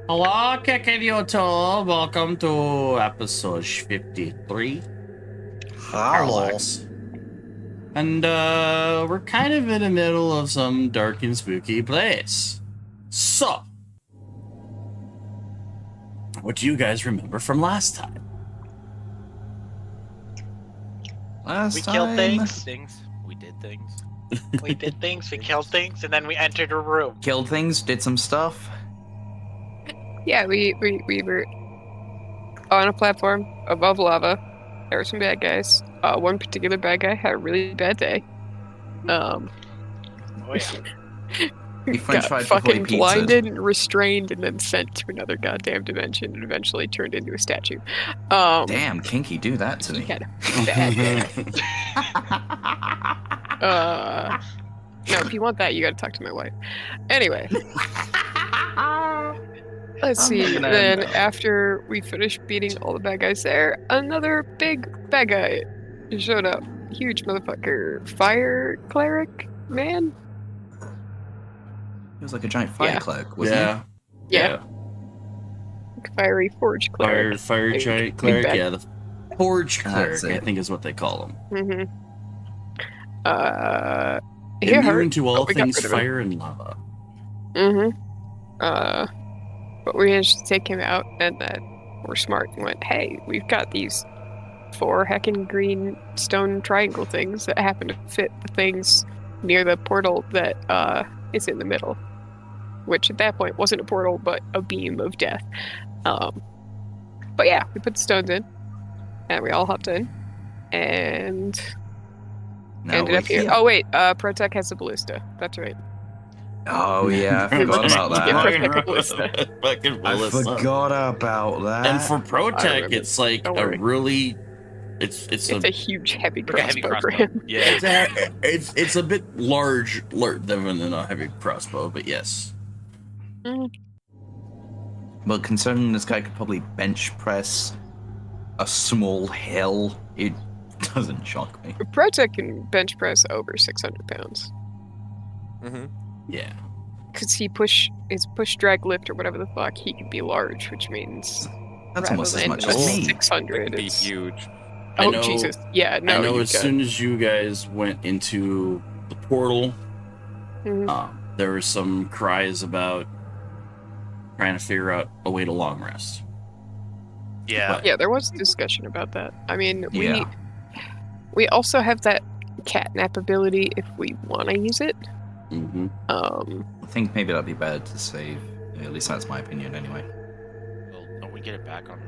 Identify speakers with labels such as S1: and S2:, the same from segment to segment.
S1: Hello, Kekenyoto. Welcome to episode 53. Parallax. And we're kind of in the middle of some dark and spooky place. So, what do you guys remember from last time?
S2: We killed things.
S3: We did things.
S2: We did things. We killed things, and then we entered a room.
S4: Killed things, did some stuff.
S5: Yeah, we were on a platform above lava. There were some bad guys. One particular bad guy had a really bad day.
S2: Oh yeah.
S4: He french
S5: got
S4: fried before he
S5: fucking
S4: pizzaed.
S5: blinded and restrained and then sent to another goddamn dimension and eventually turned into a statue.
S4: Damn, Kinky, do that to
S5: He
S4: me.
S5: had a bad day. No, if you want that, you gotta talk to my wife. Anyway. Let's see. Then after we finished beating all the bad guys there, another big bad guy showed up. Huge motherfucker. Fire cleric man?
S4: He was like a giant fire cleric, wasn't
S1: Yeah.
S5: Yeah. Fiery forge cleric.
S1: Fire giant
S5: Big
S1: cleric.
S5: bad.
S1: Yeah, the forge cleric,
S4: That's
S1: I
S4: it.
S1: think is what they call him.
S5: Mm-hmm.
S1: Immune to all
S5: we got
S1: things
S5: rid of him.
S1: fire and lava.
S5: Mm-hmm. But we managed to take him out, and then we're smart and went, hey, we've got these 4 heckin' green stone triangle things that happen to fit the things near the portal that is in the middle. Which at that point wasn't a portal, but a beam of death. But yeah, we put the stones in, and we all hopped in, and
S4: Now
S5: ended
S4: we're
S5: up here. Oh wait, Protec has a ballista. That's right.
S4: Oh yeah, I forgot about
S5: Yeah,
S4: that.
S5: Protec ballista.
S1: Fucking
S4: I
S1: Ballista.
S4: forgot about that.
S1: And for
S5: I
S1: Protec,
S5: remember.
S1: it's like
S5: Don't
S1: a
S5: worry.
S1: really, it's
S5: It's a huge heavy
S3: Like a heavy
S5: crossbow for
S3: crossbow.
S5: him.
S3: Yeah.
S1: it's a bit larger than a heavy crossbow, but yes.
S4: But considering this guy could probably bench press a small hill, it doesn't shock me.
S5: Protec can bench press over 600 pounds
S1: Yeah.
S5: because his push drag lift or whatever the fuck, he can be large, which means
S4: That's almost as
S5: rather
S4: much
S5: than
S4: as me.
S5: 600.
S3: Be
S5: It's,
S3: huge.
S1: I
S5: oh
S1: know-
S5: Jesus! Yeah, no.
S1: I know
S5: you
S1: as
S5: got-
S1: soon as you guys went into the portal,
S5: Mhm.
S1: there were some cries about trying to figure out a way to long rest.
S3: Yeah.
S5: Yeah, there was discussion about that. I mean,
S4: Yeah.
S5: we also have that catnap ability if we want to use it.
S1: Mm-hmm.
S4: I think maybe that'd be better to save. At least that's my opinion, anyway.
S3: Well, don't we get it back on?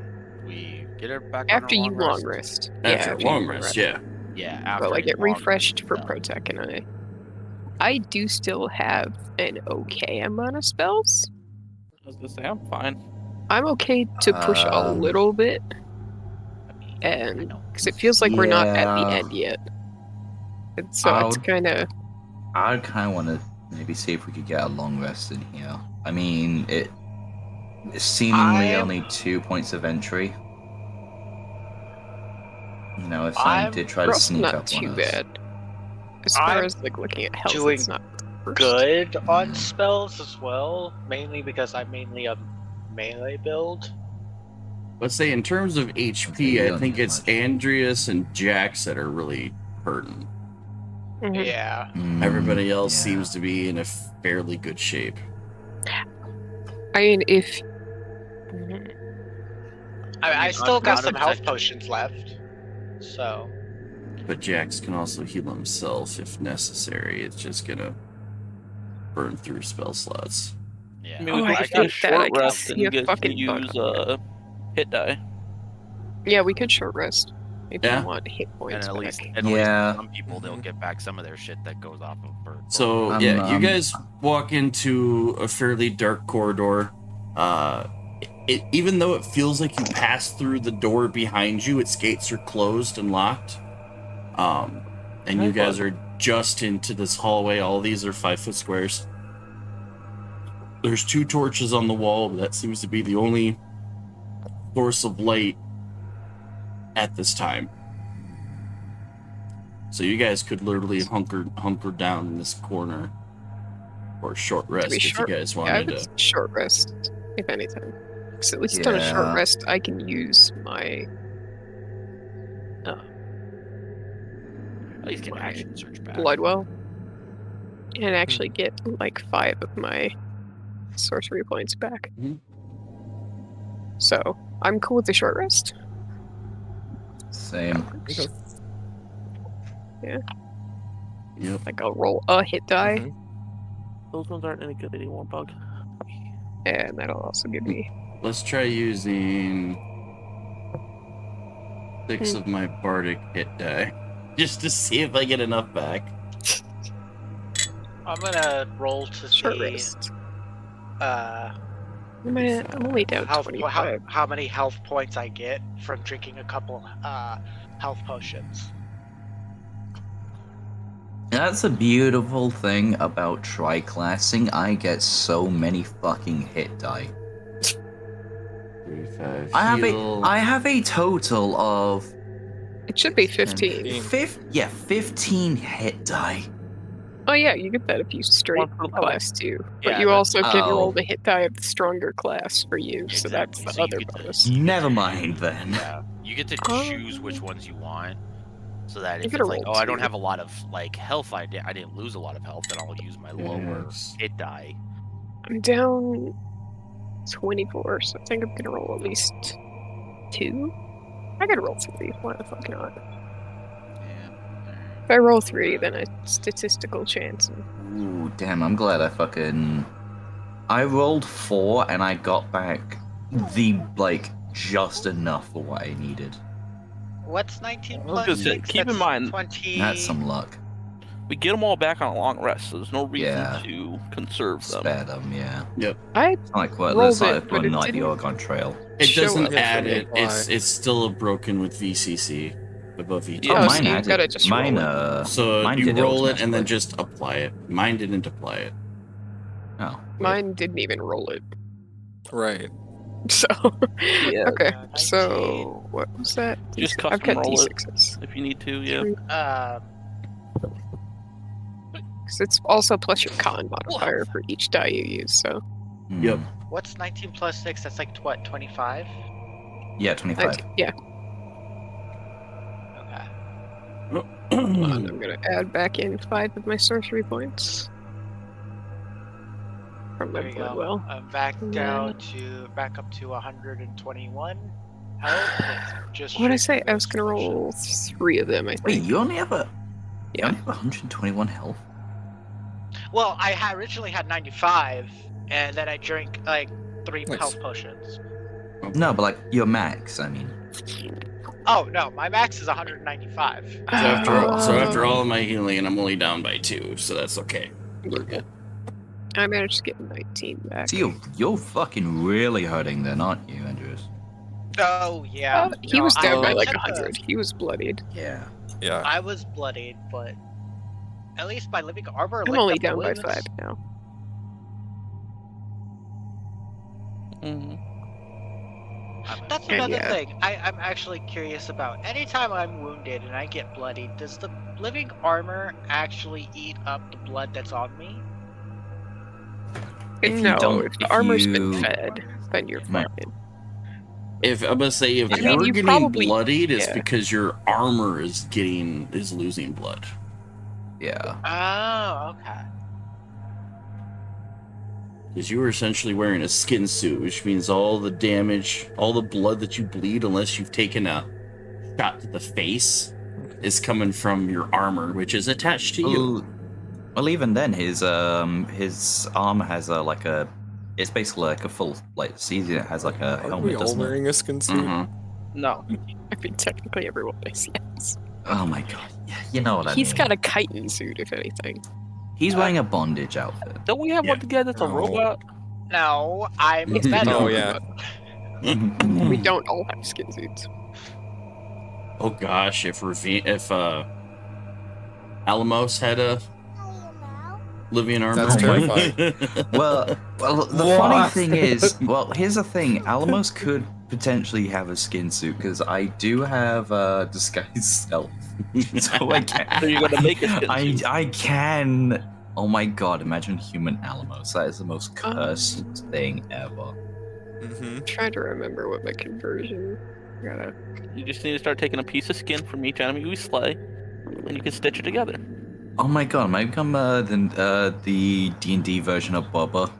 S3: We get it back
S5: After
S3: on
S5: you
S3: our
S5: long rest.
S1: After
S5: you
S1: long rest, yeah.
S3: Yeah. After
S5: But like
S3: you
S5: it
S3: long
S5: refreshed for
S3: rest,
S5: Protec, and I do still have an okay amount of spells.
S6: I was gonna say I'm fine.
S5: I'm okay to push a little bit,
S3: I mean,
S5: and
S3: I know.
S5: because it feels like we're not at the
S4: Yeah.
S5: end yet, and so it's
S4: I'll-
S5: kind of
S4: I kind of want to maybe see if we could get a long rest in here. I mean, it's seemingly
S2: I'm-
S4: only 2 points of entry. You know, if someone did try to sneak
S5: not
S4: up
S5: too
S4: on us.
S5: bad. As far
S2: I'm
S5: as like looking at health,
S2: doing
S5: it's not worst.
S2: Good on
S4: Mm.
S2: spells as well, mainly because I'm mainly a melee build.
S1: Let's say in terms of HP,
S4: Okay,
S1: I
S4: don't
S1: think
S4: need
S1: it's
S4: much.
S1: Andreas and Jax that are really hurting.
S5: Mhm.
S2: Yeah.
S1: Everybody else
S4: yeah.
S1: seems to be in a fairly good shape.
S5: I mean, if
S2: I
S3: mean,
S2: still got
S3: I'm
S2: some health
S3: 100%
S2: potions left. So,
S1: But Jax can also heal himself if necessary. It's just gonna burn through spell slots.
S3: Yeah.
S6: I mean,
S5: Oh,
S6: we
S5: I
S6: could get a
S5: hate that. I
S6: short
S5: can
S6: rest
S5: see
S6: and
S5: a
S6: you guys can
S5: fucking bug
S6: use
S5: on
S6: hit die.
S5: yeah, we could short rest if
S1: Yeah.
S5: you want hit
S3: And
S5: points
S3: at
S5: back.
S3: least,
S4: Yeah.
S3: some people they'll get back some of their shit that goes off of for.
S1: So
S4: I'm,
S1: yeah, you
S4: um,
S1: guys walk into a fairly dark corridor. Even though it feels like you passed through the door behind you, its gates are closed and locked. And you guys are just into this hallway. All these are 5-foot squares. There's 2 torches on the wall, but that seems to be the only source of light at this time. So you guys could literally hunker down in this corner for a short rest if you guys
S5: Yeah, I
S1: wanted
S5: would
S1: to.
S5: short rest. if anything. Because at least on a short
S4: Yeah.
S5: rest, I can use my
S3: At least get action search back.
S5: blood well and actually get like 5 of my sorcery points back.
S1: Mhm.
S5: So I'm cool with the short rest.
S4: Same.
S1: Yep.
S5: Like I'll roll a hit die,
S6: Those ones aren't any good anymore, Bug.
S5: and that'll also give me.
S1: Let's try using 6 of my bardic hit die, just to see if I get enough back.
S2: I'm gonna roll to
S5: Short
S2: see
S5: rest.
S2: I'm
S5: I'm only down 25.
S2: how many health points I get from drinking a couple health potions.
S4: That's a beautiful thing about tri-classing. I get so many fucking hit die.
S1: 35
S4: I have a total of
S5: It should be 15.
S4: 15 hit die.
S5: Oh yeah, you get that if you straight
S6: One per
S5: class too. But
S2: Yeah,
S5: you also can
S4: Oh.
S5: roll the hit die of the stronger class for you, so that's
S3: Exactly,
S5: the
S3: so you
S5: other
S3: get to-
S5: bonus.
S4: Never mind then.
S3: Yeah, you get to
S5: Oh.
S3: choose which ones you want. So that
S5: You
S3: if
S5: gotta
S3: it's like,
S5: roll
S3: oh, I don't
S5: two.
S3: have a lot of like health, I didn't lose a lot of health, then I'll use my lower
S1: Yes.
S3: hit die.
S5: I'm down 24, so I think I'm gonna roll at least 2. I could roll 3. Why the fuck not?
S3: Yeah.
S5: If I roll 3, then a statistical chance.
S4: Ooh, damn, I'm glad I rolled 4 and I got back just enough for what I needed.
S2: What's 19
S6: I was
S2: plus
S6: gonna say,
S2: 6?
S6: keep in
S2: That's
S6: mind-
S2: 20.
S4: That's some luck.
S6: We get them all back on a long rest, so there's no reason
S4: Yeah.
S6: to conserve them.
S4: Spare them, yeah.
S5: I
S4: It's not like what
S5: Rolled
S4: it's not
S5: it,
S4: like
S5: but
S4: going
S5: it
S4: like the
S5: didn't
S4: Oregon Trail.
S1: It
S5: show
S1: doesn't
S5: up.
S1: add
S7: Yeah,
S1: it. It's still broken with VCC above VT.
S6: Yeah,
S5: Oh,
S4: mine
S5: so you
S4: had
S5: gotta
S4: it.
S5: just
S4: Mine,
S5: roll
S1: So
S4: mine
S1: you
S4: did
S1: roll it and then
S4: automatically.
S1: just apply it. Mine didn't apply it.
S4: Oh,
S5: mine didn't even roll it.
S7: Right.
S5: So
S6: Yeah.
S5: okay.
S2: 19.
S5: So what was that?
S6: Just
S5: I've
S6: custom
S5: got
S6: roll it.
S5: D6s.
S6: If you need to, yeah.
S5: Because it's also plus your con modifier for each die you use. So
S4: hmm.
S1: Yep.
S2: What's 19 plus 6? That's like what, 25?
S4: Yeah, 25.
S5: yeah.
S2: Okay.
S5: Hold on, I'm gonna add back in 5 of my sorcery points from my
S2: There you
S5: blood
S2: go.
S5: well.
S2: I'm back
S5: Yeah.
S2: back up to 121 health. Just
S5: What did I
S2: drinking
S5: say? I was
S2: those
S5: gonna roll 3 of them. I
S4: Wait,
S5: think.
S4: you only have a
S5: Yeah.
S4: 121 health?
S2: Well, I originally had 95, and then I drank like 3
S7: Nice.
S2: health potions.
S4: No, but like your max. I mean,
S2: Oh no, my max is 195.
S1: So after
S5: Oh.
S1: all of my healing, I'm only down by 2, so that's okay. We're good.
S5: I managed to get 19 back.
S4: see, you're fucking really hurting then, aren't you, Andrews?
S2: Oh yeah.
S5: He
S2: No,
S5: was down by
S2: I
S5: like
S2: took the-
S5: 100. He was bloodied.
S4: Yeah.
S7: Yeah.
S2: I was bloodied, but at least my living armor.
S5: I'm
S2: licked
S5: only
S2: up the
S5: down by
S2: wounds.
S5: 5 now.
S6: Mhm.
S2: That's
S5: And
S2: another
S5: yeah.
S2: thing I'm actually curious about. Anytime I'm wounded and I get bloodied, does the living armor actually eat up the blood that's on me?
S4: If you
S5: No,
S4: don't-
S5: if the
S4: if
S5: armor's
S4: you-
S5: been fed, then you're
S4: Right.
S5: fine.
S1: If I'm gonna say if
S4: I
S1: you're
S5: mean, you
S1: getting
S5: probably-
S1: bloodied, it's
S5: yeah.
S1: because your armor is losing blood.
S4: Yeah.
S2: Oh, okay.
S1: Because you were essentially wearing a skin suit, which means all the damage, all the blood that you bleed, unless you've taken a shot to the face, is coming from your armor, which is attached to you.
S4: Well, even then, his armor has it's basically like a full season. It has like a
S7: Aren't we
S4: helmet,
S7: all
S4: doesn't it?
S7: wearing a skin suit?
S1: Mhm.
S6: No.
S5: I mean, technically everyone is, yes.
S4: Oh my god. Yeah, you know what I mean.
S5: He's got a chitin suit, if anything.
S4: He's wearing a bondage outfit.
S6: Don't we have one together that's a
S7: No.
S6: robot?
S2: No, I'm
S5: It's
S2: Venom.
S7: Oh yeah.
S5: We don't all have skin suits.
S1: Oh gosh, if Alamos had a living armor.
S7: That's terrifying.
S4: Well, the funny thing is, here's the thing. Alamos could potentially have a skin suit because I do have disguise stealth, so I can.
S6: So you're gonna make a skin suit.
S4: I can. Oh my god! Imagine human Alamos. That is the most cursed thing ever.
S7: Mm-hmm.
S5: Trying to remember what my conversion. Gotta.
S6: You just need to start taking a piece of skin from each enemy we slay, and you can stitch it together.
S4: Oh my god, maybe I'm the D&D version of Bubba.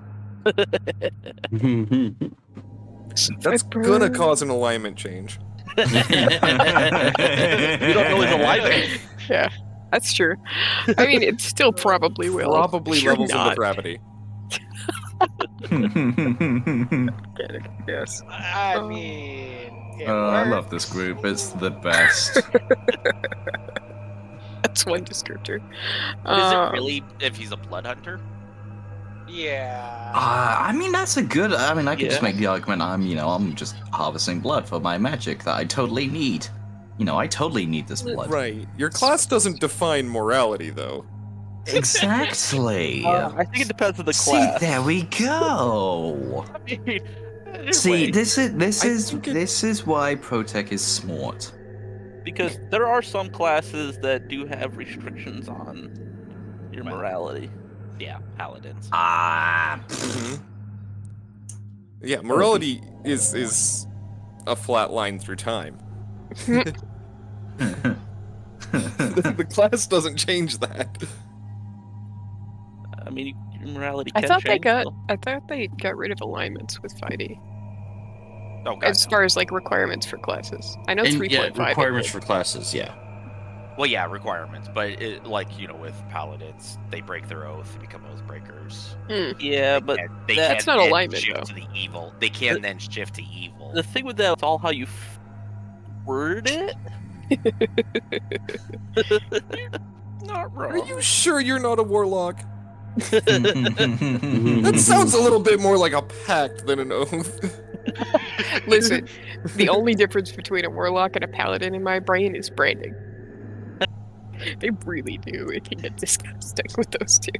S7: That's gonna cause an alignment change.
S6: You don't know his alignment.
S5: Yeah, that's true. I mean, it still probably will.
S7: Probably
S5: Sure
S7: levels of
S5: not.
S7: depravity.
S5: Yes.
S2: I mean, it
S4: I
S2: works.
S4: love this group. It's the best.
S5: That's one descriptor.
S3: But is it really if he's a blood hunter?
S2: Yeah.
S4: I mean, that's a good. I mean, I could just
S6: Yeah.
S4: make the argument. I'm just harvesting blood for my magic that I totally need. I totally need this blood.
S7: Right. Your class doesn't define morality, though.
S4: Exactly.
S6: I think it depends on the
S4: See,
S6: class.
S4: there we go.
S6: I mean,
S4: See,
S6: anyway,
S4: this
S7: think it-
S4: is why Protec is smart.
S6: because there are some classes that do have restrictions on your morality.
S3: Yeah, paladins.
S7: Mm-hmm. Yeah, morality is a flat line through time. The class doesn't change that.
S6: I mean, your morality
S5: I
S6: can
S5: thought
S6: change. though.
S5: I thought they got rid of alignments with 5e.
S3: Oh, God,
S5: As
S3: no.
S5: far as like requirements for classes. I know
S1: And
S5: 3.5.
S1: yeah, requirements for classes, yeah.
S3: Well, yeah, requirements, but with paladins, they break their oath, they become oath breakers.
S6: Yeah, but
S3: They
S6: that's
S3: can
S5: not
S3: then
S5: alignment,
S3: shift
S5: though.
S3: to the evil. They can then shift to evil.
S6: the thing with that, it's all how you word it. Not wrong.
S7: Are you sure you're not a warlock?
S4: That
S7: That sounds a little bit more like a pact than an oath.
S5: Listen, the only difference between a warlock and a paladin in my brain is branding. They really do. It can get disgusting with those two.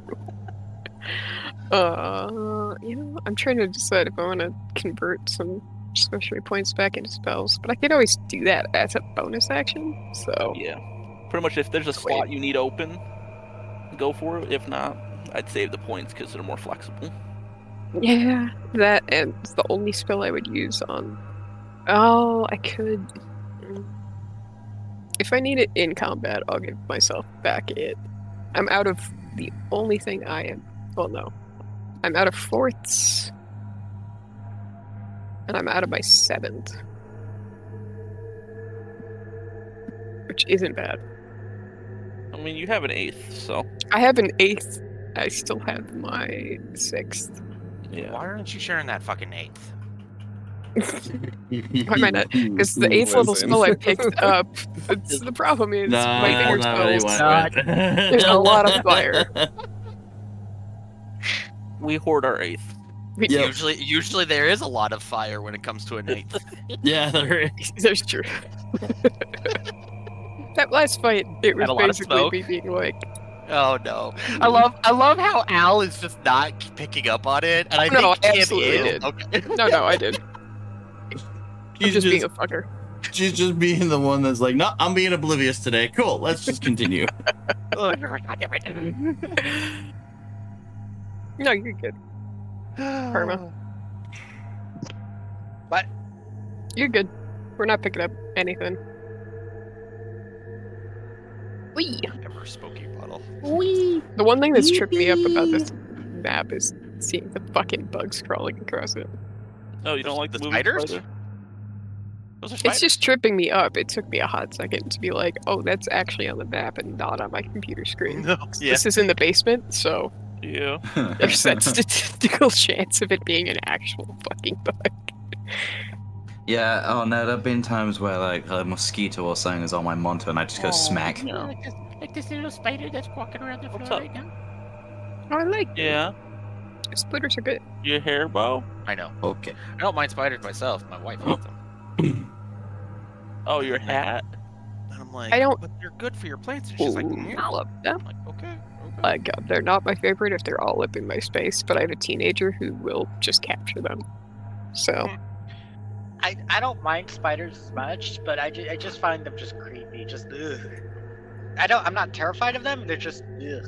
S5: I'm trying to decide if I want to convert some sorcery points back into spells, but I could always do that as a bonus action. So
S6: Yeah, pretty much. If there's a slot you need open, go for it. If not, I'd save the points because they're more flexible.
S5: yeah, that and it's the only spell I would use on. Oh, I could. If I need it in combat, I'll give myself back it. I'm out of the only thing I am. Well, no. I'm out of fourths. And I'm out of my seventh. Which isn't bad.
S6: I mean, you have an eighth, so
S5: I have an eighth. I still have my sixth.
S6: yeah.
S3: Why aren't you sharing that fucking eighth?
S5: Why am I not? Because the eighth level
S7: Listen.
S5: spell I picked up. The problem is my
S1: Nah,
S5: finger
S1: not really
S5: spells.
S1: went with.
S5: There's a lot of fire.
S6: We hoard our eighth.
S1: Yep.
S3: Usually there is a lot of fire when it comes to an eighth.
S1: Yeah, there is.
S5: There's true. That last fight, it was
S3: Had a lot of
S5: basically
S3: smoke?
S5: me being like,
S3: Oh no! I love how Al is just not picking up on it, and I
S5: No,
S3: think Kim
S5: absolutely
S3: is.
S5: did.
S3: Okay.
S5: no, I did. I'm
S1: She's
S5: just being a fucker.
S1: she's just being the one that's like, no, I'm being oblivious today. Cool, let's just continue.
S5: No, you're good. Karma.
S2: What?
S5: You're good. We're not picking up anything. Wee.
S3: Ever spooky bottle.
S5: The one thing that's tripped me up about this map is seeing the fucking bugs crawling across it.
S6: Oh, you don't like
S3: The
S6: moving
S3: spiders?
S6: spider?
S3: Those are
S5: It's
S3: spiders.
S5: just tripping me up. It took me a hot second to be like, oh, that's actually on the map and not on my computer screen.
S3: No, yeah.
S5: This is in the basement, so
S6: Yeah.
S5: there's that statistical chance of it being an actual fucking bug.
S4: Yeah, oh no, there have been times where like a mosquito or something is on my monitor and I just go smack.
S8: Like this little spider that's walking around the
S6: What's
S8: floor
S6: up?
S8: right now.
S5: Oh, I like
S6: Yeah.
S5: splitters are good.
S6: Your hair bow?
S3: I know.
S1: Okay.
S3: I don't mind spiders myself. My wife hates them.
S6: Oh, your hat?
S3: And I'm like,
S5: I don't-
S3: but they're good for your plants. And she's like,
S5: Ooh,
S3: yeah.
S5: love them.
S3: I'm like, okay.
S5: Like, they're not my favorite if they're all up in my space, but I have a teenager who will just capture them. So,
S2: I don't mind spiders as much, but I just find them just creepy. Just ugh. I'm not terrified of them. They're just ugh.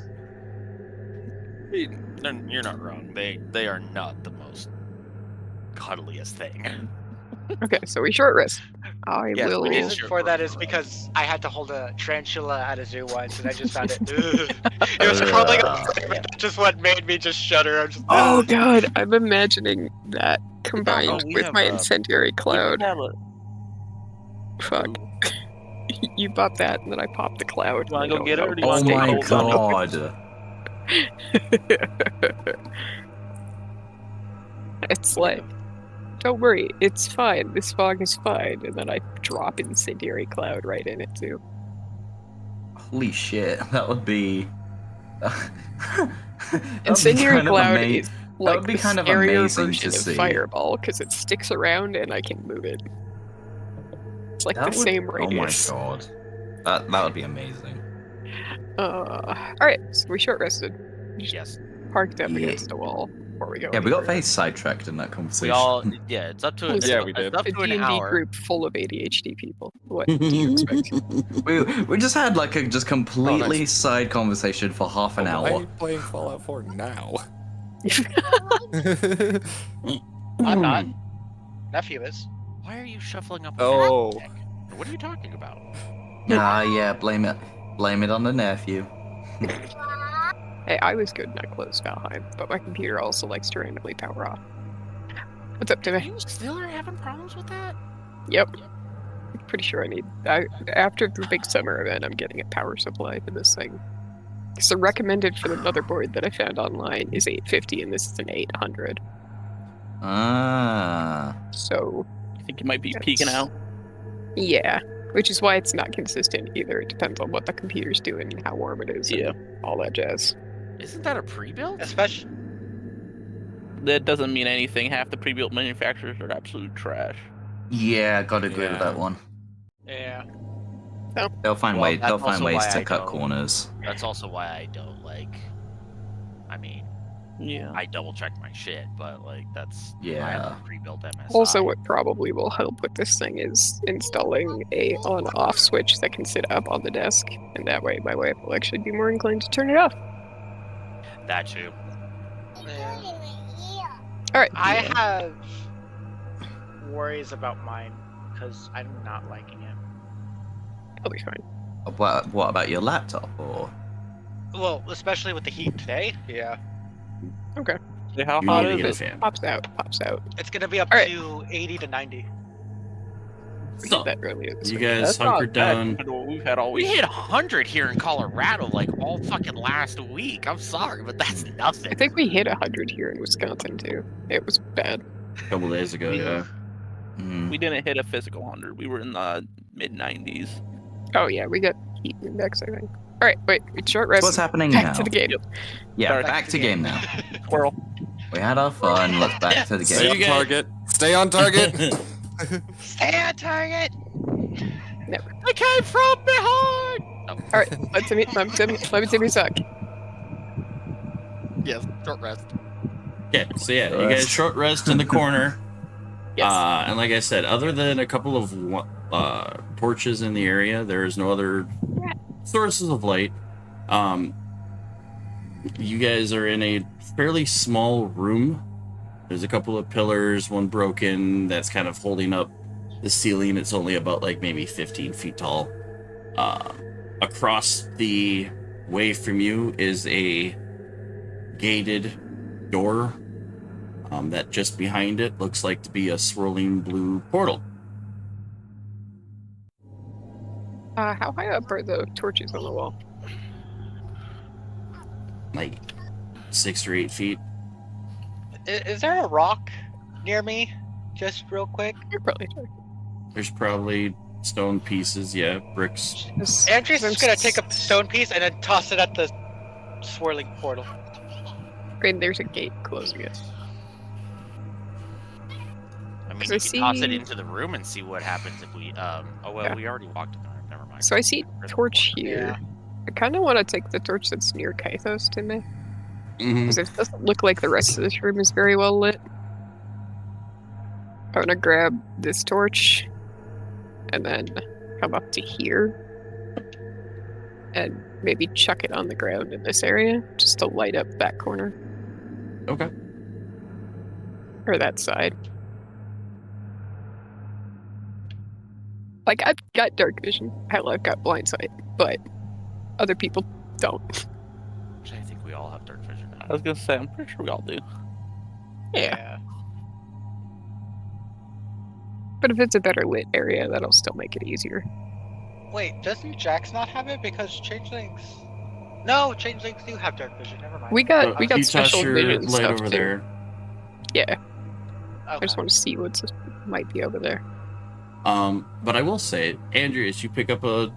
S3: You're not wrong. They are not the most cuddliest thing.
S5: Okay, so we short rest. I
S3: Yes,
S5: will.
S2: The
S3: we
S2: reason
S3: Sure,
S2: for that
S3: sure,
S2: is
S3: sure.
S2: because I had to hold a tarantula at a zoo once, and I just found it. It was crawling up, but that's just what made me just shudder. I'm just.
S5: Oh god, I'm imagining that combined
S3: Oh, we
S5: with
S3: have,
S5: my incendiary cloud. Fuck. You pop that, and then I pop the cloud.
S6: You wanna
S5: and I
S6: go get her,
S5: don't
S6: or do you
S5: know.
S4: Oh
S6: wanna
S4: my
S6: go
S4: god.
S5: It's like, don't worry, it's fine. This fog is fine. And then I drop incendiary cloud right in it too.
S4: Holy shit, that would be.
S5: Incendiary cloud is
S4: that
S5: like
S4: would be
S5: the
S4: kind of
S5: scarier
S4: amazing
S5: version
S4: to
S5: of
S4: see.
S5: fireball because it sticks around and I can move it. It's like
S4: That
S5: the
S4: would-
S5: same
S4: Oh my
S5: radius.
S4: god. That would be amazing.
S5: Alright, so we short rested.
S3: Yes.
S5: Parked up
S4: Yeah.
S5: against the wall before we go.
S4: Yeah,
S5: any
S4: we got
S5: further.
S4: very sidetracked in that conversation.
S3: We all, yeah, it's up to
S5: Listen,
S7: Yeah, we did.
S3: It's up
S5: A
S3: to an
S5: D&D
S3: hour.
S5: group full of ADHD people. What do you expect?
S4: we just had like a just completely side conversation for half an
S7: Why are
S4: hour.
S7: you playing Fallout 4 now?
S2: I'm not. Nephew is.
S3: Why are you shuffling up?
S7: Oh.
S3: Deck? What are you talking about?
S4: Yeah, blame it on the nephew.
S5: Hey, I was good and I closed Valheim, but my computer also likes to randomly power off. What's up, Timmy?
S8: You still are having problems with that?
S5: Yep. Pretty sure after the big summer event, I'm getting a power supply to this thing. Because the recommended for the motherboard that I found online is 850 and this is an 800.
S4: Ah.
S5: So,
S6: I think you might be peeking out.
S5: yeah. Which is why it's not consistent either. It depends on what the computer's doing and how warm it is
S6: Yeah.
S5: and all that jazz.
S3: Isn't that a pre-built?
S2: Especially.
S6: That doesn't mean anything. Half the pre-built manufacturers are absolute trash.
S4: Yeah, gotta agree with
S7: Yeah.
S4: that one.
S2: Yeah.
S4: They'll find
S3: Well,
S4: ways.
S3: that's
S4: They'll find
S3: also
S4: ways
S3: why
S4: to
S3: I
S4: cut
S3: don't-
S4: corners.
S3: That's also why I don't like. I mean,
S6: Yeah.
S3: I double check my shit, but like that's I have
S4: Yeah.
S3: a pre-built MSI.
S5: Also, what probably will help with this thing is installing a on-off switch that can sit up on the desk, and that way my wife will actually be more inclined to turn it off.
S3: that too.
S2: Yeah.
S5: All right.
S2: I have worries about mine because I'm not liking it.
S5: I'll be fine.
S4: What about your laptop or?
S2: Well, especially with the heat today. Yeah.
S6: Hey, how
S1: You
S6: hot
S1: need to
S6: is
S1: get a
S6: it?
S1: fan.
S5: Pops out.
S2: It's gonna be up
S5: All right.
S2: to 80 to 90.
S5: We
S1: So,
S5: did that earlier this
S1: you
S5: week.
S1: guys
S6: That's not
S1: hunkered
S6: bad
S1: down.
S6: compared to what we've had all
S3: We
S6: week.
S3: hit 100 here in Colorado like all fucking last week. I'm sorry, but that's nothing.
S5: I think we hit 100 here in Wisconsin too. It was bad.
S1: A couple days ago, yeah.
S4: Hmm.
S6: We didn't hit a physical 100. We were in the mid 90s.
S5: Oh yeah, we got heat index, I think. All right, wait. It's short
S4: So
S5: rest.
S4: what's happening
S5: Back
S4: now?
S5: to the game.
S4: Yeah,
S6: Sorry.
S4: back to game now.
S6: Squirrel.
S4: We had our fun. Let's back to the
S7: Stay
S4: game.
S7: on
S1: you guys-
S7: target. Stay on target.
S2: Stay on target.
S3: I came from behind.
S5: All right, let me Timmy suck.
S3: Yes, short rest.
S1: Okay, so yeah, you guys short rest in the corner.
S5: Yes.
S1: And like I said, other than a couple of torches in the area, there is no other sources of light. You guys are in a fairly small room. There's a couple of pillars, one broken, that's kind of holding up the ceiling. It's only about like maybe 15 feet tall. Across the way from you is a gated door that just behind it looks like to be a swirling blue portal.
S5: How high up are the torches on the wall?
S1: Like 6 or 8 feet.
S2: Is there a rock near me? Just real quick.
S5: You're probably right.
S1: There's probably stone pieces, yeah, bricks.
S2: Andrew's just gonna take a stone piece and then toss it at the swirling portal.
S5: And there's a gate closing it.
S3: I mean,
S5: So
S3: you can toss it
S5: see-
S3: into the room and see what happens if we. Oh well,
S5: Yeah.
S3: we already walked in the room. Never mind.
S5: So I see torch here.
S2: Yeah.
S5: I kind of want to take the torch that's near Kythos to me,
S1: Mm-hmm.
S5: because it doesn't look like the rest of this room is very well lit. I want to grab this torch and then come up to here and maybe chuck it on the ground in this area just to light up that corner
S1: Okay.
S5: or that side. Like, I've got dark vision. Hell, I've got blind sight, but other people don't.
S3: Which I think we all have dark vision now.
S6: I was gonna say, I'm pretty sure we all do.
S5: Yeah. But if it's a better lit area, that'll still make it easier.
S2: Wait, doesn't Jax not have it because changelings? No, changelings do have dark vision. Never mind.
S5: We got
S1: You toss
S5: special
S1: your
S5: vision
S1: light
S5: stuff
S1: over
S5: too.
S1: there.
S5: Yeah, I
S2: Okay.
S5: just want to see what might be over there.
S1: But I will say, Andreas, you pick up a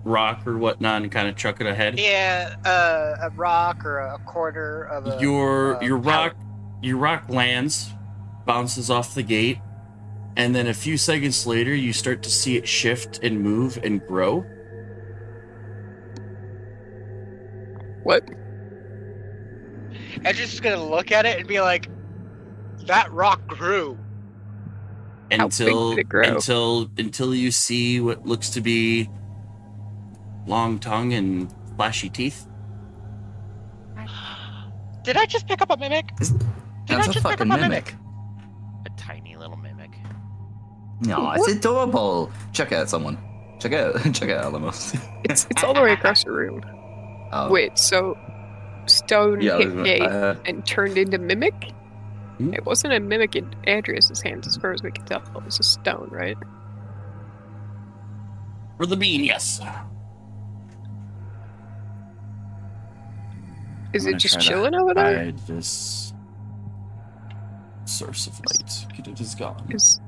S1: rock or whatnot and kind of chuck it ahead.
S2: Yeah, a rock or a quarter of a.
S1: Your
S2: pallet.
S1: rock lands, bounces off the gate, and then a few seconds later, you start to see it shift and move and grow.
S5: What?
S2: And just gonna look at it and be like, "That rock grew."
S5: How big did it grow?
S1: Until you see what looks to be long tongue and flashy teeth.
S2: Did I just pick up a mimic?
S4: That's a fucking mimic.
S3: A tiny little mimic.
S4: No, it's adorable. Check it out, someone. Check it out. Check it out, Alamos.
S5: It's all the way across the room.
S4: Oh.
S5: Wait, so stone
S4: Yeah,
S5: hit gate and turned into mimic?
S1: Hmm?
S5: It wasn't a mimic in Andreas's hands, as far as we can tell. It was a stone, right?
S1: For the bean, yes.
S5: Is
S1: I'm
S5: it
S1: gonna
S5: just
S1: try to
S5: chilling over there?
S1: hide this source of light. It is gone.
S5: Is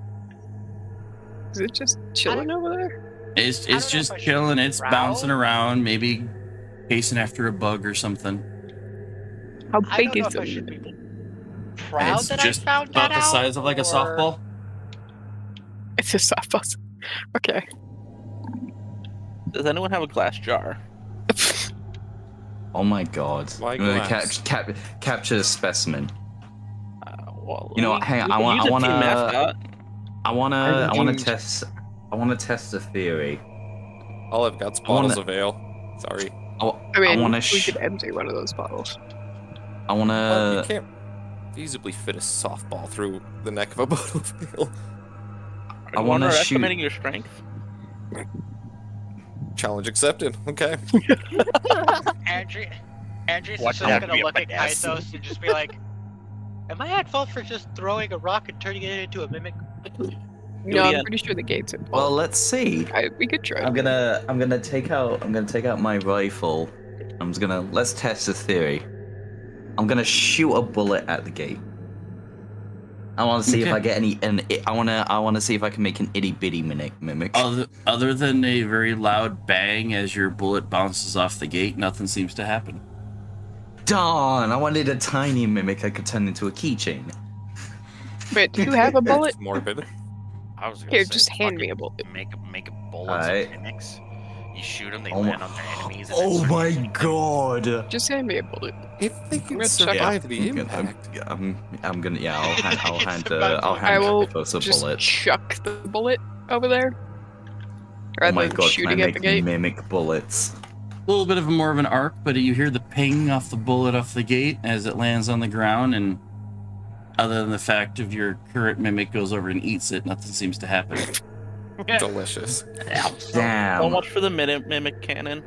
S5: it just chilling over there?
S1: It's
S2: I don't know
S1: just
S2: if I should
S1: chilling. It's
S2: prowl.
S1: bouncing around, maybe chasing after a bug or something.
S5: How
S2: I
S5: big
S2: don't know
S5: is
S2: if I should
S5: it?
S2: be proud
S1: It's
S2: that
S1: just
S2: I found
S1: about
S2: that
S1: the
S2: out,
S1: size of like a
S2: or-
S1: softball.
S5: It's a softball. Okay.
S6: Does anyone have a glass jar?
S4: Oh my god.
S7: My
S4: I'm gonna
S7: glass.
S4: capture a specimen.
S6: Well,
S4: You know what, hang on,
S6: we can use a
S4: I
S6: team
S4: wanna-
S6: mascot.
S4: I wanna
S7: Dude.
S4: test a theory.
S7: All I've got's
S4: I wanna-
S7: bottles of ale. Sorry.
S5: I mean,
S4: wanna
S5: we could empty one of those bottles.
S4: I wanna.
S7: You can't feasibly fit a softball through the neck of a bottle of ale.
S4: I wanna shoot-
S6: Underestimating your strength.
S7: Challenge accepted. Okay.
S2: Andrew's
S3: Watch
S2: just
S3: out,
S2: gonna
S3: be
S2: look
S3: up
S2: at
S3: my ass.
S2: Kaisos and just be like, "Am I at fault for just throwing a rock and turning it into a mimic?"
S5: No, I'm
S6: again.
S5: pretty sure the gate's in.
S4: Well, let's see.
S5: We could try.
S4: I'm gonna take out my rifle. Let's test the theory. I'm gonna shoot a bullet at the gate. I want to see if
S1: Okay.
S4: I get I want to see if I can make an itty bitty mimic.
S1: Other than a very loud bang as your bullet bounces off the gate, nothing seems to happen.
S4: Darn! I wanted a tiny mimic I could turn into a keychain.
S5: Wait, do you have a bullet?
S7: It's morbid.
S3: I was gonna
S5: Here,
S3: say,
S5: just hand me a
S3: fucking
S5: bullet.
S3: Make bullets
S4: Alright.
S3: of mimics. You shoot them, they
S4: Oh my-
S3: land on their enemies. And then
S4: Oh
S3: start
S4: my
S3: eating them.
S4: god!
S5: Just hand me a bullet.
S7: If they can
S5: gonna check
S7: survive the
S4: I'm
S7: impact.
S4: gonna. Yeah, I'll hand. I'll
S5: I
S4: hand
S5: will
S4: Kaitos a
S5: just
S4: bullet.
S5: chuck the bullet over there.
S4: Oh
S5: Rather
S4: my
S5: than
S4: god! Can I
S5: shooting at the
S4: make
S5: gate.
S4: mimic bullets?
S1: A little bit of more of an arc, but you hear the ping off the bullet off the gate as it lands on the ground, and other than the fact of your current mimic goes over and eats it, nothing seems to happen.
S7: Delicious.
S6: So
S4: Damn!
S6: much for the mimic cannon.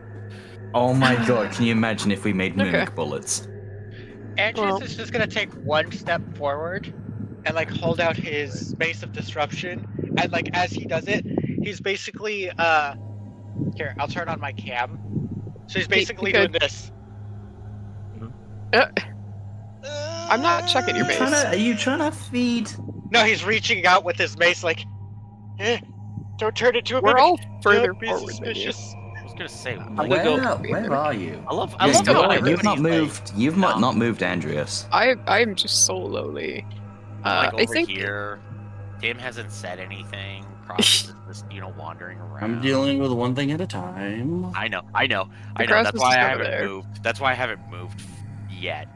S4: Oh my god! Can you imagine if we made mimic
S5: Okay.
S4: bullets?
S2: Andrews
S5: Well-
S2: is just gonna take one step forward and like hold out his Mace of Disruption, and like as he does it, he's basically here, I'll turn on my cam. So he's basically doing
S5: good.
S2: this.
S5: I'm not checking your mace.
S4: Are you trying to feed?
S2: No, he's reaching out with his mace like, don't turn it to a
S5: We're
S2: mimic.
S5: all further
S2: Don't be
S5: forward than you.
S2: suspicious.
S3: I was gonna say,
S6: I'm
S3: like,
S6: gonna go.
S4: Where are you?
S3: I love
S4: Yeah,
S3: how
S5: still on
S4: you've not
S3: everybody's,
S4: moved. You've
S3: no.
S4: not moved, Andreas.
S5: I'm just solely.
S3: Like,
S5: I
S3: over
S5: think
S3: here, Tim hasn't said anything. Cross is just, wandering around.
S1: I'm dealing with one thing at a time.
S3: I know.
S5: The
S3: That's
S5: Cross
S3: why
S5: is
S3: I
S5: over
S3: haven't
S5: there.
S3: moved. That's why I haven't moved yet,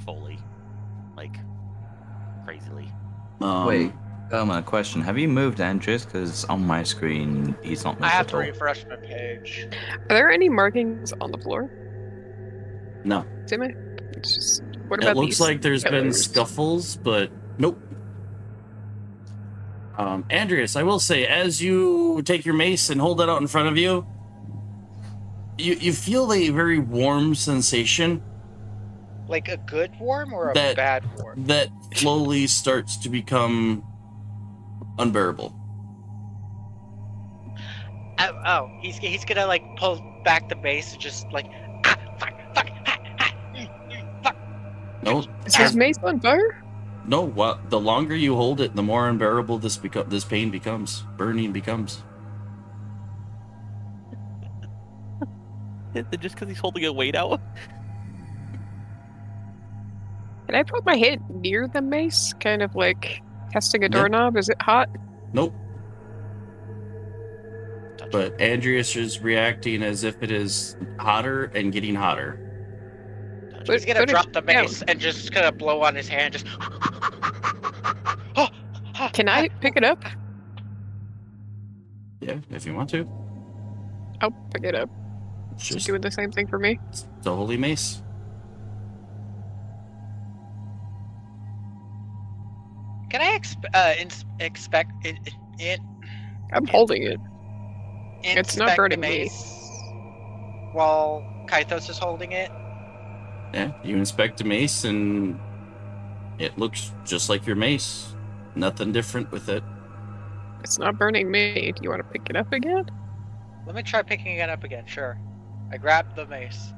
S3: fully, like, crazily.
S4: Wait, question. Have you moved Andreas? Because on my screen, he's not moved
S2: I have
S4: at
S2: to
S4: all.
S2: refresh my page.
S5: Are there any markings on the floor,
S1: No.
S5: Timmy? It's just. What
S1: It
S5: about
S1: looks
S5: these
S1: like there's been
S5: pillars?
S1: scuffles, but nope. Andreas, I will say, as you take your mace and hold it out in front of you, you feel a very warm sensation
S2: Like a good worm or a
S1: That-
S2: bad worm?
S1: that slowly starts to become unbearable.
S2: He's gonna like pull back the mace and just like fuck, fuck.
S1: No,
S5: Is his mace on fire?
S1: no. Well, the longer you hold it, the more unbearable this pain becomes. Burning becomes.
S6: Just because he's holding a weight out?
S5: Can I put my head near the mace? Kind of like testing a
S1: Yeah.
S5: doorknob? Is it hot?
S1: Nope.
S3: Touch it.
S1: But Andreas is reacting as if it is hotter and getting hotter.
S3: Touch
S5: But-
S2: He's gonna
S5: put it
S2: drop the
S5: down.
S2: mace and just gonna blow on his hand. Just.
S5: Can I pick it up?
S1: Yeah, if you want to.
S5: I'll pick it up.
S1: It's
S5: It's
S1: just
S5: doing the same thing for me.
S1: it's the holy mace.
S2: Can I expect it?
S5: I'm holding it. It's not
S2: inspect the
S5: burning me.
S2: mace while Kythos is holding it?
S1: Yeah, you inspect the mace and it looks just like your mace. Nothing different with it.
S5: It's not burning me. Do you want to pick it up again?
S2: Let me try picking it up again. Sure. I grabbed the mace.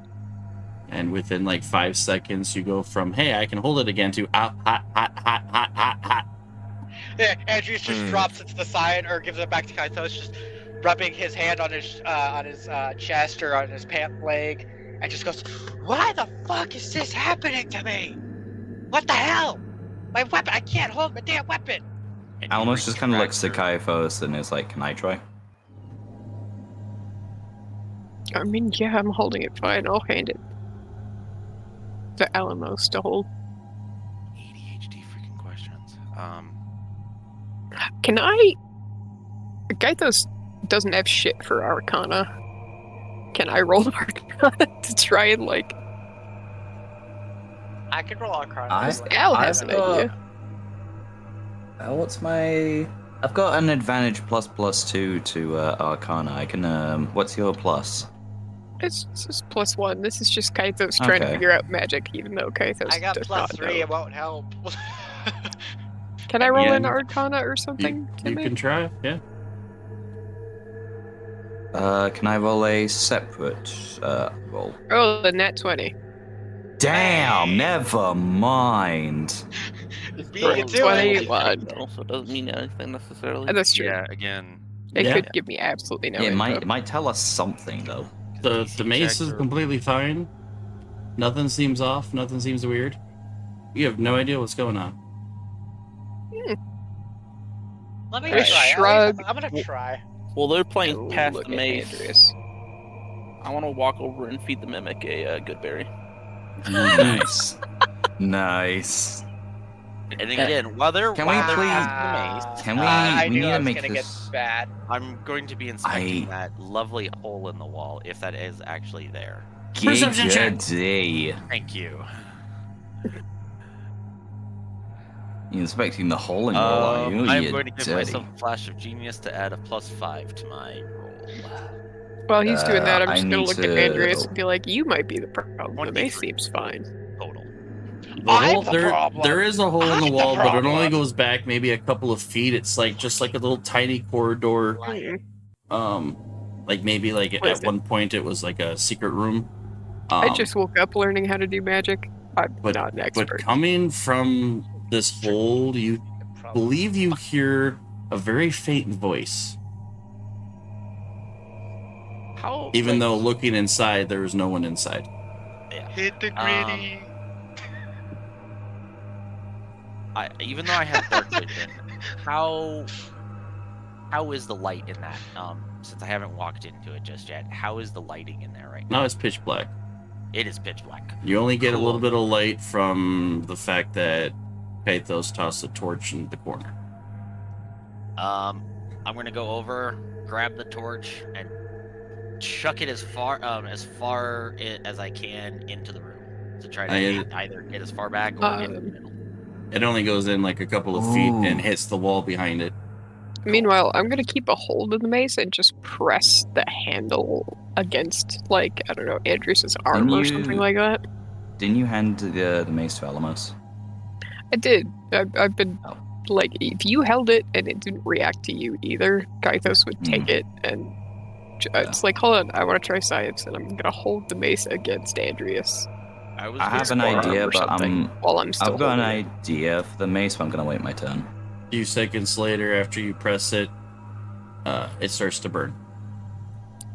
S1: And within like 5 seconds, you go from, hey, I can hold it again, to hot, hot, hot, hot, hot, hot, hot.
S2: Yeah, Andrews just drops it to the side or gives it back to Kythos, just rubbing his hand on his chest or on his pant leg, and just goes, "Why the fuck is this happening to me? What the hell? My weapon! I can't hold my damn weapon!"
S3: And you
S4: Almost just kind of
S3: reach
S4: looks to
S3: back
S4: Caiaphas and is like, can I try?
S5: I mean, yeah, I'm holding it fine. I'll hand it to Alamos to hold.
S3: ADHD freaking questions.
S5: Can I? Gythos doesn't have shit for Arcana. Can I roll Arcana to try and like?
S2: I can roll Arcana.
S5: Al has an idea.
S4: What's my? I've got an advantage ++2 to Arcana. I can. What's your plus?
S5: It's just +1. This is just Kythos trying to
S4: Okay.
S5: figure out magic, even though Kythos
S2: I got
S5: does not
S2: +3.
S5: know.
S2: It won't help.
S5: Can I roll
S1: Yeah.
S5: an Arcana or something?
S1: You
S5: Timmy?
S1: can try, yeah.
S4: Can I roll a separate roll?
S5: Oh, the nat 20.
S4: Damn, never mind.
S2: Beat it to it.
S5: 21.
S6: So it doesn't mean anything necessarily.
S5: That's true.
S3: Yeah, again.
S5: It
S1: Yeah.
S5: could give me absolutely no
S4: Yeah, it
S5: info.
S4: might tell us something though.
S1: The mace is completely fine. Nothing seems off. Nothing seems weird. You have no idea what's going on.
S2: Let me
S5: I
S2: try.
S5: shrug.
S2: I'm gonna try.
S6: Well, they're playing past
S5: Look
S6: the
S5: at
S6: mace.
S5: Andreas.
S6: I want to walk over and feed the mimic a good berry.
S4: Nice. Nice.
S3: And again, while they're
S4: Can we
S3: while they're
S4: please-
S3: using the mace,
S4: Can we?
S2: I
S4: we
S2: knew
S4: need
S2: I
S4: to
S2: was
S4: make
S2: gonna
S4: this.
S2: get bad.
S3: I'm going to be inspecting that lovely hole in the wall, if that is actually there.
S1: Perception check.
S4: Giggity.
S3: Thank you.
S4: You're inspecting the hole in your wall, are you?
S3: I'm
S4: You
S3: going to give
S4: dirty.
S3: myself a flash of genius to add a +5 to my roll.
S5: While he's doing that, I'm
S4: I
S5: just gonna
S4: need
S5: look at
S4: to-
S5: Andreas and be like, "You might be the problem. The mace
S3: 23.
S5: seems fine."
S3: Total.
S1: There is a hole in
S2: I'm
S1: the
S2: the
S1: wall, but it only
S2: problem.
S1: goes back maybe a couple of feet. It's like just like a little tiny corridor. Like maybe like
S5: What is
S1: at
S5: it?
S1: one point it was like a secret room.
S5: I just woke up learning how to do magic. I'm
S1: but
S5: not an
S1: but
S5: expert.
S1: coming from this hole, you believe you hear a very faint voice.
S3: How?
S1: Even though looking inside, there is no one inside.
S2: Hit the gritty.
S3: Even though I have dark vision, how is the light in that? Since I haven't walked into it just yet, how is the lighting in there right now?
S1: Now it's pitch black.
S3: It is pitch black.
S1: You only get a
S3: Cool.
S1: little bit of light from the fact that Pathos tossed a torch in the corner.
S3: I'm gonna go over, grab the torch, and chuck it as far as I can into the room to try to either get as far back or get in the middle.
S1: It only goes in like a couple of feet and hits the wall behind it.
S5: Meanwhile, I'm gonna keep a hold of the mace and just press the handle against, like, I don't know, Andrews' arm or something like that.
S4: Didn't you hand the mace to Alamos?
S5: I did. I've been,
S4: Oh.
S5: like, if you held it and it didn't react to you either, Gythos would take it and it's like, hold on, I want to try science, and I'm gonna hold the mace against Andreas.
S4: I have an idea, but
S5: while I'm still
S4: I've got an
S5: holding it.
S4: idea for the mace, but I'm gonna wait my turn.
S1: A few seconds later, after you press it, it starts to burn.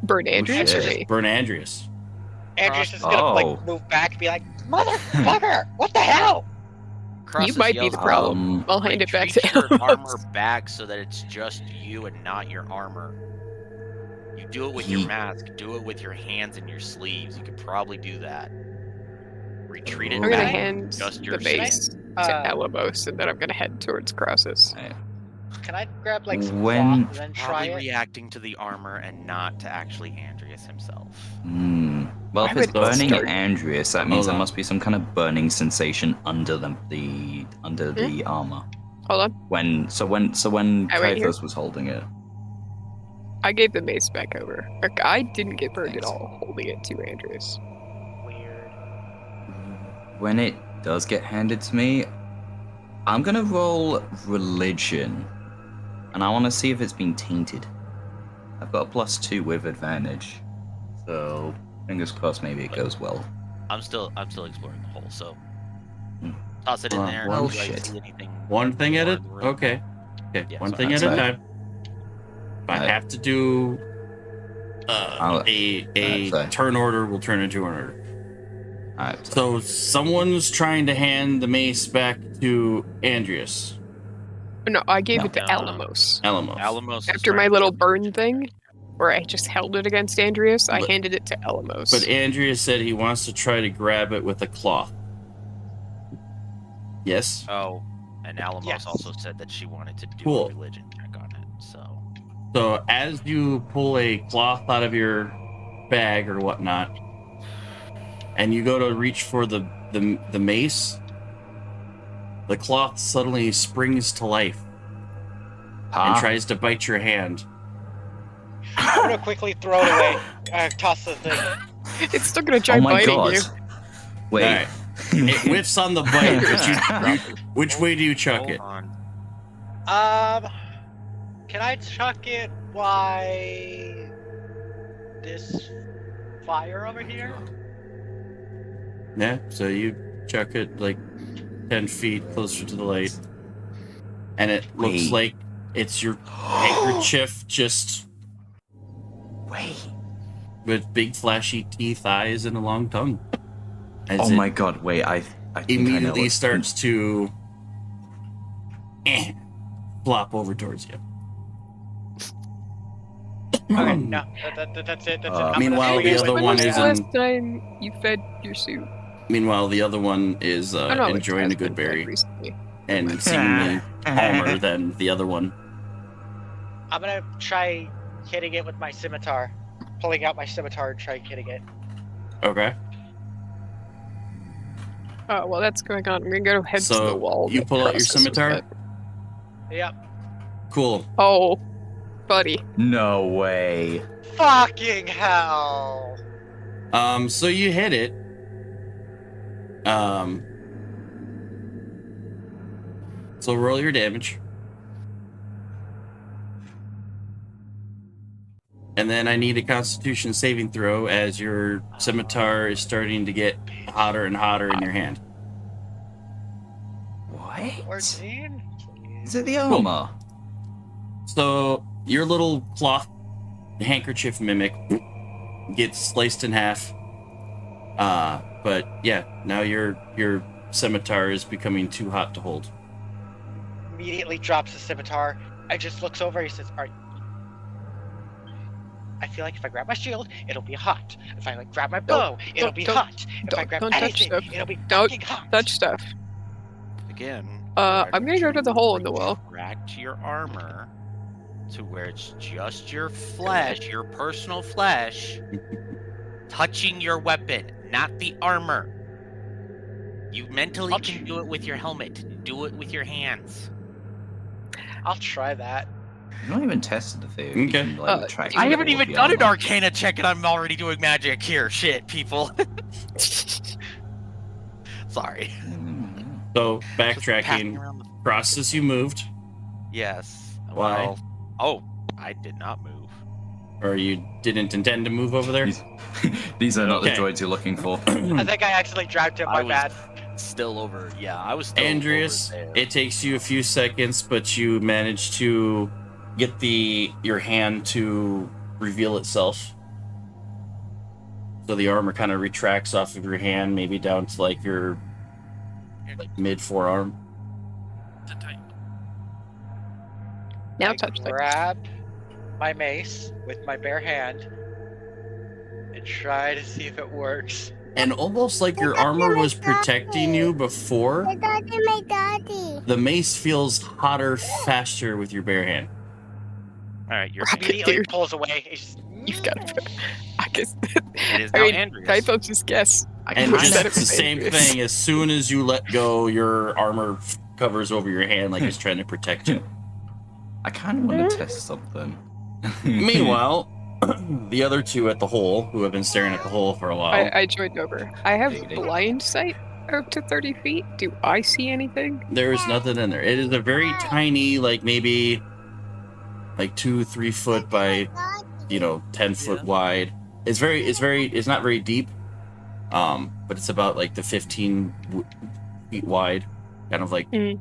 S5: Burn Andreas or
S4: shit.
S5: me?
S1: Burn Andreas.
S2: Andrews is gonna like move back and be like, "Motherfucker, what the hell?"
S5: You might be the problem. I'll hand it back to
S3: your
S5: Alamos.
S3: armor back so that it's just you and not your armor. You do it with your mask. Do it with your hands and your sleeves. You could probably do that. Retreat it
S5: I'm
S3: back.
S5: gonna hand
S3: just
S5: the
S3: your
S5: mace
S3: skin.
S5: to Alamos, and then I'm gonna head towards Crosses.
S2: Can I grab like some
S4: When-
S2: cloth and then try
S3: Probably
S2: it?
S3: reacting to the armor and not to actually Andreas himself.
S4: Well, if
S5: I
S4: it's
S5: would
S4: burning
S5: start-
S4: Andreas, that means
S1: Hold
S4: there
S1: on.
S4: must be some kind of burning sensation under the armor.
S5: Hold on,
S4: When
S5: I wait here.
S4: Kythos was holding it.
S5: I gave the mace back over. Like, I didn't get burned at
S4: Thanks.
S5: all holding it to Andreas.
S2: Weird.
S4: When it does get handed to me, I'm gonna roll religion, and I want to see if it's been tainted. I've got a +2 with advantage, so fingers crossed. Maybe it goes well.
S3: I'm still exploring the hole, so
S4: Hmm.
S3: toss it in
S1: Well,
S3: there.
S4: well,
S3: Do I
S4: shit.
S3: see anything
S1: One thing at
S3: more
S1: a
S3: in the room?
S1: okay.
S3: Yeah,
S1: One
S3: so
S1: thing at
S4: that's
S1: a
S4: fine.
S1: time. If I have to do a
S4: sorry.
S1: turn order, will turn into an order.
S4: Alright,
S1: So someone's trying to hand the mace back to Andreas.
S5: No, I gave
S4: No.
S5: it to
S3: No.
S5: Alamos.
S3: Alamos is
S5: After my
S3: trying to
S5: little
S3: get-
S5: burn thing, where I just held it against Andreas, I
S1: But-
S5: handed it to Alamos.
S1: But Andreas said he wants to try to grab it with a cloth. Yes?
S3: Oh, and Alamos
S2: Yes.
S3: also said that she wanted to do
S1: Cool.
S3: a religion check on it. So
S1: So as you pull a cloth out of your bag or whatnot, and you go to reach for the mace, the cloth suddenly springs to life and tries to bite your hand.
S2: I'm gonna quickly throw it away. Toss the thing.
S5: It's still gonna try
S4: Oh my
S5: biting
S4: god!
S5: you.
S4: Wait.
S1: Alright. It whiffs on the bite, but which way do you chuck
S3: hold
S1: it?
S3: on.
S2: Can I chuck it by this fire over here?
S1: Yeah, so you chuck it like 10 feet closer to the light. And it looks
S4: Wait.
S1: like it's your handkerchief just
S4: Wait.
S1: with big flashy teeth, eyes, and a long tongue. As
S4: Oh
S1: it
S4: my god! Wait, I think I know
S1: immediately
S4: what-
S1: starts to flop over towards you.
S2: Okay, no, that's it. That's it. I'm
S1: Meanwhile,
S2: gonna
S1: the
S2: figure
S1: other
S2: it
S5: When
S1: one
S5: was
S2: out.
S5: the
S1: is
S5: last time you fed your suit?
S1: Meanwhile, the other one is
S5: Oh, no, it
S1: enjoying
S5: has
S1: a good
S5: been fed
S1: berry
S5: recently.
S1: and seemingly calmer than the other one.
S2: I'm gonna try hitting it with my scimitar. Pulling out my scimitar and try hitting it.
S1: Okay.
S5: Oh, well, that's going on. I'm gonna go head to
S1: So,
S5: the wall.
S1: you
S5: that
S1: pull out your
S5: crosses with
S1: scimitar?
S5: that.
S2: Yep.
S1: Cool.
S5: Oh, buddy.
S4: No way.
S2: Fucking hell!
S1: So you hit it. So roll your damage. And then I need a Constitution saving throw as your scimitar is starting to get hotter and hotter in your hand.
S4: What?
S2: 14?
S4: Is it the armor?
S1: So your little cloth handkerchief mimic gets sliced in half. But yeah, now your scimitar is becoming too hot to hold.
S2: Immediately drops the scimitar. I just looks over. He says, I feel like if I grab my shield, it'll be hot. If I like grab my bow, it'll be hot. If I grab
S5: don't touch
S2: anything,
S5: stuff.
S2: it'll be
S5: Don't
S2: fucking hot.
S5: touch stuff.
S3: Again.
S5: I'm gonna go to the hole in the wall.
S3: Retract your armor to where it's just your flesh, your personal flesh, touching your weapon, not the armor. You mentally
S2: I'll
S3: can do it with your helmet. Do it with your hands.
S2: I'll try that.
S4: I've not even tested the theory.
S1: Okay.
S4: You can, like, track
S3: I
S4: it
S3: haven't
S4: with
S3: even
S4: the
S3: done an
S4: armor.
S3: Arcana check, and I'm already doing magic here. Shit, people. Sorry.
S1: So,
S3: Just passing
S1: backtracking,
S3: around the-
S1: process you moved,
S3: Yes.
S1: Why?
S3: Well, oh, I did not move.
S1: or you didn't intend to move over there?
S4: These are not the
S1: Okay.
S4: droids you're looking for.
S2: I think I accidentally dragged him.
S3: I
S2: My
S3: was-
S2: bad.
S3: Still over. Yeah, I was still
S1: Andreas,
S3: over there.
S1: it takes you a few seconds, but you manage to get your hand to reveal itself. So the armor kind of retracts off of your hand, maybe down to like your mid forearm.
S5: Now
S2: I
S5: touch that.
S2: grab my mace with my bare hand and try to see if it works.
S1: And almost like your armor was protecting you before, the mace feels hotter faster with your bare hand.
S3: All right, you're.
S5: Rocket
S2: Immediately
S5: dude.
S2: pulls away. It's just,
S5: You've got to. I guess.
S3: It is
S5: I
S3: now
S5: mean,
S3: Andreas.
S5: I thought just guess. I
S1: And
S5: would've said
S1: it's
S5: it
S1: the
S5: was
S1: same
S5: Andreas.
S1: thing. As soon as you let go, your armor covers over your hand like it's trying to protect you.
S4: I kind of want to test something.
S1: Meanwhile, the other two at the hole, who have been staring at the hole for a while,
S5: I joined over. I have
S4: Diggity.
S5: blind sight up to 30 feet. Do I see anything?
S1: there is nothing in there. It is a very tiny, like maybe like 2-3 foot by 10 foot wide. It's not very deep, but it's about like the 15 feet wide, kind of like.
S5: Mhm.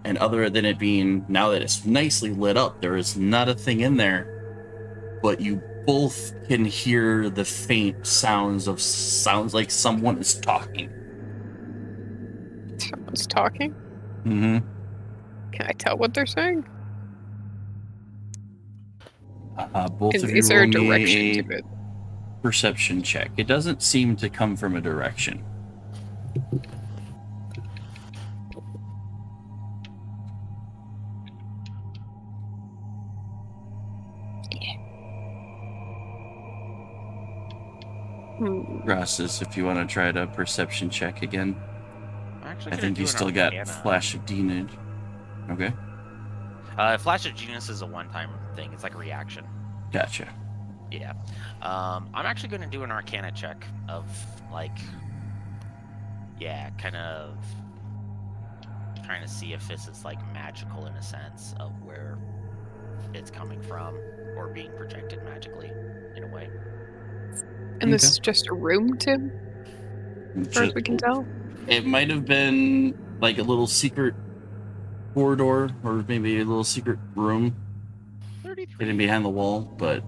S1: And other than it being, now that it's nicely lit up, there is not a thing in there, but you both can hear the faint sounds like someone is talking.
S5: Someone's talking.
S1: Mm-hmm.
S5: Can I tell what they're saying?
S1: Both of you
S5: Is there a
S1: roll me
S5: direction
S1: a
S5: to it?
S1: perception check. It doesn't seem to come from a direction. Rosses, if you want to try to perception check again.
S3: I'm actually
S1: I
S3: gonna
S1: think
S3: do
S1: you
S3: an
S1: still got
S3: Arcana.
S1: Flash of Genius. Okay,
S3: Flash of Genius is a one-time thing. It's like a reaction.
S1: gotcha.
S3: Yeah. I'm actually going to do an Arcana check of, like, kind of trying to see if this is, like, magical in a sense of where it's coming from or being projected magically in a way.
S5: And this is just a room, Tim? As far as we can tell?
S1: It might have been like a little secret corridor or maybe a little secret room
S3: 33.
S1: hidden behind the wall, but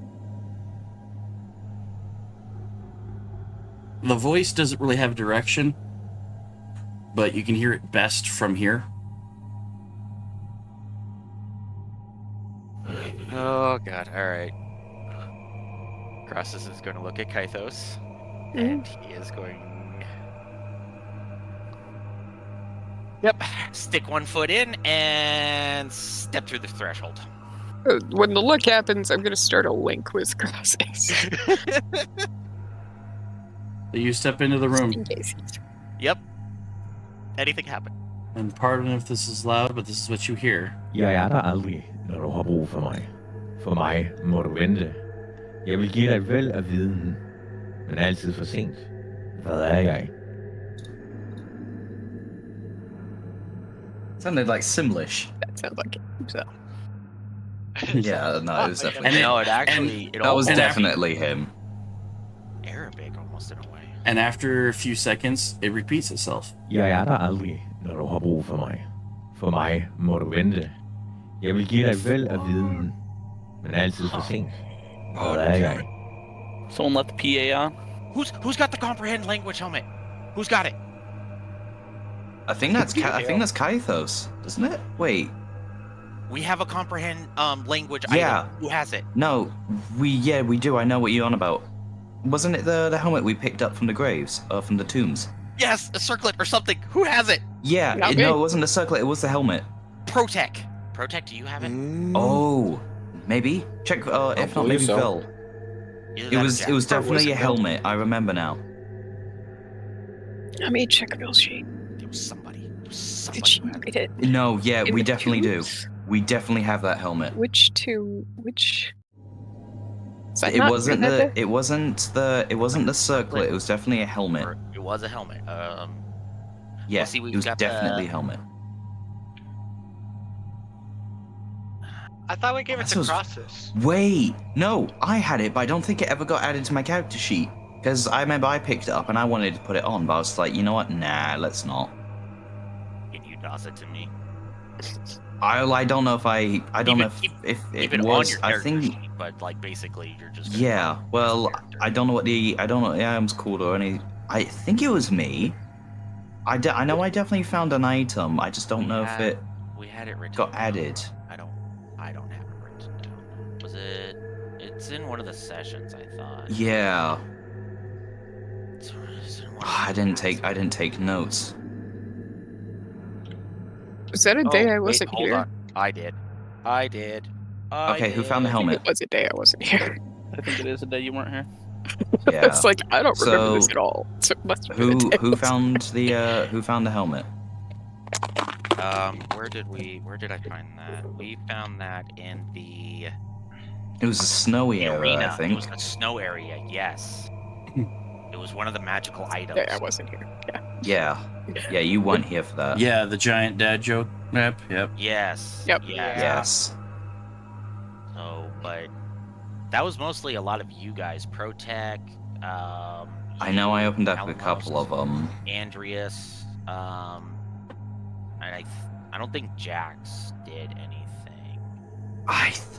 S1: the voice doesn't really have direction, but you can hear it best from here.
S3: Oh, God. All right. Crosses is going to look at Kythos, and he is going... Yep. Stick one foot in and step through the threshold.
S5: When the look happens, I'm going to start a link with crosses.
S1: So you step into the room,
S5: In case.
S3: Yep. Anything happen?
S1: and pardon if this is loud, but this is what you hear.
S9: Jeg er der aldrig, når du har brug for mig. For mig må du vente. Jeg vil give dig et væld af viden, men altid for sent. Hvad er jeg?
S4: Sounded like Simlish.
S5: That sounds like it. So.
S4: Yeah, no, it was
S2: And
S4: definitely.
S3: No, it actually... it
S4: That was
S3: almost-
S4: definitely him.
S3: Arabic, almost in a way.
S1: And after a few seconds, it repeats itself.
S9: Jeg er der aldrig, når du har brug for mig. For mig må du vente. Jeg vil give dig et væld af viden, men altid for sent. Hvad er jeg?
S6: Someone let the PA on.
S3: Who's got the comprehend language helmet? Who's got it?
S4: I think that's Kythos, doesn't it? Wait,
S3: We have a comprehend language
S4: Yeah.
S3: item. Who has it?
S4: no, we do. I know what you're on about. Wasn't it the helmet we picked up from the graves, or from the tombs?
S3: Yes, a circlet or something. Who has it?
S4: Yeah,
S5: Not
S4: no,
S5: me.
S4: it wasn't the circlet. It was the helmet.
S3: Protec. Protec, do you have it?
S4: Oh, maybe check. If not,
S7: believe
S4: maybe
S7: so.
S4: Phil.
S3: Either
S4: It
S3: that or
S4: was
S3: Jack.
S4: it was
S5: Or was
S4: definitely
S5: it
S4: a
S5: Phil?
S4: helmet. I remember now.
S5: Let me check Bill's sheet.
S3: It was somebody. It was somebody
S5: Did she
S3: who had it.
S5: write it?
S4: No, yeah,
S5: in
S4: we
S5: the
S4: definitely do.
S5: tombs?
S4: We definitely have that helmet.
S5: Which two? Which? Is that
S4: It
S5: not
S4: wasn't
S5: your head
S4: the. It wasn't the. It wasn't the circlet. It was definitely a helmet.
S3: Or it was a helmet.
S4: Yeah,
S3: see, we've
S4: it was
S3: got
S4: definitely a
S3: the.
S4: helmet.
S2: I thought we gave it
S4: That
S2: to
S4: was-
S2: Crosses.
S4: Wait, no, I had it, but I don't think it ever got added to my character sheet. Because I remember I picked it up and I wanted to put it on, but I was like, you know what? Nah, let's not.
S3: Can you toss it to me?
S4: I don't know if I don't know if
S3: Keep
S4: it
S3: it on
S4: was.
S3: your
S4: I
S3: character
S4: think.
S3: sheet, but like basically you're just. gonna
S4: Yeah.
S3: run
S4: Well,
S3: as a character.
S4: I don't know what the item's called or any. I think it was me. I know I definitely found an item. I just don't know if it
S3: We had it written
S4: got
S3: down.
S4: added.
S3: I don't have it written down. Was it? It's in one of the sessions, I thought.
S4: Yeah.
S3: It's in one of
S4: I
S3: the
S4: didn't take notes.
S5: Was that a day I wasn't
S3: hold
S5: here?
S3: on. I did.
S4: Okay, who found the
S5: I think
S4: helmet?
S5: it was a day I wasn't here.
S6: I think it is a day you weren't here.
S4: Yeah.
S5: It's like I don't remember this
S4: So,
S5: at all. So it must have been a
S4: Who
S5: day I
S4: who
S5: wasn't
S4: found the helmet?
S3: Where did I find that? We found that in the
S4: It was a snowy area,
S3: arena.
S4: I think.
S3: It was the snow area. Yes. It was one of the magical items.
S5: Day I wasn't here. Yeah.
S4: Yeah, you weren't here for that.
S1: Yeah, the giant dad joke map. Yep.
S3: Yes.
S5: Yep.
S3: Yes.
S4: Yes.
S3: So, but that was mostly a lot of you guys. Protech.
S4: I know I opened up a couple of them.
S3: Andreas. And I don't think Jax did anything.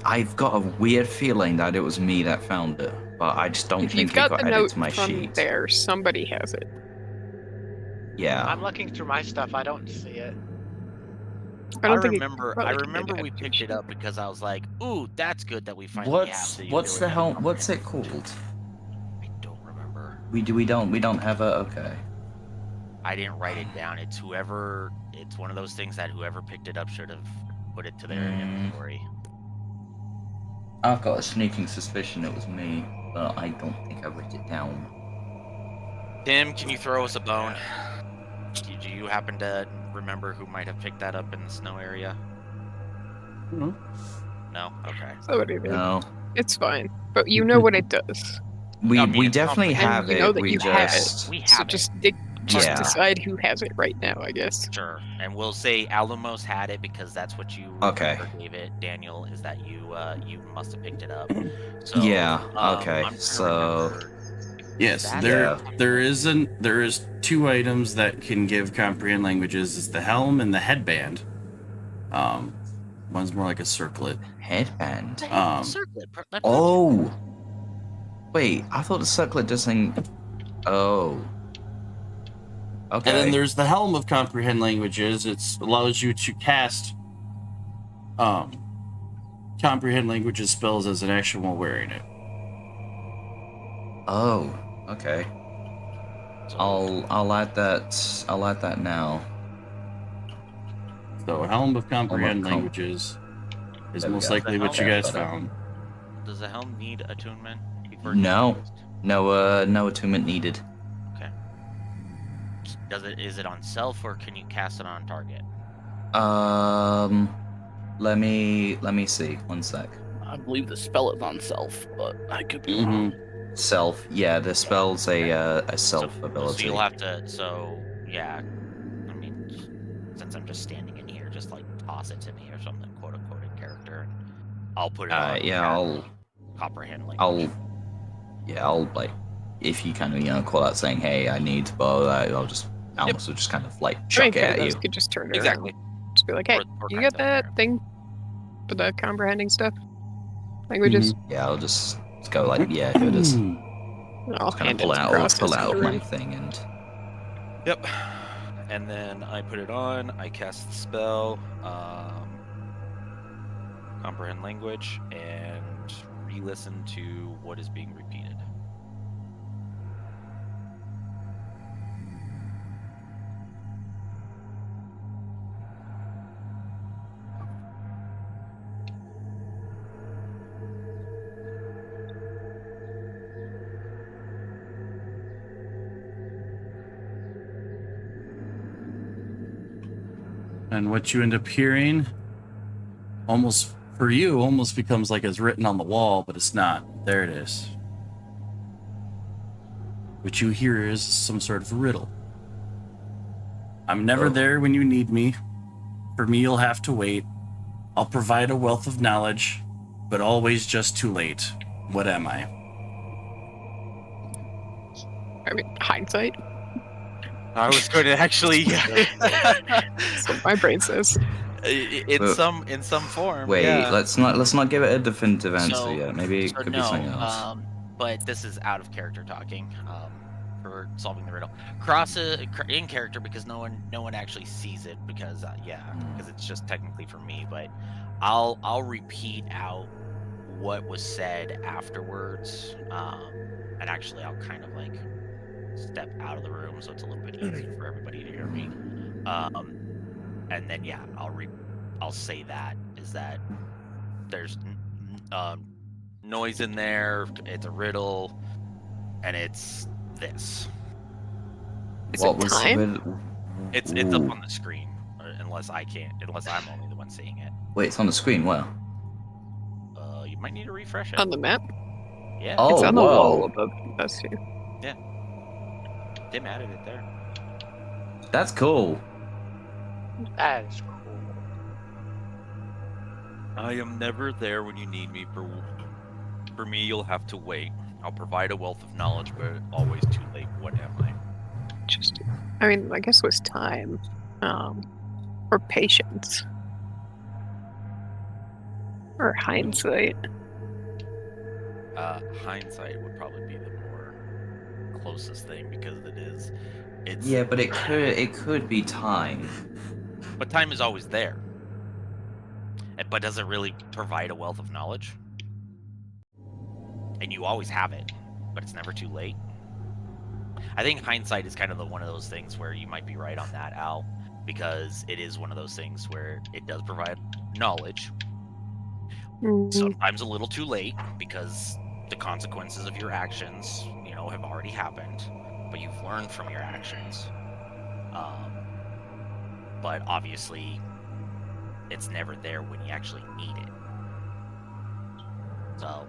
S4: I've got a weird feeling that it was me that found it, but I just don't
S5: If
S4: think
S5: you've
S4: it
S5: got
S4: got
S5: the
S4: added
S5: note
S4: to my
S5: from
S4: sheet.
S5: there, somebody has it.
S4: Yeah.
S2: I'm looking through my stuff. I don't see it.
S5: I don't think
S3: remember
S5: probably did
S3: we
S5: add to
S3: picked it
S5: sheet.
S3: up because I was like, "Ooh, that's good that we finally have the
S4: What's
S3: ability
S4: the
S3: to
S4: hell?
S3: comprehend."
S4: What's it called?
S3: I don't remember.
S4: We don't have a okay.
S3: I didn't write it down. It's one of those things that whoever picked it up should have put it to their inventory.
S4: I've got a sneaking suspicion it was me, but I don't think I wrote it down.
S3: Tim, can you throw us a bone? Do you happen to remember who might have picked that up in the snow area?
S1: No.
S3: No? Okay.
S5: Somebody did.
S4: No.
S5: It's fine. But you know what it does.
S4: We
S3: I mean, it's
S4: definitely
S3: complicated.
S4: have
S5: And you
S4: it.
S5: know that
S4: we
S5: you
S4: just
S5: have
S3: We
S5: So
S3: have it.
S5: just
S4: Yeah.
S5: decide who has it right now, I guess.
S3: Sure. And we'll say Alamos had it because that's what you
S4: Okay.
S3: remember, David. Daniel, is that you must have picked it up. So
S4: Yeah, okay,
S3: I'm trying to
S4: so-
S3: remember.
S1: Yes,
S3: That-
S1: there is two items that can give comprehend languages. It's the helm and the headband. One's more like a circlet.
S4: headband.
S3: Circlet.
S4: Oh. Wait, I thought the circlet doesn't. Oh. Okay.
S1: And then there's the helm of comprehend languages. It allows you to cast comprehend languages spells as an action while wearing it.
S4: Oh. Okay. I'll add that. I'll add that now.
S1: So helm of comprehend
S4: Com-
S1: languages is
S4: There we
S1: most
S4: go.
S1: likely what you
S4: Okay,
S1: guys
S4: better.
S1: found.
S3: Does the helm need attunement?
S4: No. No attunement needed.
S3: Okay. Is it on self or can you cast it on target?
S4: Let me see. One sec.
S6: I believe the spell is on self, but I could be
S1: Mm-hmm.
S6: wrong.
S4: Self. Yeah, the spell's a self
S3: So
S4: ability.
S3: you'll have to. So yeah. I mean, since I'm just standing in here, just like toss it to me or something, quote unquote, in character, and I'll put it on.
S4: Yeah, I'll
S3: comprehend language.
S4: I'll like, if you kind of call out saying, "Hey, I need to borrow that," I'll just almost will just kind of like chuck it at you.
S5: Could just turn it
S3: Exactly.
S5: around. Just be like, hey,
S3: Or
S5: you
S3: kind
S5: got
S3: of
S5: that
S3: there.
S5: thing for the comprehending stuff? Languages?
S4: Yeah, I'll just go like, yeah, here it is.
S5: I'll
S4: Kind of
S5: hand
S4: pull
S5: it to
S4: out
S5: Crosses in the
S4: my
S5: room.
S4: thing and.
S3: Yep. And then I put it on. I cast the spell, comprehend language, and re-listen to what is being repeated.
S1: And what you end up hearing almost for you almost becomes like it's written on the wall, but it's not. There it is. What you hear is some sort of riddle. I'm never there when you need me. For me, you'll have to wait. I'll provide a wealth of knowledge, but always just too late. What am I?
S5: I mean, hindsight.
S3: I was going to actually.
S5: That's what my brain says.
S3: In some form.
S4: Wait,
S3: yeah.
S4: let's not give it a definitive answer
S3: So-
S4: yet. Maybe it
S3: So
S4: could be something else.
S3: But this is out of character talking. For solving the riddle, in character because no one actually sees it because it's just technically for me. But I'll repeat out what was said afterwards, and actually I'll kind of like step out of the room so it's a little bit easier for everybody to hear me. And then I'll say that is that there's noise in there. It's a riddle, and it's this.
S5: Is it time?
S3: It's up on the screen, unless I'm only the one seeing it.
S4: Wait, it's on the screen. Where?
S3: You might need to refresh it.
S5: On the map?
S3: Yeah.
S4: Oh,
S5: It's on the
S4: whoa.
S5: wall above us too.
S3: Tim added it there.
S4: That's cool.
S2: That is cool.
S10: I am never there when you need me. For me, you'll have to wait. I'll provide a wealth of knowledge, but always too late. What am I?
S5: Just, I mean, I guess it was time, or patience, or hindsight.
S3: Hindsight would probably be the more closest thing because it's.
S4: Yeah, but it could be time.
S3: But time is always there. But does it really provide a wealth of knowledge? And you always have it, but it's never too late. I think hindsight is kind of one of those things where you might be right on that, Al, because it is one of those things where it does provide knowledge. Sometimes a little too late because the consequences of your actions, have already happened, but you've learned from your actions. But obviously, it's never there when you actually need it. So,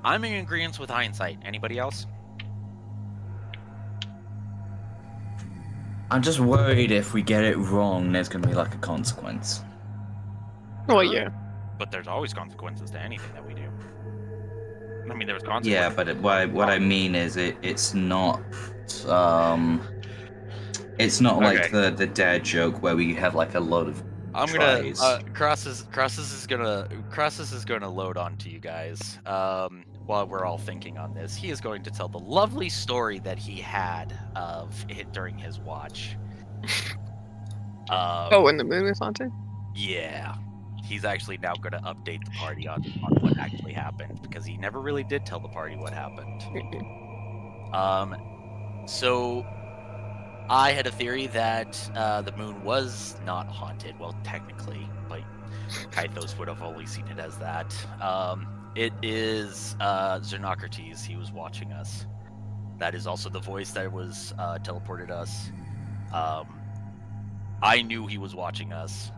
S3: I'm in agreement with hindsight. Anybody else?
S4: I'm just worried if we get it wrong, there's gonna be like a consequence.
S5: Well, yeah.
S3: But there's always consequences to anything that we do. I mean, there's consequences.
S4: Yeah, but what I mean is it's not like the dad joke where we have like a lot of tries.
S3: Crosses is gonna load onto you guys while we're all thinking on this. He is going to tell the lovely story that he had of it during his watch.
S5: When the moon was haunted?
S3: Yeah. He's actually now going to update the party on what actually happened because he never really did tell the party what happened. So I had a theory that the moon was not haunted. Well, technically, but Kythos would have only seen it as that. It is Xenocrates. He was watching us. That is also the voice that was teleported us. I knew he was watching us.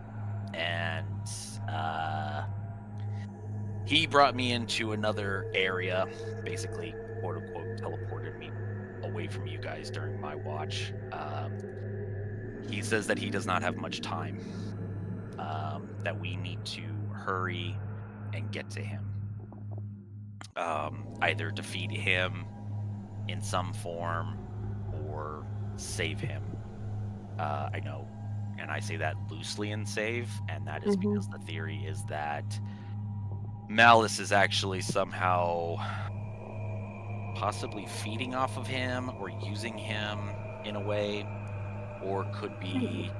S3: And he brought me into another area, basically, quote unquote, teleported me away from you guys during my watch. He says that he does not have much time, that we need to hurry and get to him. Either defeat him in some form or save him. I know. And I say that loosely in save, and that is because the theory is that Malice is actually somehow possibly feeding off of him or using him in a way, or could be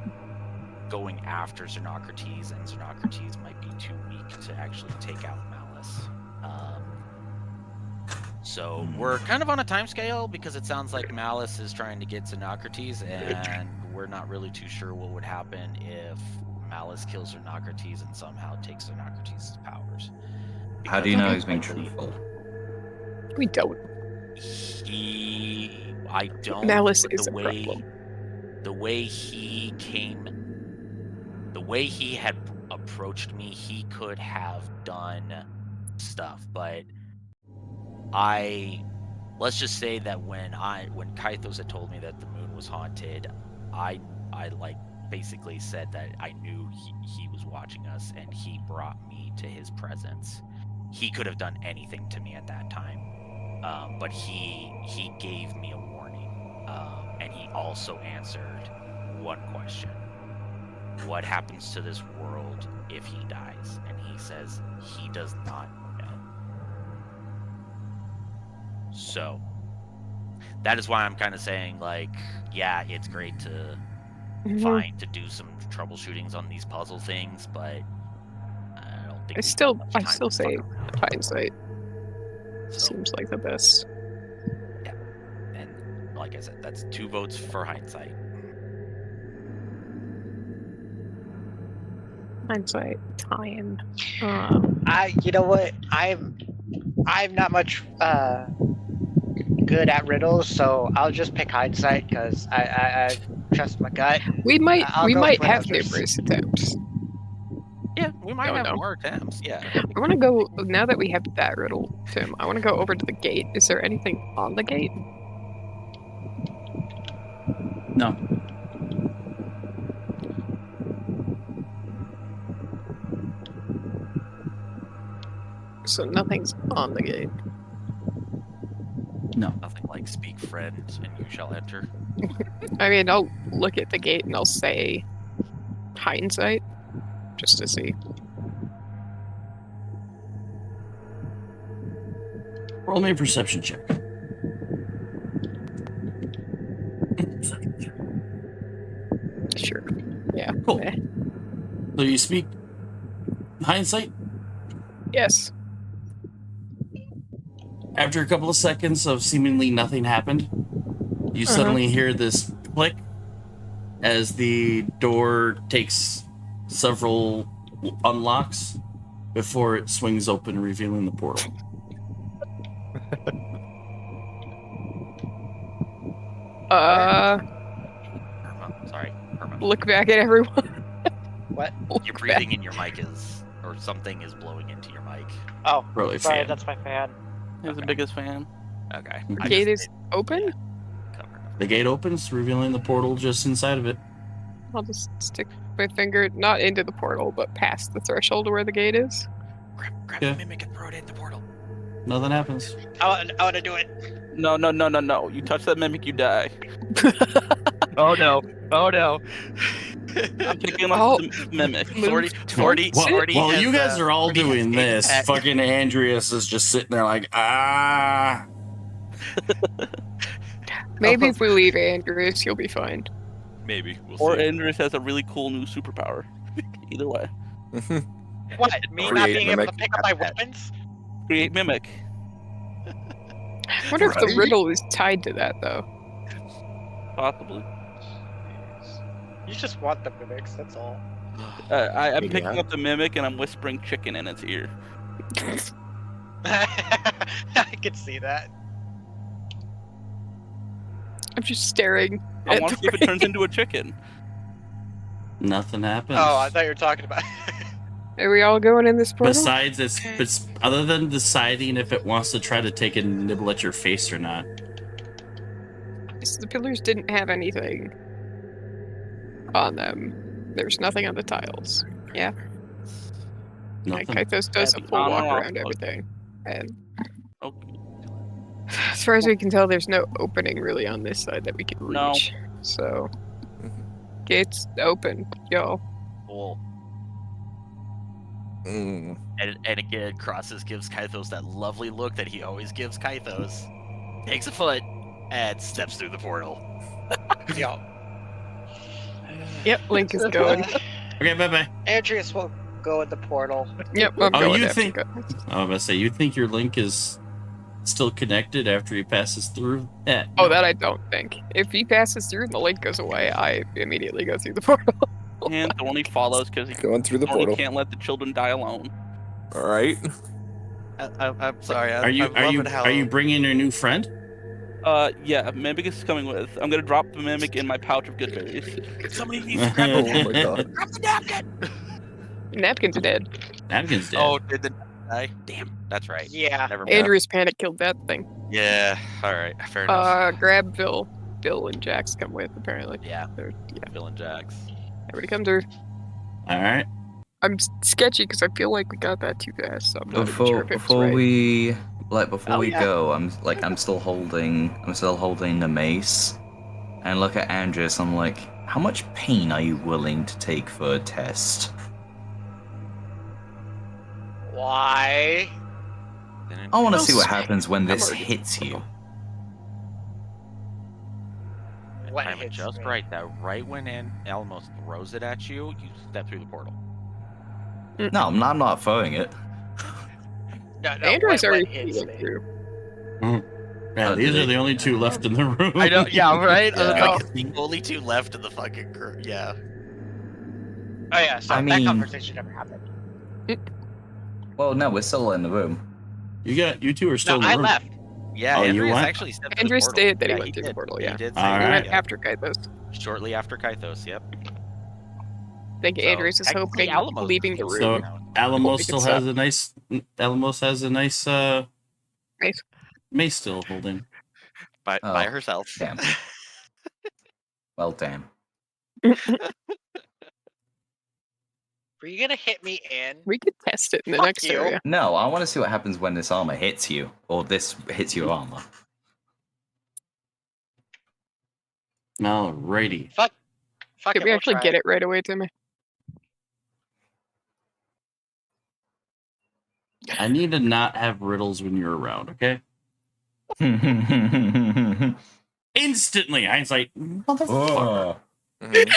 S3: going after Xenocrates, and Xenocrates might be too weak to actually take out Malice. So we're kind of on a timescale because it sounds like Malice is trying to get Xenocrates, and we're not really too sure what would happen if Malice kills Xenocrates and somehow takes Xenocrates' powers.
S4: How do you know he's being truthful?
S5: We don't.
S3: I don't.
S5: Malice is a problem.
S3: The way he had approached me, he could have done stuff, but let's just say that when Kythos had told me that the moon was haunted, I like basically said that I knew he was watching us, and he brought me to his presence. He could have done anything to me at that time, but he gave me a warning, and he also answered one question: what happens to this world if he dies? And he says he does not know. So that is why I'm kind of saying, like, yeah, it's great to find to do some troubleshootings on these puzzle things, but I don't think
S5: I still say hindsight seems like the best.
S3: Yeah, and like I said, that's 2 votes for hindsight.
S5: Hindsight time.
S2: You know what? I'm not much good at riddles, so I'll just pick hindsight because I trust my gut.
S5: We might
S2: I'll go with
S5: have
S2: others.
S5: numerous attempts.
S3: Yeah, we might
S5: Don't
S3: have
S5: know.
S3: more attempts. Yeah.
S5: I want to go now that we have that riddle, Tim. I want to go over to the gate. Is there anything on the gate?
S1: No.
S5: So nothing's on the gate.
S1: No.
S3: Nothing like speak friend and you shall enter.
S5: I mean, I'll look at the gate and I'll say hindsight just to see.
S1: Roll me a perception check.
S5: Sure. Yeah.
S1: Cool.
S5: Eh.
S1: So you speak hindsight?
S5: Yes.
S1: After a couple of seconds of seemingly nothing happened, you suddenly hear this click as the door takes several unlocks before it swings open, revealing the portal.
S3: Sorry, Herman.
S5: Look back at everyone.
S2: What?
S3: You're breathing in your mic or something is blowing into your mic.
S2: Oh,
S1: Probably
S2: sorry,
S1: fan.
S2: that's my fan.
S6: He's the biggest fan.
S3: Okay.
S5: The
S3: I
S5: gate
S3: just
S5: is open?
S3: covered.
S1: The gate opens, revealing the portal just inside of it.
S5: I'll just stick my finger not into the portal, but past the threshold where the gate is.
S3: Grab
S1: Yeah.
S3: the mimic and throw it in the portal.
S1: Nothing happens.
S2: I want to do it.
S6: No. You touch that mimic, you die.
S3: Oh no.
S6: I'm picking up
S5: Oh.
S6: the mimic.
S3: 40
S1: While you guys are all
S3: 40 has
S1: doing
S3: a
S1: this,
S3: pet.
S1: fucking Andreas is just sitting there like, ah.
S5: Maybe if we leave Andrews, he'll be fine.
S10: Maybe. We'll
S6: Or
S10: see.
S6: Andreus has a really cool new superpower. Either way.
S2: What? Me not
S7: Create
S2: being able to
S7: mimic.
S2: pick up my weapons?
S6: Create mimic.
S5: I wonder if the riddle is tied to that, though.
S6: Possibly.
S2: You just want the mimics, that's all.
S6: I'm picking
S7: Yeah.
S6: up the mimic and I'm whispering chicken in its ear.
S2: I could see that.
S5: I'm just staring.
S6: I
S5: at
S6: want to see if it turns into a chicken.
S1: Nothing happens.
S2: Oh, I thought you were talking about.
S5: Are we all going in this portal?
S1: Besides, it's other than deciding if it wants to try to take a nibble at your face or not.
S5: The pillars didn't have anything on them. There's nothing on the tiles. Yeah.
S1: Nothing.
S5: Kythos does a
S6: Yeah,
S5: full
S6: on
S5: walk
S6: or off?
S5: around everything. And
S6: Okay.
S5: as far as we can tell, there's no opening really on this side that we can
S6: No.
S5: reach. So, gates open, y'all.
S3: Cool.
S7: Mm.
S3: And again, Crosses gives Kythos that lovely look that he always gives Kythos. Takes a foot and steps through the portal.
S2: Yo.
S5: Yep, Link is going.
S1: Okay, bye-bye.
S2: Andreas will go in the portal.
S5: Yep, I'm
S1: Oh,
S5: going
S1: you
S5: after
S1: think-
S5: go.
S1: I was about to say, you think your link is still connected after he passes through? Yeah.
S5: Oh, that I don't think. If he passes through and the link goes away, I immediately go through the portal.
S6: And Thorny follows because
S7: Going through the
S6: Thorny
S7: portal.
S6: can't let the children die alone.
S7: All right.
S11: I'm sorry.
S1: Are you are you bringing your new friend?
S6: Yeah, Mimic is coming with. I'm gonna drop the Mimic in my pouch of good berries.
S3: Somebody needs to grab
S7: Oh my god.
S3: grab the napkin!
S5: Napkins are dead.
S1: Napkin's dead.
S3: Oh, did the die? Damn, that's right.
S2: Yeah.
S3: Never mind.
S5: Andrew's panic killed that thing.
S3: Yeah. All right. Fair enough.
S5: Grab Bill. Bill and Jax come with, apparently.
S3: Yeah.
S5: Yeah.
S3: Bill and Jax.
S5: Everybody come through.
S1: All right.
S5: I'm sketchy because I feel like we got that too fast, so I'm not even sure if it's
S4: Before
S5: right.
S4: we
S3: Oh,
S4: we
S3: yeah.
S4: go, I'm still holding the mace, and look at Andreas. I'm like, how much pain are you willing to take for a test?
S2: Why?
S4: I want to
S5: No,
S4: see what
S5: sweet.
S4: happens when
S5: I'm
S4: this
S5: already-
S4: hits you.
S2: What
S3: Time it
S2: hits
S3: just
S2: me?
S3: right. That right when Alamos throws it at you, you step through the portal.
S4: No, I'm not throwing it.
S2: No,
S5: Andrew's
S2: what
S5: already
S2: hits
S5: went
S2: me?
S5: through.
S1: Yeah, these are the only two left in the room.
S3: I know. Yeah. Right.
S4: Yeah.
S3: Like the only two left in the fucking crew. Yeah.
S2: Oh yeah, so
S4: I
S2: that
S4: mean-
S2: conversation never happened.
S4: Well, no, we're still in the room.
S1: You two are still
S2: No,
S1: in the
S2: I
S1: room.
S2: left.
S3: Yeah.
S1: Oh, you
S3: Andreas
S1: went?
S3: actually stepped through
S5: Andrew
S3: the portal.
S5: stated that he
S3: Yeah,
S5: went through the
S3: did.
S5: portal,
S3: He
S5: yeah.
S3: did say
S1: All
S5: We
S3: that,
S1: right.
S5: went
S3: yeah.
S5: after Kythos.
S3: Shortly after Kythos. Yep.
S5: I think
S3: So,
S5: Andrews is
S3: technically,
S5: hoping
S3: Alamos
S5: leaving the
S3: is
S5: room.
S1: So Alamos still
S5: Hoping
S1: has a nice. Alamos has a nice
S5: Mace.
S1: mace still holding.
S3: by
S4: Oh,
S3: herself.
S4: damn. Well, damn.
S2: Were you gonna hit me in?
S5: We could test it in the
S2: Fuck
S5: next
S2: you.
S5: area.
S4: No, I want to see what happens when this armor hits you, or this hits your armor.
S1: Alrighty.
S2: Fuck
S5: Could
S2: it,
S5: we
S2: we'll
S5: actually
S2: try.
S5: get it right away, Timmy?
S1: I need to not have riddles when you're around, okay? Instantly, hindsight, motherfucker.
S7: Mhm.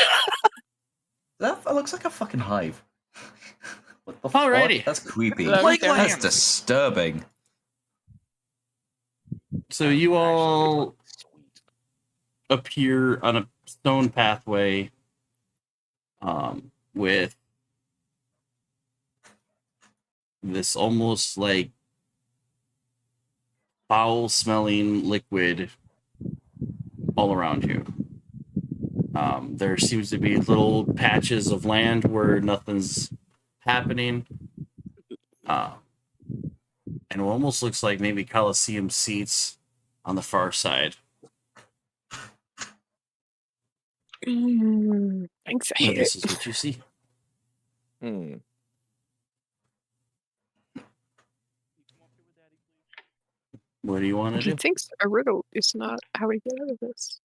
S4: That looks like a fucking hive. What the
S1: Alrighty.
S4: fuck? That's creepy.
S5: Plague
S4: That's
S3: land.
S4: disturbing.
S1: So you all appear on a stone pathway with this almost like foul smelling liquid all around you. There seems to be little patches of land where nothing's happening. And it almost looks like maybe Coliseum seats on the far side.
S5: Thanks, I
S1: Now
S5: hate
S1: this
S5: it.
S1: is what you see.
S7: Hmm.
S1: What do you want to
S5: He
S1: do?
S5: thinks a riddle is not how we get out of this.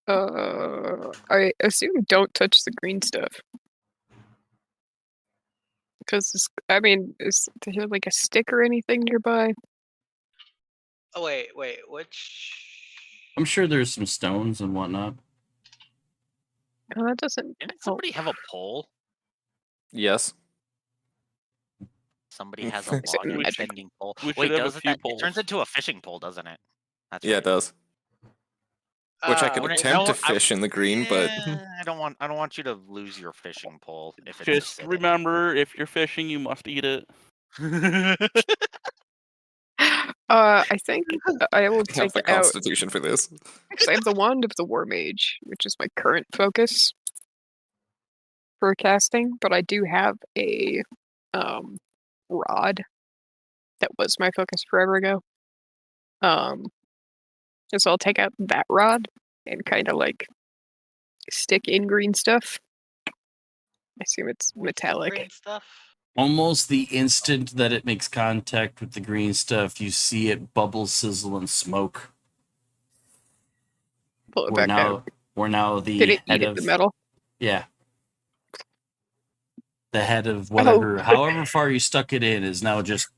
S5: I assume don't touch the green stuff. Because, is there like a stick or anything nearby?
S2: Oh wait, which?
S1: I'm sure there's some stones and whatnot.
S5: No, that doesn't
S3: Didn't
S5: help.
S3: somebody have a pole?
S7: Yes.
S3: Somebody has a
S5: Is it
S3: long
S5: magic?
S3: extending pole.
S6: We
S3: Wait,
S6: should have a
S3: doesn't
S6: few
S3: that? It turns
S6: poles.
S3: into a fishing pole, doesn't it? That's
S7: Yeah,
S3: right.
S7: it does. Which I could
S3: wouldn't-
S7: attempt to
S3: I-
S7: fish in the green, but
S3: I don't want you to lose your fishing pole if it's
S6: Just
S3: acidic.
S6: remember, if you're fishing, you must eat it.
S5: I think I will
S7: I have
S5: take
S7: the
S5: it out.
S7: constitution for this.
S5: So I have the Wand of the War Mage, which is my current focus for casting, but I do have a rod that was my focus forever ago. So I'll take out that rod and kind of like stick in green stuff. I assume it's metallic.
S2: Green stuff.
S1: Almost the instant that it makes contact with the green stuff, you see it bubble, sizzle, and smoke.
S5: Pull it back out.
S1: We're now the
S5: Did it
S1: head
S5: eat
S1: of
S5: the metal?
S1: yeah. The head of whatever, however far you stuck it in, is now just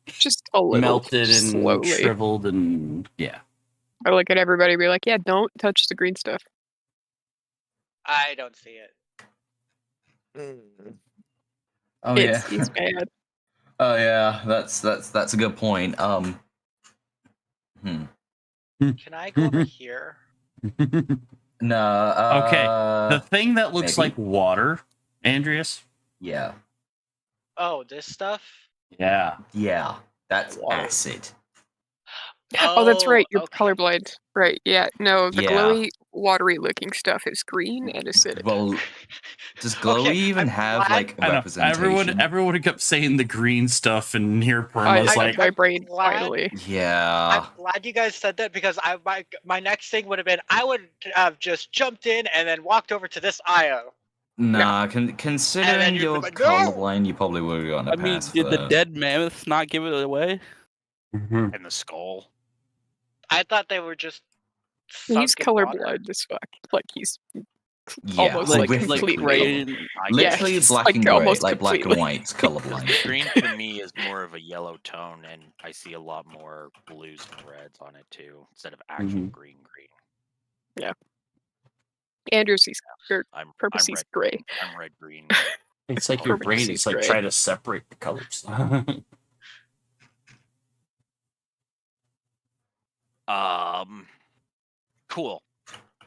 S5: a little
S1: melted and
S5: slowly.
S1: shriveled, and yeah.
S5: I look at everybody and be like, yeah, don't touch the green stuff.
S2: I don't see it.
S4: Oh
S5: It's bad.
S4: Oh yeah, that's a good point.
S2: Can I go over here?
S4: No.
S1: Okay, the thing that looks
S4: maybe.
S1: like water, Andreas.
S4: Yeah.
S2: Oh, this stuff?
S1: Yeah.
S4: Yeah. That's
S5: Water.
S4: acid.
S5: Oh, that's right. You're
S2: okay.
S5: colorblind. Right. Yeah. No, the
S4: Yeah.
S5: glowy, watery looking stuff is green and acidic.
S4: Well, does glowy
S2: Okay,
S4: even
S2: I'm
S4: have
S2: glad-
S4: like a
S1: I know.
S4: representation?
S1: Everyone kept saying the green stuff, and here
S5: I
S1: Perma's like,
S5: my brain
S2: glad-
S5: finally.
S4: Yeah.
S2: I'm glad you guys said that because my next thing would have been I would have just jumped in and then walked over to this IO.
S4: Nah, considering
S2: you'd be
S4: you're
S2: like, "No!"
S4: colorblind, you probably would have gotten a
S6: I mean,
S4: pass
S6: did the
S4: for-
S6: dead mammoths not give it away?
S3: And the skull.
S2: I thought they were just.
S5: He's
S2: sunk in water.
S5: colorblind as fuck. Like he's
S4: Yeah,
S5: almost like
S4: horrifically
S5: completely.
S6: gray and
S4: literally
S5: he's,
S4: black
S5: like,
S4: and gray,
S5: almost
S4: like black and
S5: completely.
S4: white's colorblind.
S3: Green to me is more of a yellow tone, and I see a lot more blues and reds on it too, instead of actual green.
S5: Andrew sees
S3: I'm
S5: purpose sees
S3: red.
S5: gray.
S3: I'm red green.
S1: it's like your
S5: Perfect
S1: brain
S5: sees
S1: is like
S5: gray.
S1: trying to separate the colors.
S3: Cool.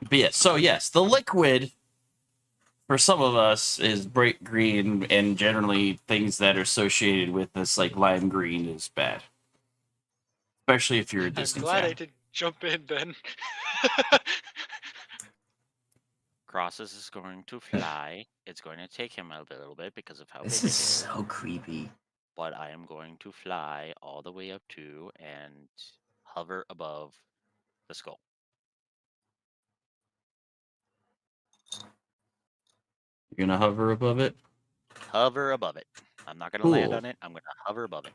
S1: But yeah, so yes, the liquid for some of us is bright green, and generally things that are associated with this like lime green is bad. Especially if you're a
S2: I'm
S1: Disney
S2: glad
S1: fan.
S2: I didn't jump in then.
S3: Crosses is going to fly. It's going to take him a little bit because of how
S4: This
S3: big
S4: is
S3: it is.
S4: so creepy.
S3: But I am going to fly all the way up to and hover above the skull.
S1: You're gonna hover above it.
S3: Hover above it. I'm not going to land
S1: Cool.
S3: on it. I'm going to hover above it.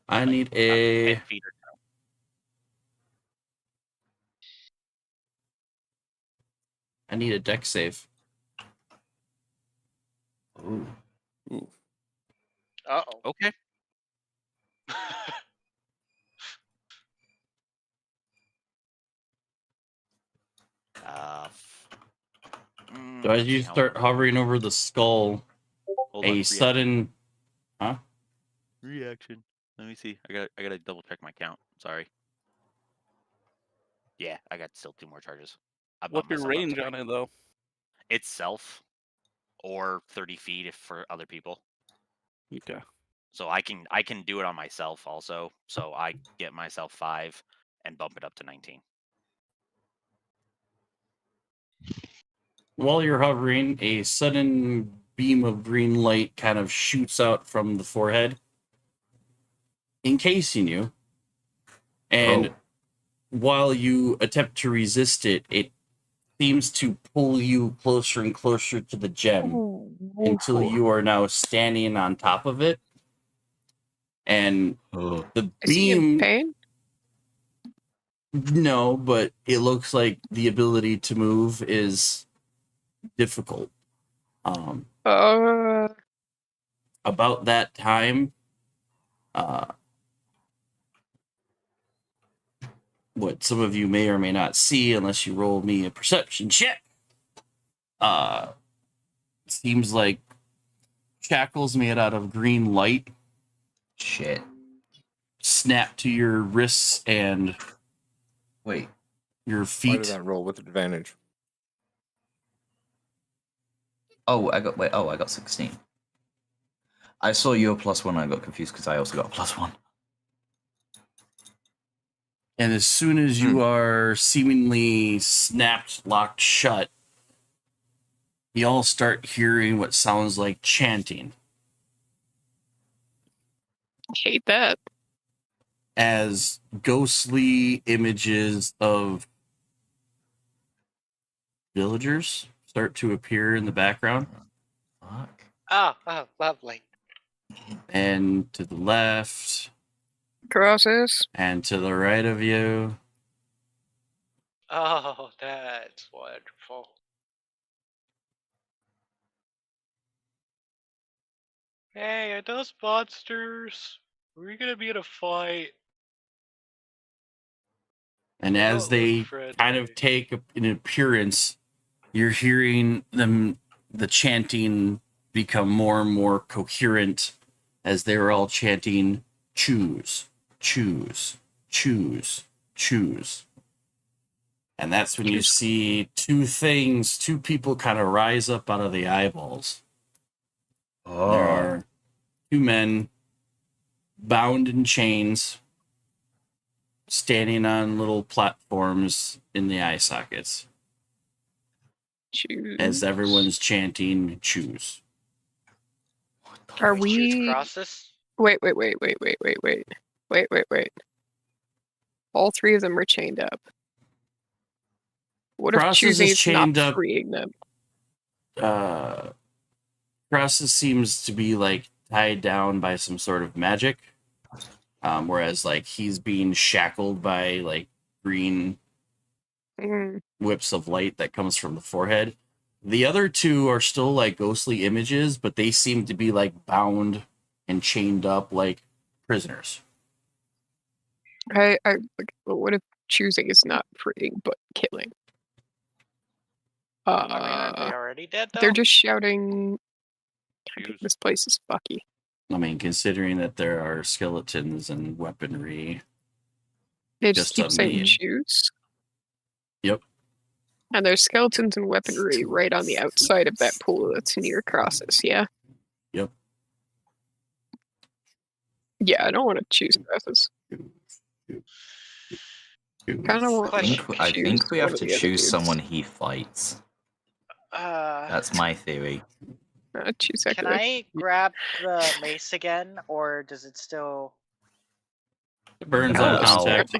S1: I
S3: Like,
S1: need
S3: about
S1: a
S3: 10 feet or so.
S1: deck save.
S4: Ooh.
S2: Uh-oh.
S3: Okay.
S1: So as you start hovering over the skull,
S3: Hold on,
S1: a sudden
S3: reaction. Let me see. I gotta double check my count. Sorry. Yeah, I got still 2 more charges. I
S6: What's
S3: bumped
S6: your
S3: myself up to
S6: range on
S3: 90.
S6: it though?
S3: Itself, or 30 feet if for other people.
S6: Okay.
S3: So I can do it on myself also. So I get myself 5 and bump it up to 19.
S1: while you're hovering, a sudden beam of green light kind of shoots out from the forehead, encasing you. And while you attempt to resist it, it seems to pull you closer and closer to the gem until you are now standing on top of it. And the
S5: Is he in
S1: beam,
S5: pain?
S1: no, but it looks like the ability to move is difficult. About that time, what some of you may or may not see, unless you roll me a perception check, seems like shackles made out of green light
S4: Shit.
S1: snap to your wrists and
S4: Wait.
S1: your
S7: Why
S1: feet.
S7: did that roll with advantage?
S4: Oh, I got 16. I saw your +1. I got confused because I also got a +1.
S1: And as soon as you are seemingly snapped, locked shut, you all start hearing what sounds like chanting
S5: Hate that.
S1: as ghostly images of villagers start to appear in the background.
S4: Fuck.
S2: Oh, lovely.
S1: And to the left,
S5: Crosses.
S1: and to the right of you.
S2: Oh, that's wonderful. Hey, are those monsters? Are we gonna be in a fight?
S1: And
S2: They
S1: as
S2: don't
S1: they
S2: look friendly.
S1: kind of take an appearance, you're hearing them, the chanting, become more and more coherent as they were all chanting, choose, choose, choose, choose. And that's when you see two people kind of rise up out of the eyeballs.
S4: Oh.
S1: There are 2 men bound in chains, standing on little platforms in the eye sockets.
S5: Choose.
S1: As everyone's chanting, choose.
S5: Are
S2: Choose
S5: we?
S2: Crosses?
S5: Wait. All three of them are chained up. What if
S1: Crosses
S5: choosing
S1: is
S5: is not
S1: chained up.
S5: freeing them?
S1: Crosses seems to be like tied down by some sort of magic, whereas like he's being shackled by like green whips of light that comes from the forehead. The other two are still like ghostly images, but they seem to be like bound and chained up like prisoners.
S5: What if choosing is not freeing but killing?
S2: I mean, are they already dead though?
S5: They're just shouting.
S3: Choose.
S5: This place is fucky.
S1: I mean, considering that there are skeletons and weaponry.
S5: They just keep saying
S1: need.
S5: choose.
S1: Yep.
S5: And there's skeletons and weaponry right on the outside of that pool that's near Crosses, yeah?
S1: Yep.
S5: Yeah, I don't want to choose Crosses. Kind of want
S4: I think we have to choose someone he fights. That's my theory.
S5: Choose that
S2: Can
S5: guy.
S2: I grab the mace again, or does it still?
S1: It burns on contact.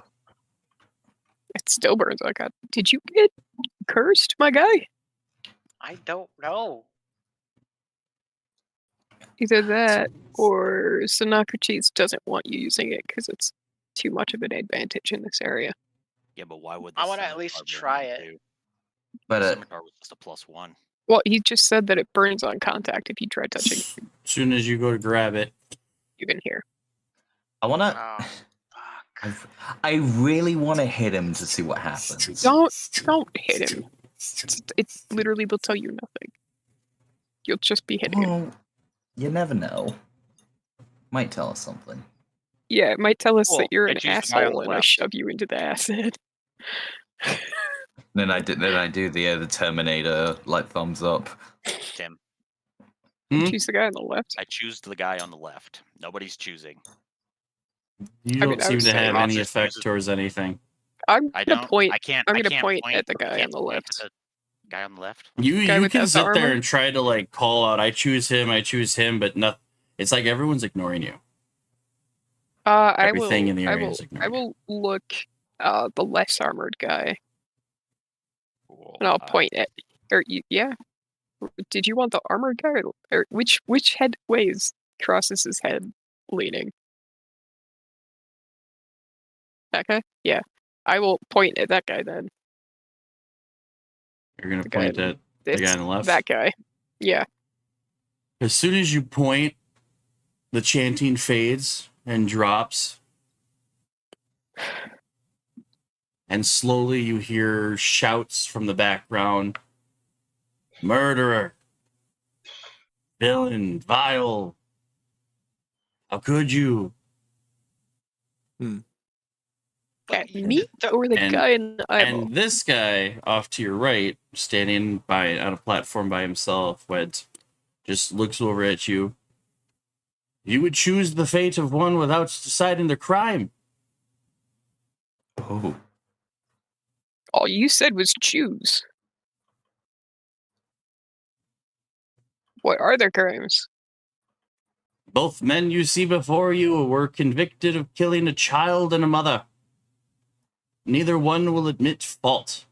S5: It still burns on contact. Did you get cursed, my guy?
S2: I don't know.
S5: Either that, or Xenocrates doesn't want you using it because it's too much of an advantage in this area.
S3: Yeah, but why would
S2: I want to at least try it.
S3: But the scimitar was just a +1.
S5: Well, he just said that it burns on contact if you try touching it.
S1: As soon as you go to grab it,
S5: you can hear.
S4: I wanna. I really want to hit him to see what happens.
S5: Don't hit him. It literally will tell you nothing. You'll just be hitting him.
S4: You never know. Might tell us something.
S5: Yeah, it might tell us
S3: Cool.
S5: that you're an
S3: Choose the guy on
S5: asshole
S3: the
S5: and I
S3: left.
S5: shove you into the acid.
S4: Then I do the Terminator like thumbs up.
S3: Tim.
S5: Choose the guy on the left.
S3: I choose the guy on the left. Nobody's choosing.
S1: you don't seem to have any effect towards anything.
S5: I'm
S3: I
S5: gonna
S3: don't.
S5: point.
S3: I can't.
S5: I'm
S3: I
S5: gonna
S3: can't
S5: point at the guy on the
S3: point
S5: left.
S3: at the guy on the left.
S1: You
S5: Guy
S1: can
S5: without the
S1: sit there
S5: armor?
S1: and try to like call out, I choose him, but nothing. It's like everyone's ignoring you. Everything in the area is ignored.
S5: I will look the less armored guy.
S3: Cool.
S5: And I'll point at yeah. Did you want the armored guy or which head ways crosses his head leaning? That guy? Yeah. I will point at that guy then.
S1: You're gonna point at the guy on the left?
S5: That guy. Yeah.
S1: As soon as you point, the chanting fades and drops. And slowly you hear shouts from the background. Murderer. Villain. Vile. How could you?
S5: At me or the guy in the eyeball?
S1: And this guy off to your right, standing on a platform by himself, just looks over at you. You would choose the fate of one without deciding the crime.
S4: Oh.
S5: All you said was choose. What are their crimes?
S1: Both men you see before you were convicted of killing a child and a mother. Neither one will admit fault.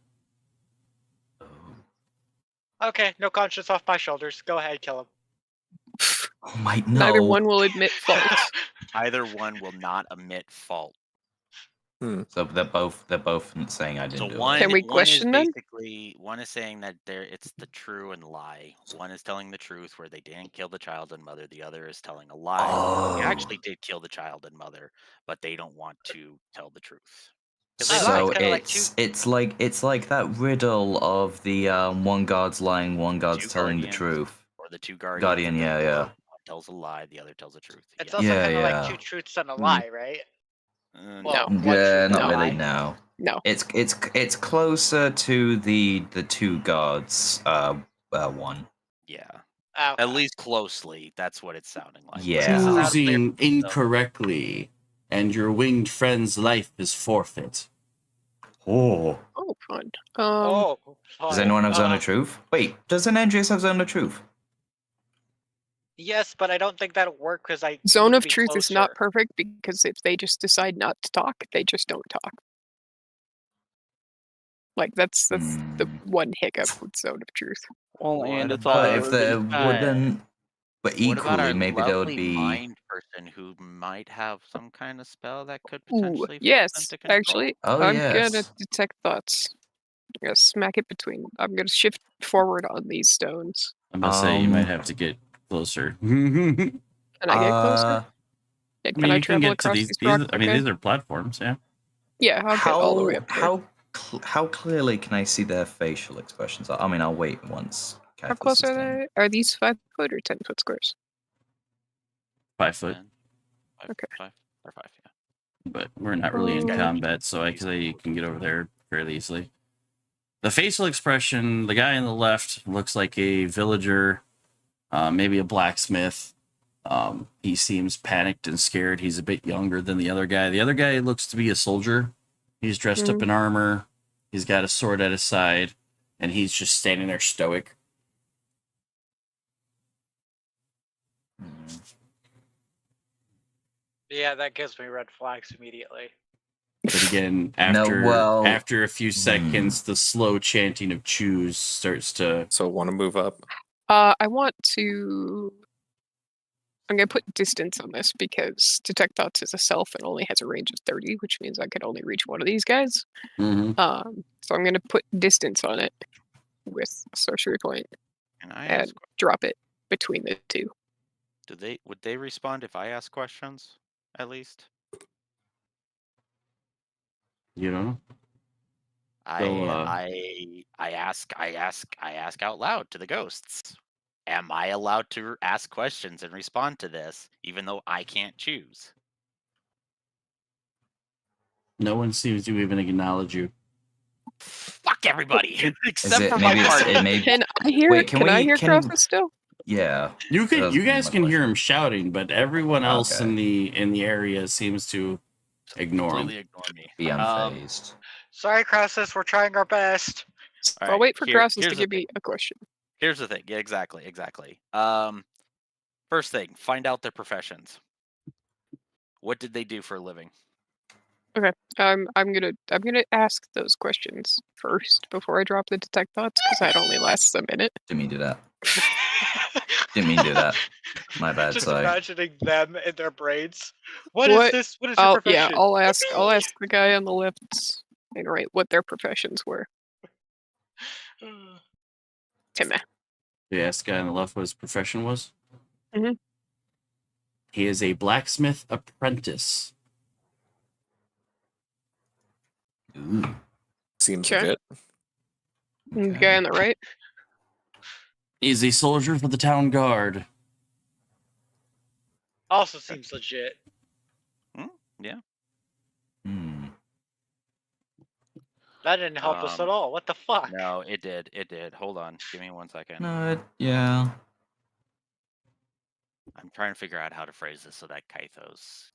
S2: Okay, no conscience off my shoulders. Go ahead, kill him.
S4: Oh my no.
S5: Neither one will admit fault.
S3: Either one will not admit fault.
S4: So they're both saying I didn't do
S3: one,
S4: it.
S5: Can we
S3: one
S5: question
S3: is
S5: them?
S3: basically one is saying that it's the true and lie. One is telling the truth where they didn't kill the child and mother. The other is telling a lie.
S4: Oh.
S3: They actually did kill the child and mother, but they don't want to tell the truth.
S4: So it's like that riddle of the one guard's lying, one guard's telling the truth.
S3: Or the two guardians.
S4: Guardian, yeah.
S3: One tells a lie, the other tells the truth.
S2: It's also kind of like two truths and a lie, right?
S5: No.
S4: Yeah, not
S5: No.
S4: really. No.
S5: No.
S4: It's closer to the two guards. One.
S3: Yeah.
S2: Okay.
S3: At least closely. That's what it's sounding like.
S4: Yeah.
S1: Choosing incorrectly and your winged friend's life is forfeit. Oh.
S5: Oh, fun.
S2: Oh,
S4: Does
S2: fun.
S4: anyone have Zone of Truth? Wait, does an Andreas have Zone of Truth?
S2: Yes, but I don't think that'll work because I
S5: Zone
S2: need to
S5: of
S2: be
S5: Truth is not
S2: closer.
S5: perfect because if they just decide not to talk, they just don't talk. Like that's the one hiccup with Zone of Truth.
S6: Well,
S3: What
S6: and it's
S3: about-
S4: But if there wouldn't, but
S3: What about our
S4: equally, maybe there would
S3: lovely
S4: be.
S3: mind person who might have some kind of spell that could
S5: Ooh,
S3: potentially force them
S5: yes,
S3: to control?
S5: actually,
S4: Oh,
S5: I'm
S4: yes.
S5: gonna detect thoughts. I'm gonna smack it between. I'm gonna shift forward on these stones.
S1: I'm gonna say you might have to get closer.
S5: Can I get closer? Yeah, can I
S1: you can
S5: travel
S1: get to
S5: across
S1: these.
S5: these rocks?
S1: I mean,
S5: Okay.
S1: these are platforms. Yeah.
S5: Yeah, I'll get all the way up there.
S4: How clearly can I see their facial expressions? I mean, I'll wait once.
S5: How
S4: Caiaphas
S5: close
S4: is
S5: are
S4: done.
S5: they? Are these 5-foot or 10-foot squares?
S1: 5 foot.
S3: 5,
S5: Okay.
S3: 5 or 5, yeah.
S1: But we're not really in
S5: Oh.
S1: combat, so I can say you can get over there fairly easily. The facial expression, the guy on the left looks like a villager, maybe a blacksmith. He seems panicked and scared. He's a bit younger than the other guy. The other guy looks to be a soldier. He's dressed up in armor. He's got a sword at his side, and he's just standing there stoic.
S2: Yeah, that gives me red flags immediately.
S1: But again, after a few seconds, the slow chanting of choose starts to.
S7: So want to move up?
S5: I want to. I'm gonna put distance on this because detect thoughts is a self and only has a range of 30, which means I could only reach one of these guys.
S1: Mm-hmm.
S5: So I'm gonna put distance on it with a sorcery point and drop it between the two.
S3: Would they respond if I ask questions? At least
S1: You don't know.
S3: I ask out loud to the ghosts. Am I allowed to ask questions and respond to this, even though I can't choose?
S1: No one seems to even acknowledge you.
S3: Fuck everybody, except for my party.
S5: Can I hear?
S4: Wait,
S5: can I hear Crosses still?
S4: Yeah.
S1: You guys can hear him shouting, but everyone else
S4: Okay.
S1: in the area seems to ignore him.
S3: Completely ignore me.
S4: Be unfazed.
S2: Sorry, Crosses, we're trying our best.
S3: All
S5: I'll
S3: right,
S5: wait for Crosses to
S3: here's the
S5: give me a question.
S3: Here's the thing. Yeah, exactly. First thing, find out their professions. What did they do for a living?
S5: Okay, I'm gonna ask those questions first before I drop the detect thoughts because that only lasts a minute.
S4: Didn't mean to do that. Didn't mean to do that. My bad.
S2: Just
S4: Sorry.
S2: imagining them in their brains. What is this? What is your profession?
S5: Yeah, I'll ask the guy on the left and right what their professions were. Timmy.
S1: You asked the guy on the left what his profession was?
S5: Mm-hmm.
S1: He is a blacksmith apprentice.
S4: Ooh.
S7: Seems
S5: Okay.
S7: legit.
S5: The guy on the right.
S1: He's a soldier for the town guard.
S2: Also seems legit.
S3: Yeah.
S2: That didn't help us at all. What the fuck?
S3: No, it did. It did. Hold on. Give me 1 second.
S4: No, yeah.
S3: I'm trying to figure out how to phrase this so that Kythos.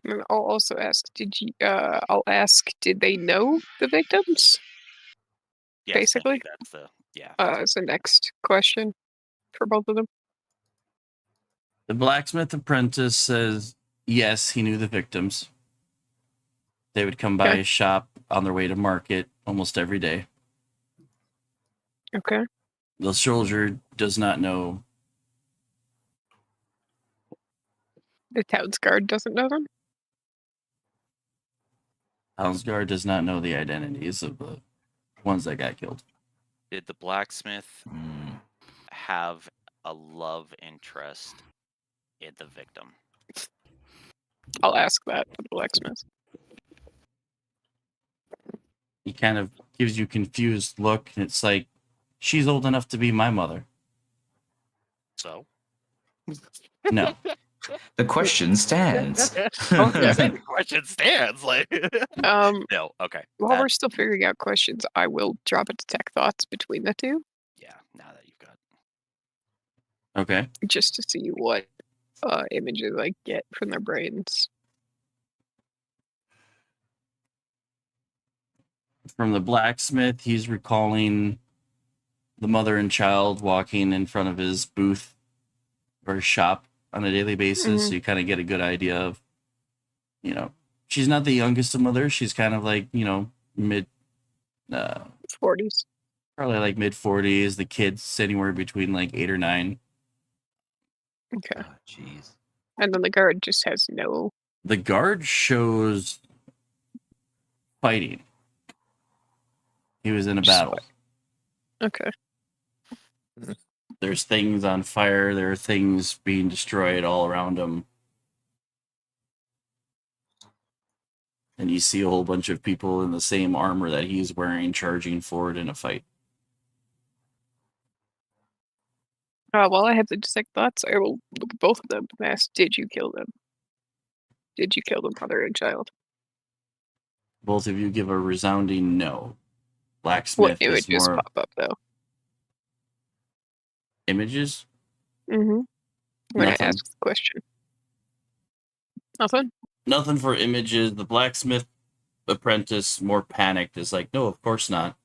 S5: And I'll also ask, I'll ask, did they know the victims?
S3: Yes,
S5: Basically.
S3: that's the
S5: As the next question for both of them.
S1: The blacksmith apprentice says yes, he knew the victims. They would come by his shop on their way to market almost every day.
S5: Okay.
S1: The soldier does not know.
S5: The town's guard doesn't know them?
S1: Town's guard does not know the identities of the ones that got killed.
S3: Did the blacksmith have a love interest in the victim?
S5: I'll ask that to the blacksmith.
S1: He kind of gives you a confused look, and it's like, she's old enough to be my mother.
S3: So?
S1: No.
S4: The question stands.
S3: The question stands. Like, no, okay.
S5: While we're still figuring out questions, I will drop a detect thoughts between the two.
S3: Yeah, now that you've got.
S1: Okay.
S5: Just to see what images I get from their brains.
S1: From the blacksmith, he's recalling the mother and child walking in front of his booth or shop on a daily basis. So you kind of get a good idea of, she's not the youngest of mothers. She's kind of like, mid
S5: 40s.
S1: Probably like mid 40s. The kid's anywhere between like 8 or 9.
S5: Okay.
S4: Oh, jeez.
S5: And then the guard just has no.
S1: The guard shows fighting. He was in a battle.
S5: Okay.
S1: There's things on fire. There are things being destroyed all around him. And you see a whole bunch of people in the same armor that he's wearing charging forward in a fight.
S5: While I have the detect thoughts, I will look at both of them and ask, did you kill them? Did you kill the mother and child?
S1: Both of you give a resounding no. Blacksmith
S5: What
S1: is
S5: images
S1: more
S5: pop up, though?
S1: images.
S5: Mm-hmm. When
S1: Nothing.
S5: I ask the question. Nothing?
S1: Nothing for images. The blacksmith apprentice, more panicked, is like, no, of course not.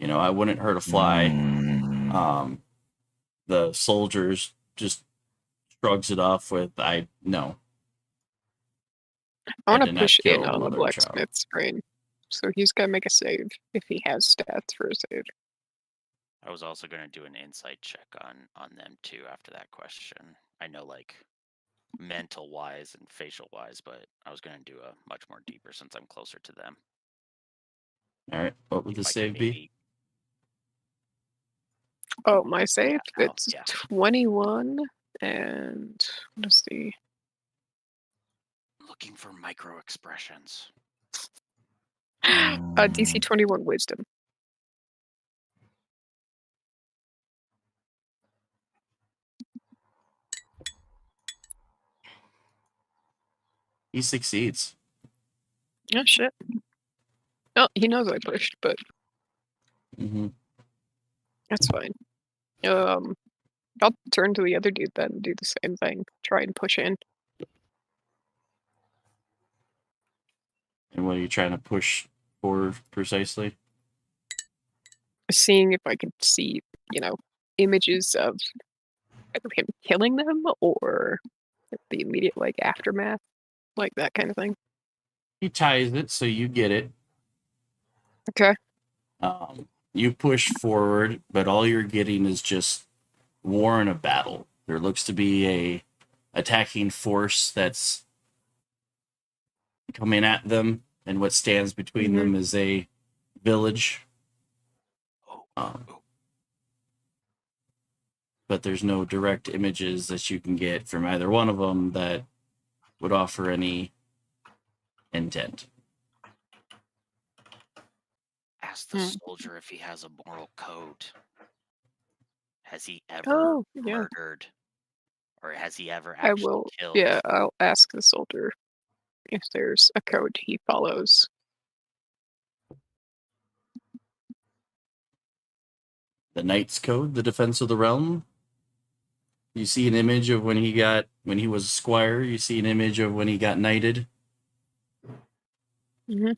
S1: I wouldn't hurt a fly. The soldiers just shrugs it off with, no.
S5: I want
S1: did
S5: to
S1: not
S5: push in
S1: kill
S5: on the
S1: mother and child.
S5: blacksmith's brain. So he's got to make a save if he has stats for a save.
S3: I was also going to do an insight check on them too after that question. I know like mental wise and facial wise, but I was going to do a much more deeper since I'm closer to them.
S1: All right, what would the
S3: If I could
S1: save be?
S3: maybe-
S5: Oh, my save?
S3: Yeah,
S5: It's
S3: yeah.
S5: 21, and let's see.
S3: Looking for micro expressions.
S5: DC 21 Wisdom.
S1: He succeeds.
S5: Oh, shit. Oh, he knows I pushed, but
S1: Mm-hmm.
S5: that's fine. I'll turn to the other dude then and do the same thing. Try and push in.
S1: And what are you trying to push for precisely?
S5: Seeing if I can see, images of either him killing them or the immediate, aftermath. Like that kind of thing.
S1: He ties it, so you get it.
S5: Okay.
S1: You push forward, but all you're getting is just war in a battle. There looks to be a attacking force that's coming at them, and what stands between them is a village. But there's no direct images that you can get from either one of them that would offer any intent.
S3: Ask the soldier if he has a moral code. Has he ever murdered? Or has he ever
S5: I
S3: actually
S5: will.
S3: killed?
S5: Yeah, I'll ask the soldier if there's a code he follows.
S1: The Knight's Code, the defense of the realm. You see an image of when he was a squire. You see an image of when he got knighted.
S5: Mm-hmm.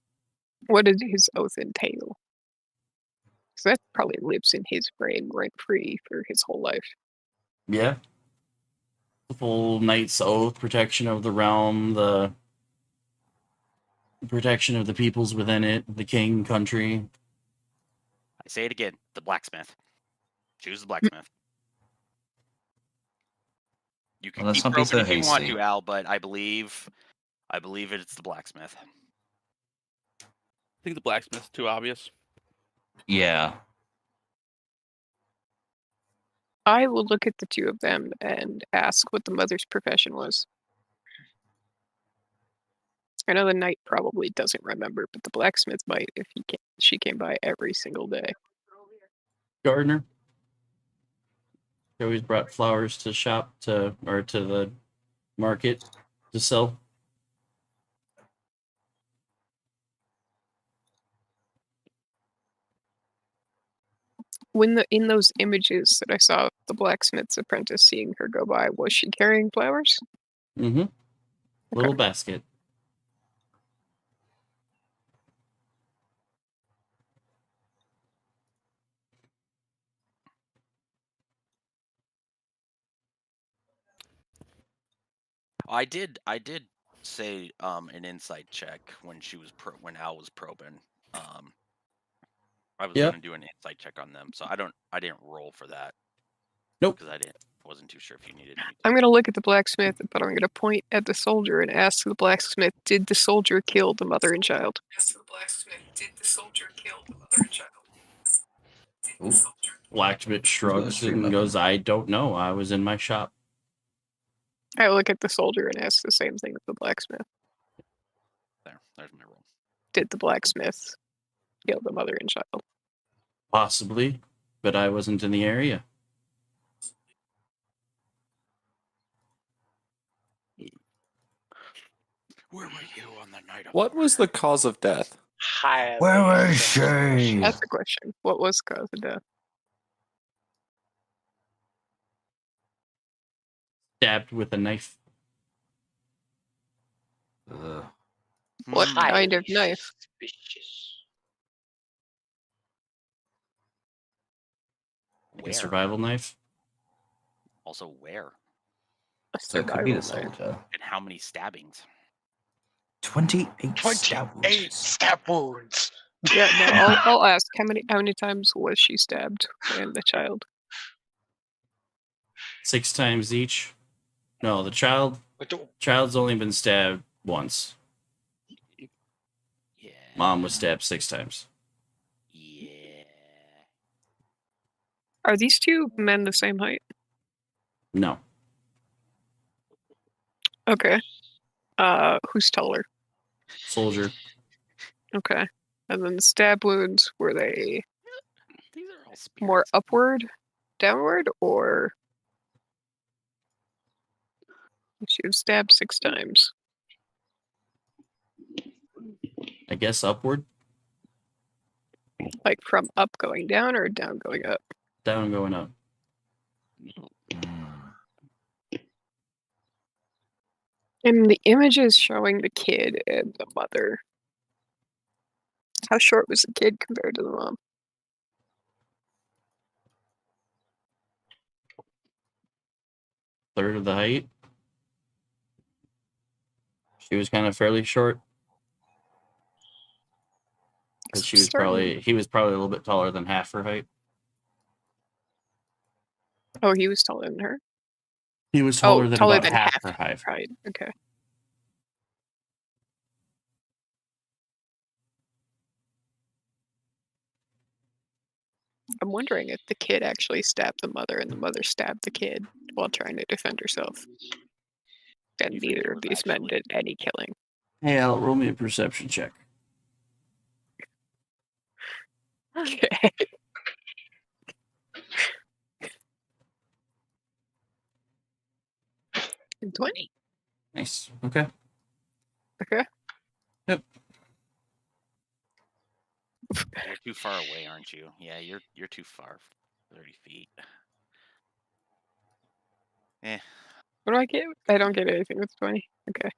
S5: What did his oath entail? Because that probably lives in his brain rent-free for his whole life.
S1: Yeah. The full knight's oath, protection of the realm, the protection of the peoples within it, the king, country.
S3: I say it again, the blacksmith. Choose the blacksmith. You can keep probing if you want to, Al, but I believe it's the blacksmith.
S6: I think the blacksmith's too obvious.
S4: Yeah.
S5: I will look at the two of them and ask what the mother's profession was. I know the knight probably doesn't remember, but the blacksmith might if she came by every single day.
S1: Gardener. She always brought flowers to shop to the market to sell.
S5: In those images that I saw the blacksmith's apprentice seeing her go by, was she carrying flowers?
S1: Mm-hmm. Little basket.
S10: I did say an insight check when she was when Al was probing. I was
S1: Yep.
S10: gonna do an insight check on them, so I didn't roll for that.
S1: Nope.
S10: Because wasn't too sure if you needed me to.
S5: I'm going to look at the blacksmith, but I'm going to point at the soldier and ask the blacksmith, did the soldier kill the mother and child?
S1: Blacksmith shrugs and goes, I don't know. I was in my shop.
S5: I look at the soldier and ask the same thing of the blacksmith.
S10: There's my roll.
S5: Did the blacksmith kill the mother and child?
S1: Possibly, but I wasn't in the area.
S10: Where were you on the night of
S7: What was the cause of death?
S4: Where was she?
S5: That's the question. What was the cause of death?
S1: Stabbed with a knife.
S5: What kind of knife?
S1: A survival knife.
S10: Also, where?
S5: A
S4: So it could be the
S5: survival knife.
S4: soldier.
S10: And how many stabbings?
S4: 28
S2: stab wounds.
S5: Yeah, no, I'll ask how many times was she stabbed and the child?
S1: 6 times each. No, the child's only been stabbed once.
S10: Yeah.
S1: Mom was stabbed 6 times.
S10: Yeah.
S5: Are these two men the same height?
S1: No.
S5: Okay. Who's taller?
S1: Soldier.
S5: Okay. And then the stab wounds, were they
S10: These are all spirits.
S5: more upward, downward, or she was stabbed 6 times?
S1: I guess upward.
S5: Like from up going down or down going up?
S1: Down going up.
S5: And the images showing the kid and the mother. How short was the kid compared to the mom?
S1: Third of the height. She was kind of fairly short. But he was probably a little bit taller than half her height.
S5: Oh, he was taller than her?
S1: He was taller than
S5: taller
S1: about
S5: than
S1: half her height.
S5: Right, okay. I'm wondering if the kid actually stabbed the mother and the mother stabbed the kid while trying to defend herself. And neither of these men did any killing.
S1: Hey, Al, roll me a perception check.
S5: Okay. 20.
S1: Nice. Okay.
S5: Okay.
S1: Yep.
S3: You're too far away, aren't you? Yeah, you're too far. 30 feet. Eh.
S5: What do I get? I don't get anything with 20. Okay.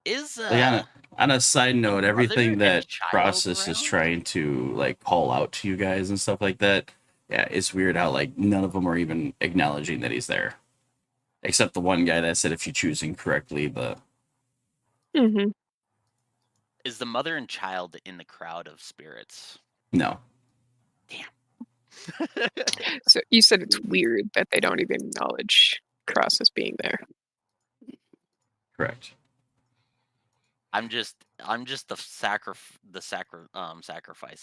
S3: Is
S1: on a side note, everything
S3: there any
S1: that
S3: child
S1: Process is
S3: around?
S1: trying to like call out to you guys and stuff like that, yeah, it's weird how like none of them are even acknowledging that he's there, except the one guy that said if you choose incorrectly, but
S5: Mm-hmm.
S3: Is the mother and child in the crowd of spirits?
S1: no.
S5: So you said it's weird that they don't even acknowledge Cross as being there.
S1: Correct.
S3: I'm just the sacrifice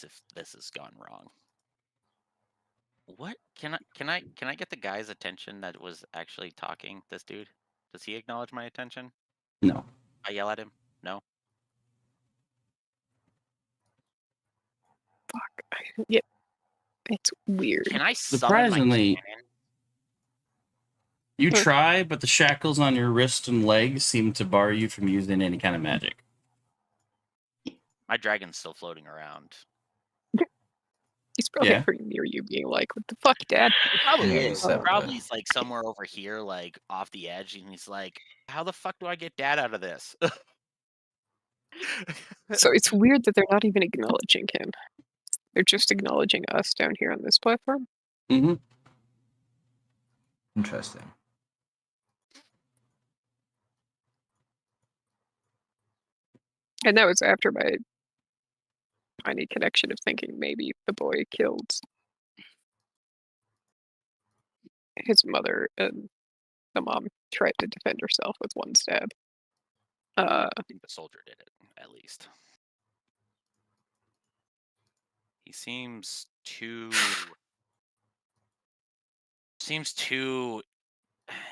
S3: if this has gone wrong. What can I get the guy's attention that was actually talking? This dude, does he acknowledge my attention?
S1: No.
S3: I yell at him. No.
S5: Fuck. Yeah, it's weird.
S3: Can I summon
S1: Surprisingly,
S3: my cannon?
S1: you try, but the shackles on your wrist and legs seem to bar you from using any kind of magic.
S3: My dragon's still floating around.
S5: He's probably
S1: Yeah.
S5: pretty near you, being like, "What the fuck, Dad?"
S3: He probably
S4: Yeah,
S3: is.
S4: he's up
S3: Probably
S4: there.
S3: he's like somewhere over here, like off the edge, and he's like, "How the fuck do I get Dad out of this?"
S5: So it's weird that they're not even acknowledging him. They're just acknowledging us down here on this platform.
S1: Mm-hmm.
S4: Interesting.
S5: And that was after my tiny connection of thinking maybe the boy killed his mother and the mom tried to defend herself with one stab.
S3: I think the soldier did it, at least. He seems too,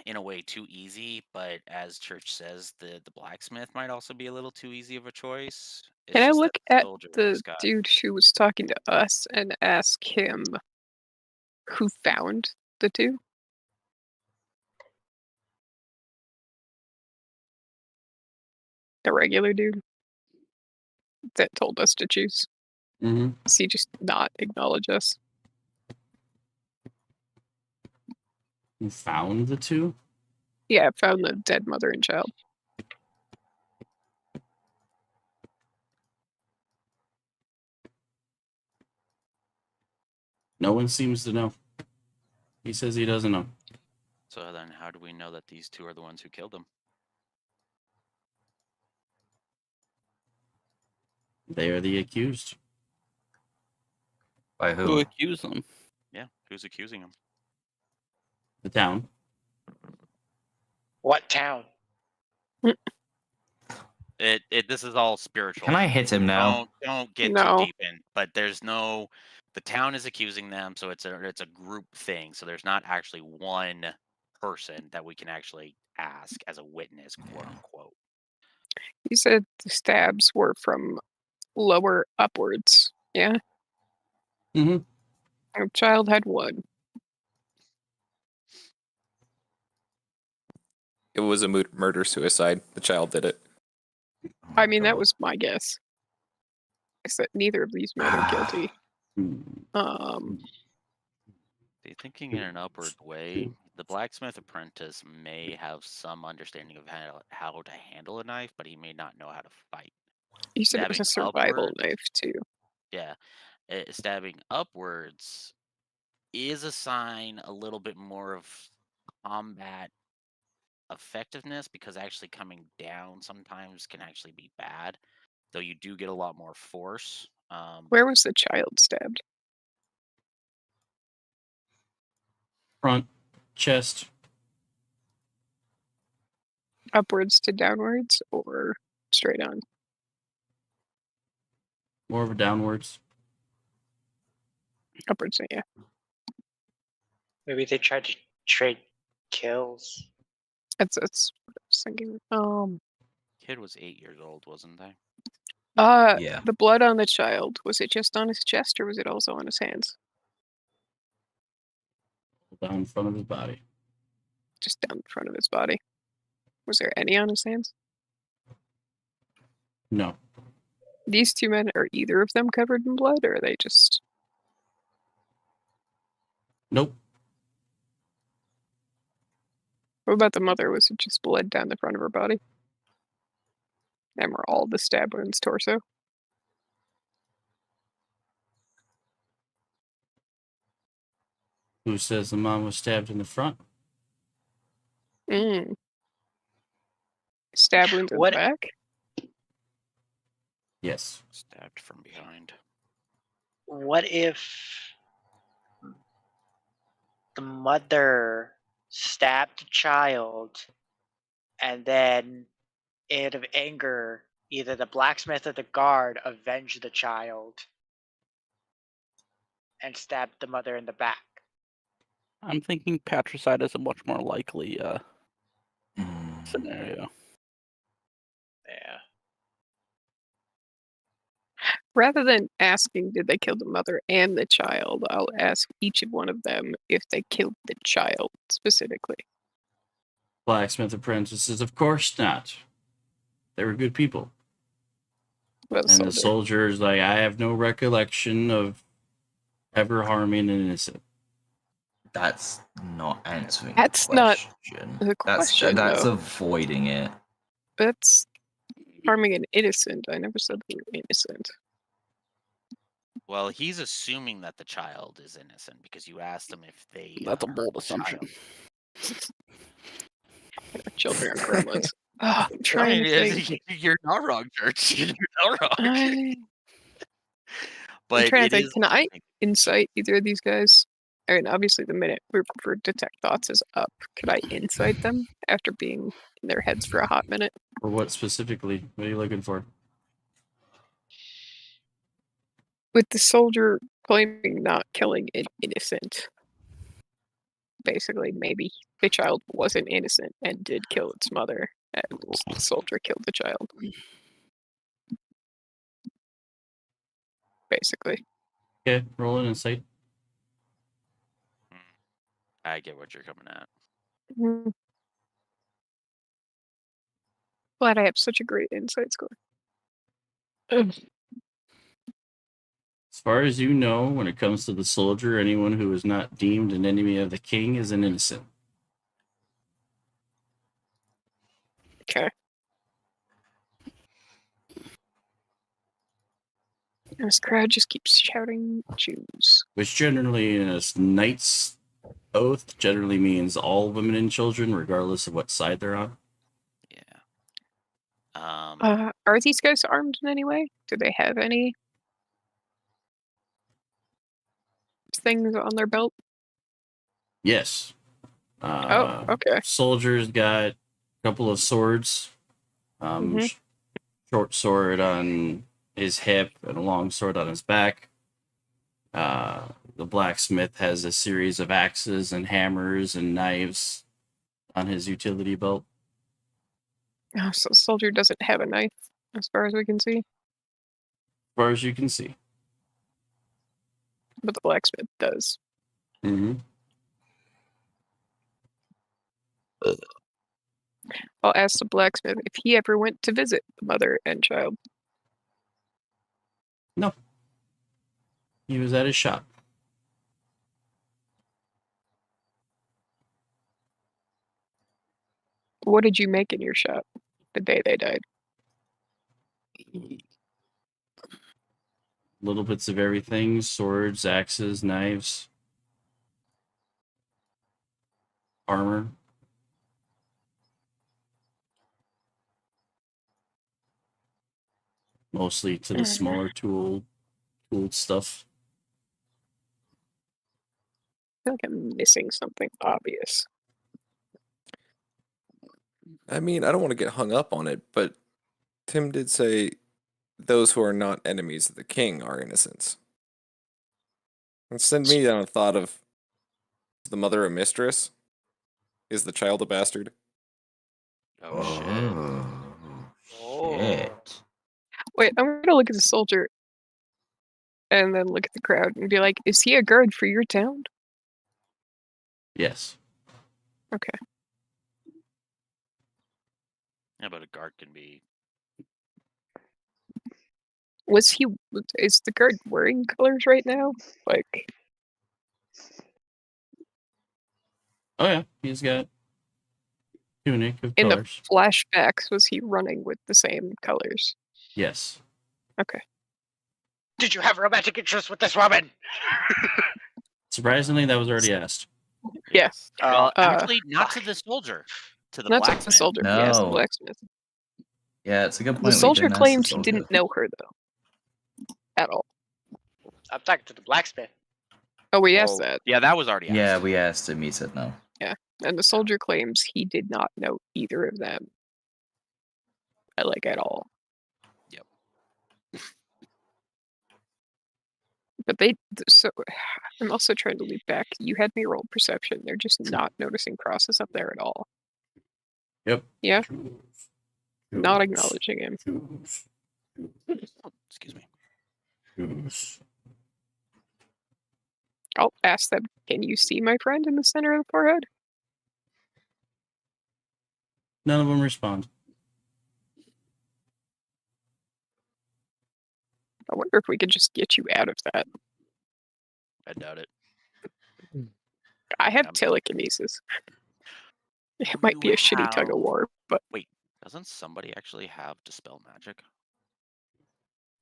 S3: in a way, too easy. But as Church says, the blacksmith might also be a little too easy of a choice. It's
S5: Can I
S3: just that
S5: look
S3: the
S5: at
S3: soldier
S5: the
S3: has got.
S5: dude who was talking to us and ask him who found the two? The regular dude that told us to choose.
S1: Mm-hmm.
S5: Does he just not acknowledge us?
S1: You found the two?
S5: Yeah, found the dead mother and child.
S1: No one seems to know. He says he doesn't know.
S3: So then, how do we know that these two are the ones who killed him?
S1: They are the accused.
S4: By
S6: Who
S4: who?
S6: accused them?
S3: Yeah, who's accusing him?
S1: The town.
S2: What town?
S3: This is all spiritual.
S4: Can I hit him now?
S3: Don't get
S5: No.
S3: too deep in. But there's no. The town is accusing them, so it's a group thing. So there's not actually one person that we can actually ask as a witness, quote unquote.
S5: You said the stabs were from lower upwards. Yeah?
S1: Mm-hmm.
S5: Our child had one.
S7: It was a murder-suicide. The child did it.
S5: I mean, that was my guess. Is that neither of these men are guilty.
S3: See, thinking in an upward way, the blacksmith apprentice may have some understanding of how to handle a knife, but he may not know how to fight.
S5: You said it was a survival knife, too.
S3: Yeah. Stabbing upwards is a sign a little bit more of combat effectiveness, because actually coming down sometimes can actually be bad, though you do get a lot more force.
S5: Where was the child stabbed?
S1: Front, chest.
S5: Upwards to downwards or straight on?
S1: More of a downwards.
S5: Upwards, yeah.
S2: Maybe they tried to trade kills.
S5: That's what I was thinking.
S3: Kid was 8 years old, wasn't they?
S4: Yeah.
S5: The blood on the child, was it just on his chest or was it also on his hands?
S1: Down in front of his body.
S5: Just down in front of his body. Was there any on his hands?
S1: No.
S5: These two men, are either of them covered in blood, or are they just...
S1: Nope.
S5: What about the mother? Was it just blood down the front of her body? And were all the stab wounds torso?
S1: Who says the mom was stabbed in the front?
S5: Stab wounds in the back?
S1: Yes.
S3: Stabbed from behind.
S2: What if the mother stabbed the child and then, out of anger, either the blacksmith or the guard avenged the child and stabbed the mother in the back?
S6: I'm thinking patricide is a much more likely scenario.
S2: Yeah.
S5: Rather than asking did they kill the mother and the child, I'll ask each of one of them if they killed the child specifically.
S1: Blacksmith apprentices, of course not. They were good people.
S5: Well,
S1: and the soldier's like, I have no recollection of ever harming an innocent.
S4: That's not answering
S5: That's
S4: the
S5: not
S4: question.
S5: the question,
S4: That's
S5: though.
S4: avoiding it.
S5: That's harming an innocent. I never said they were innocent.
S3: Well, he's assuming that the child is innocent because you asked him if they.
S6: That's a bold assumption.
S5: Children are gremlins. Oh, I'm trying to think.
S3: You're not wrong, Church. You're not wrong.
S5: I'm
S3: But
S5: trying
S3: it
S5: to think.
S3: is.
S5: Can I insight either of these guys? I mean, obviously, the minute for detect thoughts is up. Could I insight them after being in their heads for a hot minute?
S1: Or what specifically? What are you looking for?
S5: With the soldier claiming not killing an innocent. Basically, maybe the child wasn't innocent and did kill its mother, and the soldier killed the child. Basically.
S1: Okay, roll an insight.
S3: I get what you're coming at.
S5: Mm. Glad I have such a great insight score.
S1: As far as you know, when it comes to the soldier, anyone who is not deemed an enemy of the king is an innocent.
S5: Okay. And this crowd just keeps shouting Jews.
S1: Which generally, in a knight's oath, generally means all women and children, regardless of what side they're on.
S3: Yeah.
S5: Are these guys armed in any way? Do they have any things on their belt?
S1: Yes.
S5: Oh, okay.
S1: Soldier's got a couple of swords. Short sword on his hip and a long sword on his back. The blacksmith has a series of axes and hammers and knives on his utility belt.
S5: Oh, so the soldier doesn't have a knife, as far as we can see.
S1: As far as you can see.
S5: But the blacksmith does.
S1: Mm-hmm.
S5: I'll ask the blacksmith if he ever went to visit the mother and child.
S1: No. He was at his shop.
S5: What did you make in your shop the day they died?
S1: Little bits of everything: swords, axes, knives, armor. Mostly to the smaller tooled stuff.
S5: I feel like I'm missing something obvious.
S7: I mean, I don't want to get hung up on it, but Tim did say those who are not enemies of the king are innocents. And send me down a thought of, is the mother a mistress? Is the child a bastard?
S3: Oh,
S4: Shit.
S5: Wait, I'm gonna look at the soldier and then look at the crowd and be like, is he a guard for your town?
S1: Yes.
S5: Okay.
S3: Yeah, but a guard can be.
S5: Is the guard wearing colors right now? Like,
S1: Oh yeah, he's got tunic of
S5: in
S1: colors.
S5: the flashbacks, was he running with the same colors?
S1: Yes.
S5: Okay.
S2: Did you have romantic interest with this woman?
S1: Surprisingly, that was already asked.
S5: Yeah.
S3: Well, actually, not to the soldier. To the
S5: Not
S3: blacksmith.
S5: to the soldier. Yes, the
S4: No.
S5: blacksmith.
S4: Yeah, it's a good point.
S5: The
S4: we
S5: soldier
S4: didn't ask the
S5: claimed he
S4: soldier.
S5: didn't know her, though. At all.
S2: I'm talking to the blacksmith.
S5: Oh, we asked that.
S3: Yeah, that was already asked.
S4: Yeah, we asked him. He said no.
S5: Yeah. And the soldier claims he did not know either of them. At all.
S3: Yep.
S5: But so I'm also trying to loop back. You had me roll perception. They're just not noticing crosses up there at all.
S1: Yep.
S5: Yeah. Not acknowledging him.
S3: Excuse me.
S5: I'll ask them, can you see my friend in the center of the forehead?
S1: None of them respond.
S5: I wonder if we could just get you out of that.
S3: I doubt it.
S5: I have telekinesis. It might be a shitty tug of war, but
S3: Wait, doesn't somebody actually have dispel magic?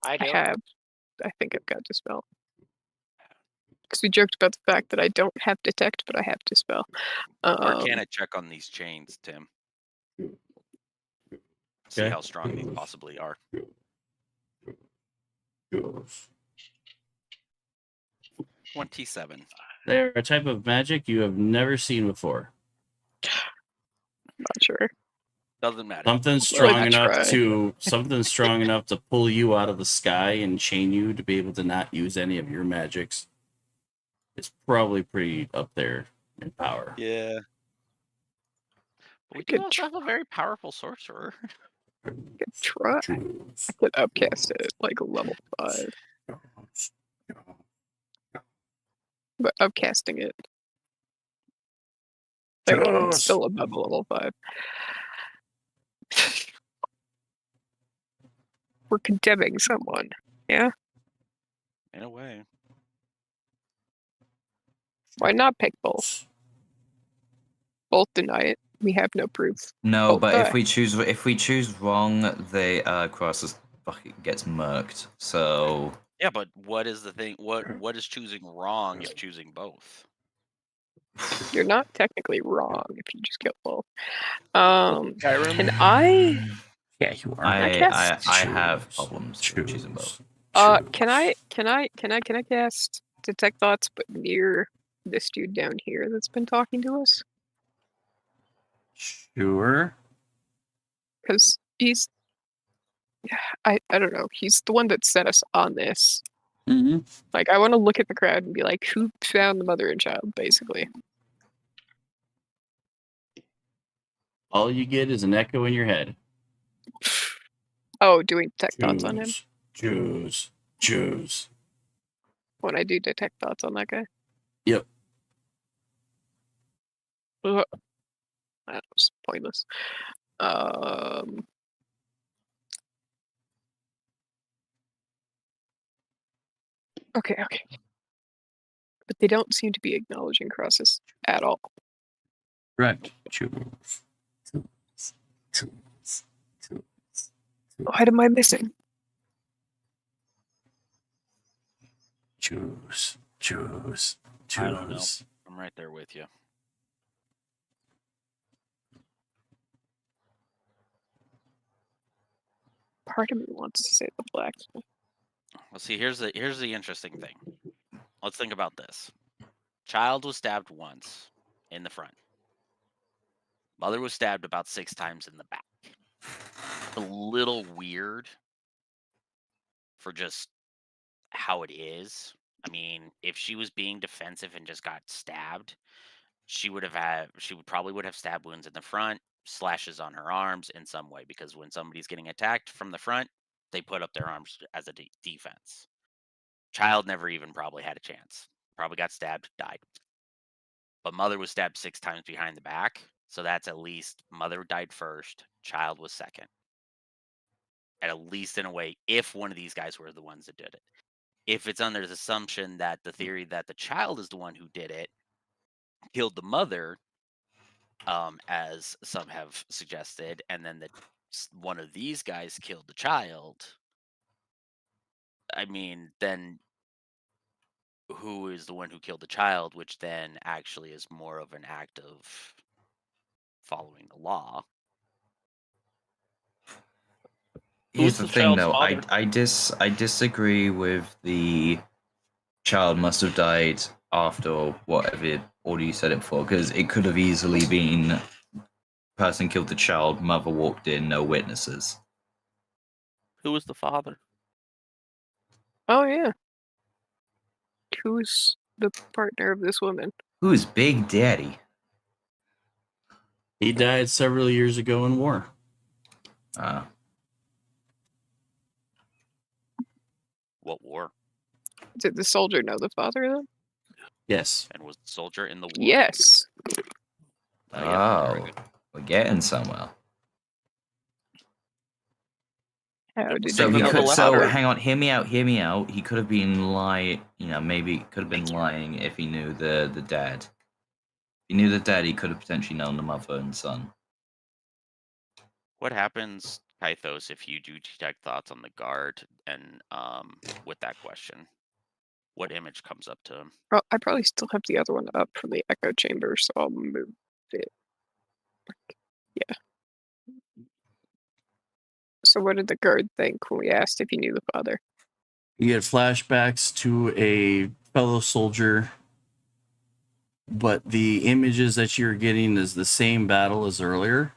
S2: I do.
S5: I think I've got dispel. because we joked about the fact that I don't have detect, but I have dispel.
S10: Arcana check on these chains, Tim. See
S1: Okay.
S10: how strong these possibly are. 27.
S1: They're a type of magic you have never seen before.
S5: Not sure.
S10: Doesn't matter.
S1: Something strong enough to pull you out of the sky and chain you to be able to not use any of your magics. It's probably pretty up there in power.
S10: Yeah. But we do also have a very powerful sorcerer.
S5: Could try. I could upcast it like level 5. But upcasting it. Like, it's still above level 5. We're condemning someone. Yeah?
S10: In a way.
S5: Why not pick both? Both deny it. We have no proof.
S4: No,
S5: Both
S4: but
S5: die.
S4: if we choose wrong, they Crossus gets murked. So
S10: Yeah, but what is the thing? What is choosing wrong if choosing both?
S5: You're not technically wrong if you just kill both.
S6: Skyrim?
S5: Can I?
S1: Yeah, you are.
S4: I have problems with choosing both.
S5: Can I cast detect thoughts, but near this dude down here that's been talking to us?
S1: Sure.
S5: Because he's, I don't know. He's the one that set us on this.
S1: Mm-hmm.
S5: Like, I want to look at the crowd and be like, who found the mother and child, basically.
S1: All you get is an echo in your head.
S5: Oh, doing detect thoughts on him?
S1: Choose.
S5: When I do detect thoughts on that guy?
S1: Yep.
S5: Ugh. That was pointless. Okay. But they don't seem to be acknowledging crosses at all.
S1: Correct. Choose.
S5: What am I missing?
S1: Choose.
S10: I don't know. I'm right there with you.
S5: Part of me wants to say the blacksmith.
S10: Well, see, here's the interesting thing. Let's think about this. Child was stabbed once in the front. Mother was stabbed about 6 times in the back. A little weird for just how it is. I mean, if she was being defensive and just got stabbed, she would probably have stab wounds in the front, slashes on her arms in some way, because when somebody's getting attacked from the front, they put up their arms as a defense. Child never even probably had a chance. Probably got stabbed, died. But mother was stabbed 6 times behind the back, so that's at least mother died first, child was second. At least in a way, if one of these guys were the ones that did it. If it's under the assumption that the theory that the child is the one who did it, killed the mother, as some have suggested, and then that one of these guys killed the child, I mean, then who is the one who killed the child, which then actually is more of an act of following the law.
S4: Here's
S6: Who's
S4: the
S6: the
S4: thing,
S6: child's
S4: though.
S6: mother?
S4: I disagree with the child must have died after or whatever order you said it for, because it could have easily been person killed the child, mother walked in, no witnesses.
S6: Who was the father?
S5: Oh, yeah. Who's the partner of this woman?
S4: Who's Big Daddy?
S1: He died several years ago in war.
S10: What war?
S5: Did the soldier know the father, then?
S1: Yes.
S10: And was the soldier in the war?
S5: Yes.
S10: Yeah, very good.
S4: We're getting somewhere.
S5: How did
S4: So
S5: you
S4: he
S5: know
S4: could.
S5: the
S4: So
S5: father?
S4: hang on, hear me out. He could have been lying. Maybe could have been lying if he knew the dad. If he knew the dad, he could have potentially known the mother and son.
S10: What happens, Kythos, if you do detect thoughts on the guard and with that question? what image comes up to him.
S5: Oh, I probably still have the other one up from the echo chamber, so I'll move it. Yeah. So what did the guard think when we asked if he knew the father?
S1: You get flashbacks to a fellow soldier, but the images that you're getting is the same battle as earlier.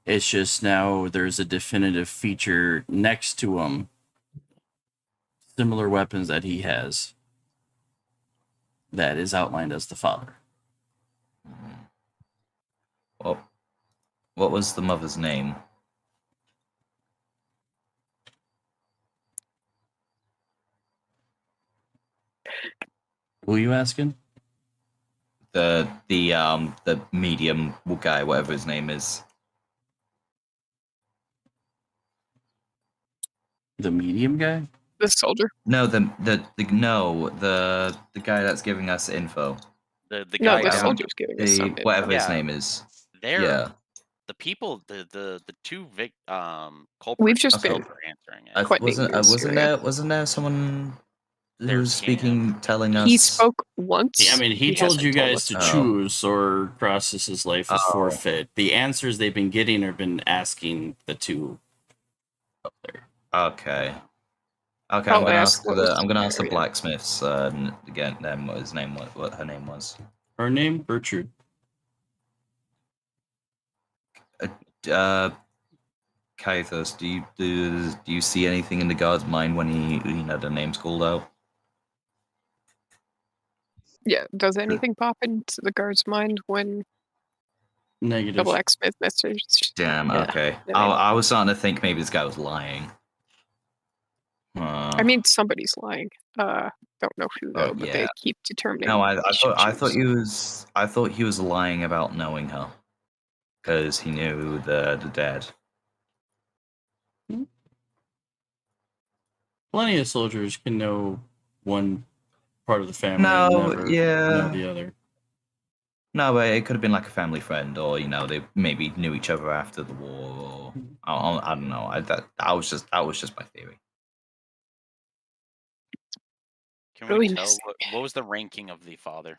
S1: It's just now there's a definitive feature next to him, similar weapons that he has, that is outlined as the father.
S4: Well, what was the mother's name?
S1: Who are you asking?
S4: The medium guy, whatever his name is.
S1: The medium guy?
S5: The soldier?
S4: No, the guy that's giving us info.
S10: The
S5: No,
S10: guy
S5: the
S10: down,
S5: soldier's giving us some
S4: Whatever his
S10: Yeah.
S4: name is.
S10: they're
S4: Yeah.
S10: the people, the two culprits.
S5: We've just been
S10: themselves are answering it.
S5: quite neat.
S4: Wasn't there someone who
S10: There's
S4: was speaking,
S10: him.
S4: telling us?
S5: He spoke once.
S1: Yeah, I mean, he told
S5: hasn't
S1: you guys
S5: us.
S1: to
S4: Oh.
S1: choose or Crossus's life is
S4: Oh.
S1: forfeit. The answers they've been getting have been asking the two up there.
S4: Okay. Okay,
S5: I'll
S4: I'm gonna
S5: ask
S4: ask
S5: what was
S4: the
S5: there, yeah.
S4: blacksmiths again. Then what her name was.
S1: Her name? Gertrude.
S4: Kaithos, do you see anything in the guard's mind when he had the names called out?
S5: Yeah, does anything pop into the guard's mind when the
S1: Negative.
S5: blacksmith messaged?
S4: Damn.
S5: Yeah,
S4: Okay.
S5: I mean-
S4: I was starting to think maybe this guy was lying.
S5: I mean, somebody's lying. Don't know who though, but they
S4: yeah.
S5: keep determining.
S4: No,
S5: we should
S4: I thought
S5: choose.
S4: I thought he was lying about knowing her, because he knew the dad.
S1: Plenty of soldiers can know one part of the family
S4: No,
S1: and never
S4: yeah.
S1: know the other.
S4: No, but it could have been like a family friend, or they maybe knew each other after the war, or I don't know. That was just my theory.
S10: Can
S5: Really
S10: we tell
S5: missing.
S10: what was the ranking of the father?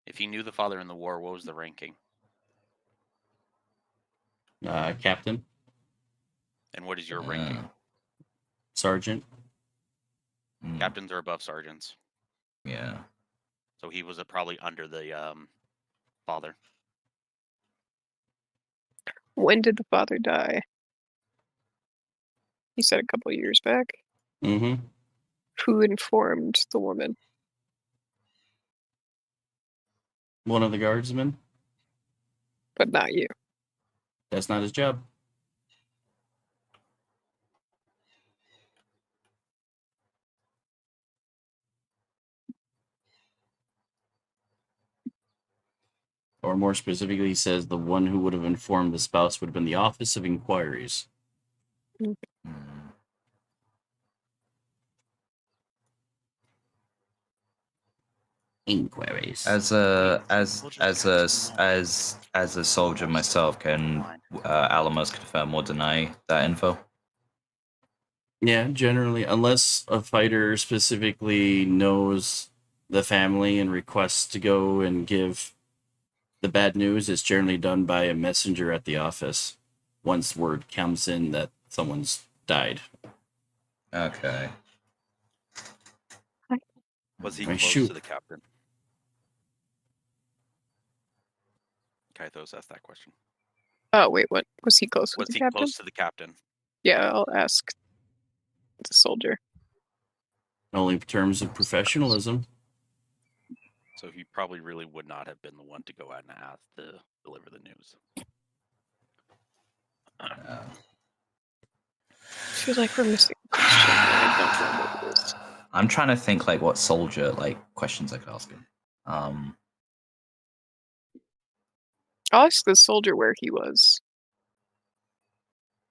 S10: If you knew the father in the war, what was the ranking?
S1: Captain,
S10: And what is your ranking?
S1: sergeant.
S10: Captains are above sergeants,
S4: Yeah.
S10: so he was probably under the father.
S5: When did the father die? He said a couple of years back.
S1: Mm-hmm.
S5: Who informed the woman?
S1: One of the guardsmen.
S5: But not you.
S1: That's not his job. Or more specifically, he says the one who would have informed the spouse would have been the Office of Inquiries. Inquiries.
S4: As a soldier myself, can Alamos confirm or deny that info?
S1: Yeah, generally, unless a fighter specifically knows the family and requests to go and give the bad news, it's generally done by a messenger at the office once word comes in that someone's died.
S4: Okay.
S10: Was he
S1: Right,
S10: close
S1: shoot.
S10: to the captain? Kaithos asked that question.
S5: Oh wait, what was he close with
S10: Was
S5: the
S10: he
S5: captain?
S10: close to the captain?
S5: Yeah, I'll ask the soldier.
S1: Only in terms of professionalism.
S10: So he probably really would not have been the one to go out and ask to deliver the news.
S5: I feel like we're missing a question. I don't know what it is.
S4: I'm trying to think like what soldier questions I could ask him.
S5: I'll ask the soldier where he was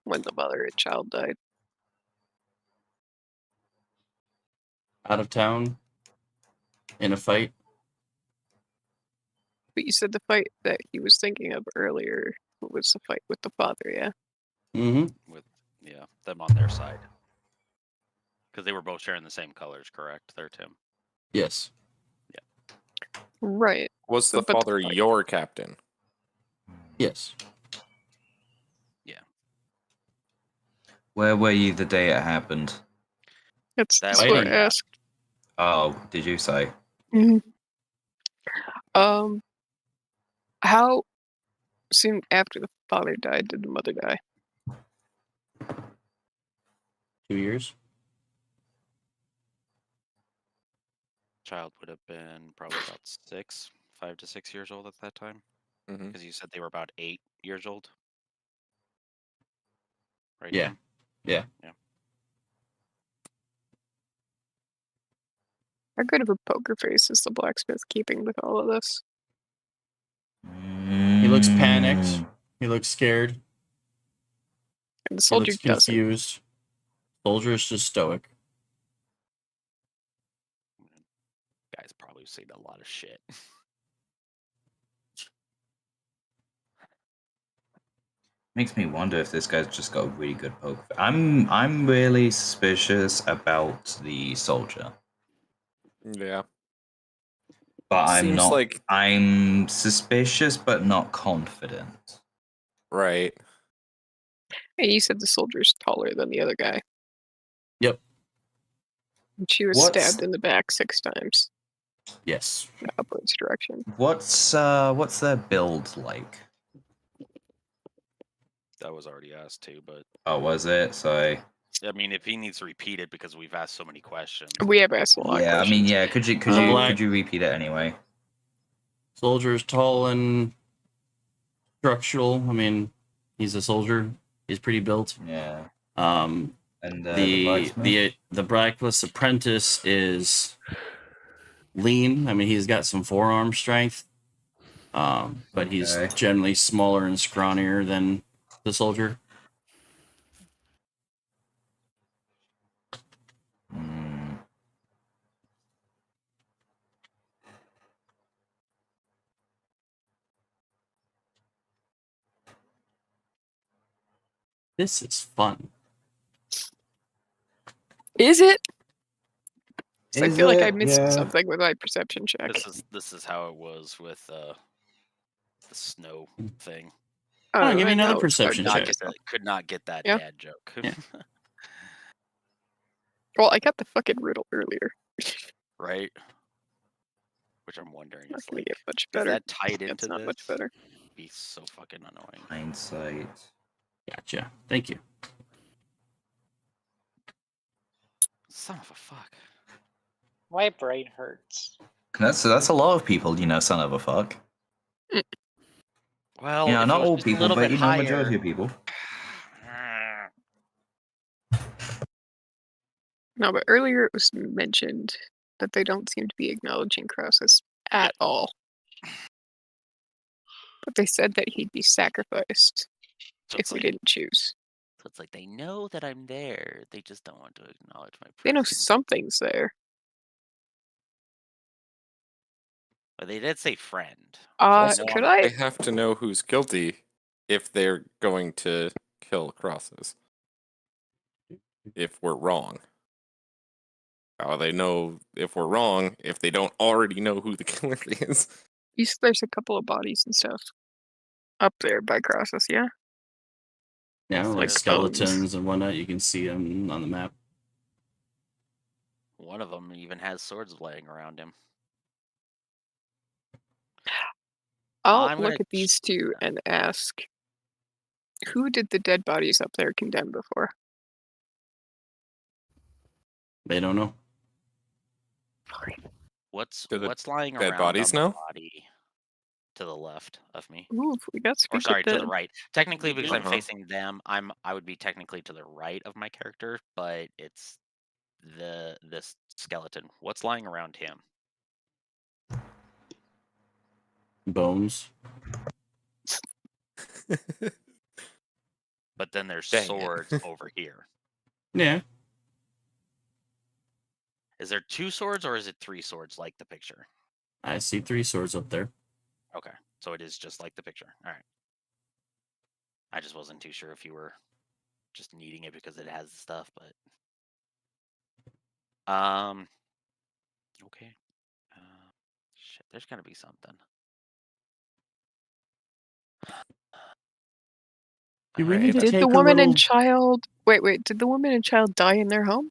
S5: when the mother and child died.
S1: Out of town, in a fight.
S5: But you said the fight that he was thinking of earlier was the fight with the father, yeah?
S1: Mm-hmm.
S10: With them on their side. Because they were both sharing the same colors, correct? There, Tim.
S1: Yes.
S5: Right.
S7: Was the
S5: But the
S7: father
S5: fight-
S7: your captain?
S1: Yes.
S4: Where were you the day it happened?
S5: That's
S10: That
S5: what
S1: was-
S5: I asked.
S4: Oh, did you say?
S5: Mhm. How soon after the father died did the mother die?
S1: 2 years.
S10: child would have been probably about 5 to 6 years old at that time.
S7: Mm-hmm.
S10: Because you said they were about 8 years old. Right?
S1: Yeah.
S10: Tim?
S1: Yeah.
S5: How good of a poker face is the blacksmith keeping with all of this?
S1: He looks
S4: Mm.
S1: panicked. He looks scared.
S5: And the
S1: He
S5: soldier
S1: looks
S5: doesn't.
S1: confused. Soldier is just stoic.
S10: Guy's probably seen a lot of shit.
S4: Makes me wonder if this guy's just got a really good poker. I'm really suspicious about the soldier,
S7: Yeah.
S4: but I'm
S7: Seems
S4: not.
S7: like-
S4: I'm suspicious, but not confident.
S7: Right.
S5: Hey, you said the soldier's taller than the other guy.
S1: Yep.
S5: And she was
S4: What's-
S5: stabbed in the back 6 times
S1: Yes.
S5: in the upwards direction.
S4: What's their build like?
S10: That was already asked too, but
S4: Oh, was it? So
S10: I mean, if he needs to repeat it because we've asked so many questions.
S5: We have asked a lot of
S4: yeah, I
S5: questions.
S4: mean, yeah. Could you
S1: Black-
S4: could you repeat it anyway?
S1: Soldier is tall and structural. I mean, he's a soldier. He's pretty built.
S4: Yeah.
S1: Um,
S4: And
S1: the blacksmith's apprentice is lean. I mean, he's got some forearm strength. But he's
S4: Okay.
S1: generally smaller and scrawnier than the soldier.
S4: Hmm.
S1: This is fun.
S5: Is it? 'Cause I
S4: Is
S5: feel like I
S4: it?
S5: missed
S4: Yeah.
S5: something with my perception check.
S10: This is how it was with the snow thing.
S1: Oh, give me
S5: I
S1: another
S5: know.
S1: perception
S5: I
S1: check.
S5: just-
S10: Could not get that
S5: Yeah.
S10: dad joke.
S1: Yeah.
S5: Well, I got the fucking riddle earlier.
S10: Right? Which I'm wondering
S5: Not
S10: is
S5: gonna
S10: like,
S5: get much
S10: is
S5: better.
S10: that tied
S5: It's
S10: into
S5: not
S10: this?
S5: much better.
S10: Be so fucking annoying.
S4: Hindsight.
S1: Gotcha. Thank you.
S10: Son of a fuck.
S2: My brain hurts.
S4: That's a lot of people, son of a fuck.
S10: Well,
S4: Yeah,
S10: if
S4: not
S10: it was
S4: all
S10: just
S4: people,
S10: a little
S4: but
S10: bit
S4: majority
S10: higher.
S4: of people.
S5: No, but earlier it was mentioned that they don't seem to be acknowledging Crassus at all. But they said that he'd be sacrificed
S10: So
S5: if
S10: it's
S5: we
S10: like,
S5: didn't choose.
S10: so it's like they know that I'm there. They just don't want to acknowledge my
S5: They know
S10: presence.
S5: something's there.
S10: But they did say friend.
S7: Also,
S5: Could
S7: they
S5: I?
S7: have to know who's guilty if they're going to kill Crosses. If we're wrong. How they know if we're wrong if they don't already know who the killer is?
S5: You said there's a couple of bodies and stuff up there by Crassus, yeah?
S1: Yeah, like
S5: Like
S1: skeletons
S5: bones.
S1: and whatnot. You can see them on the map.
S10: One of them even has swords laying around him.
S5: I'll
S10: I'm
S5: look
S10: gonna
S5: at these two and ask, who did the dead bodies up there condemn before?
S1: They don't know.
S10: What's
S7: Do the
S10: lying
S7: dead
S10: around
S7: bodies
S10: on
S7: know?
S10: the body to the left of me?
S5: Ooh, we got
S10: Or
S5: speak
S10: sorry,
S5: with
S10: to the
S5: them.
S10: right. Technically, because I'm
S7: Uh-huh.
S10: facing them, I would be technically to the right of my character, but it's this skeleton. What's lying around him?
S1: Bones.
S10: But then there's
S7: Dang it.
S10: swords over here.
S1: Yeah.
S10: Is there 2 swords or is it 3 swords like the picture?
S1: I see 3 swords up there.
S10: Okay, so it is just like the picture. All right. I just wasn't too sure if you were just needing it because it has the stuff, but okay. shit. There's gotta be something.
S1: Do we
S10: Alright,
S1: need to
S10: but-
S5: Did the
S1: take a
S5: woman
S1: little?
S5: and child wait, did the woman and child die in their home?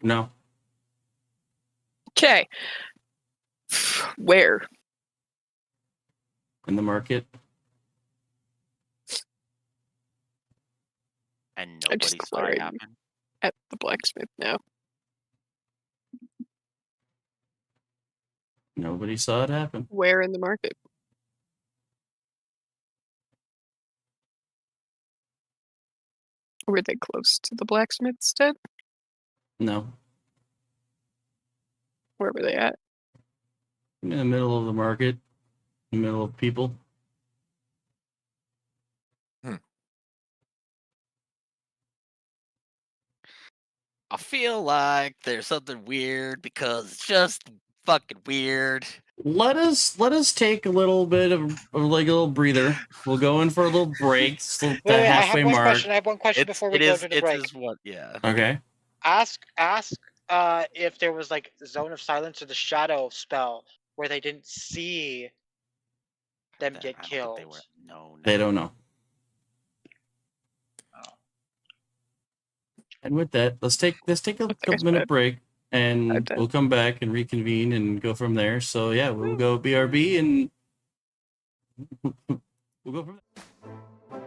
S1: No.
S5: Okay. Where?
S1: In the market.
S10: and
S5: I
S10: nobody
S5: just
S10: saw it
S5: glared
S10: happen.
S5: at the blacksmith now.
S1: Nobody saw it happen.
S5: Where in the market? Were they close to the blacksmith's stead?
S1: No.
S5: Where were they at?
S1: In the middle of the market. In the middle of people.
S10: I feel like there's something weird because it's just fucking weird.
S1: Let us take a little bit of like a little breather. We'll go in for a little break. The
S2: Wait, I have
S1: halfway
S2: one
S1: mark.
S2: question. I have one question before we go to the break.
S10: Yeah.
S1: Okay.
S2: Ask if there was like Zone of Silence or the Shadow spell where they didn't see them
S10: I
S2: get
S10: don't think
S2: killed.
S10: they were. No.
S1: They don't know.
S2: Oh.
S1: And with that, let's take a couple minute break, and we'll come back and reconvene and go from there. So yeah, we'll go BRB and we'll go from there.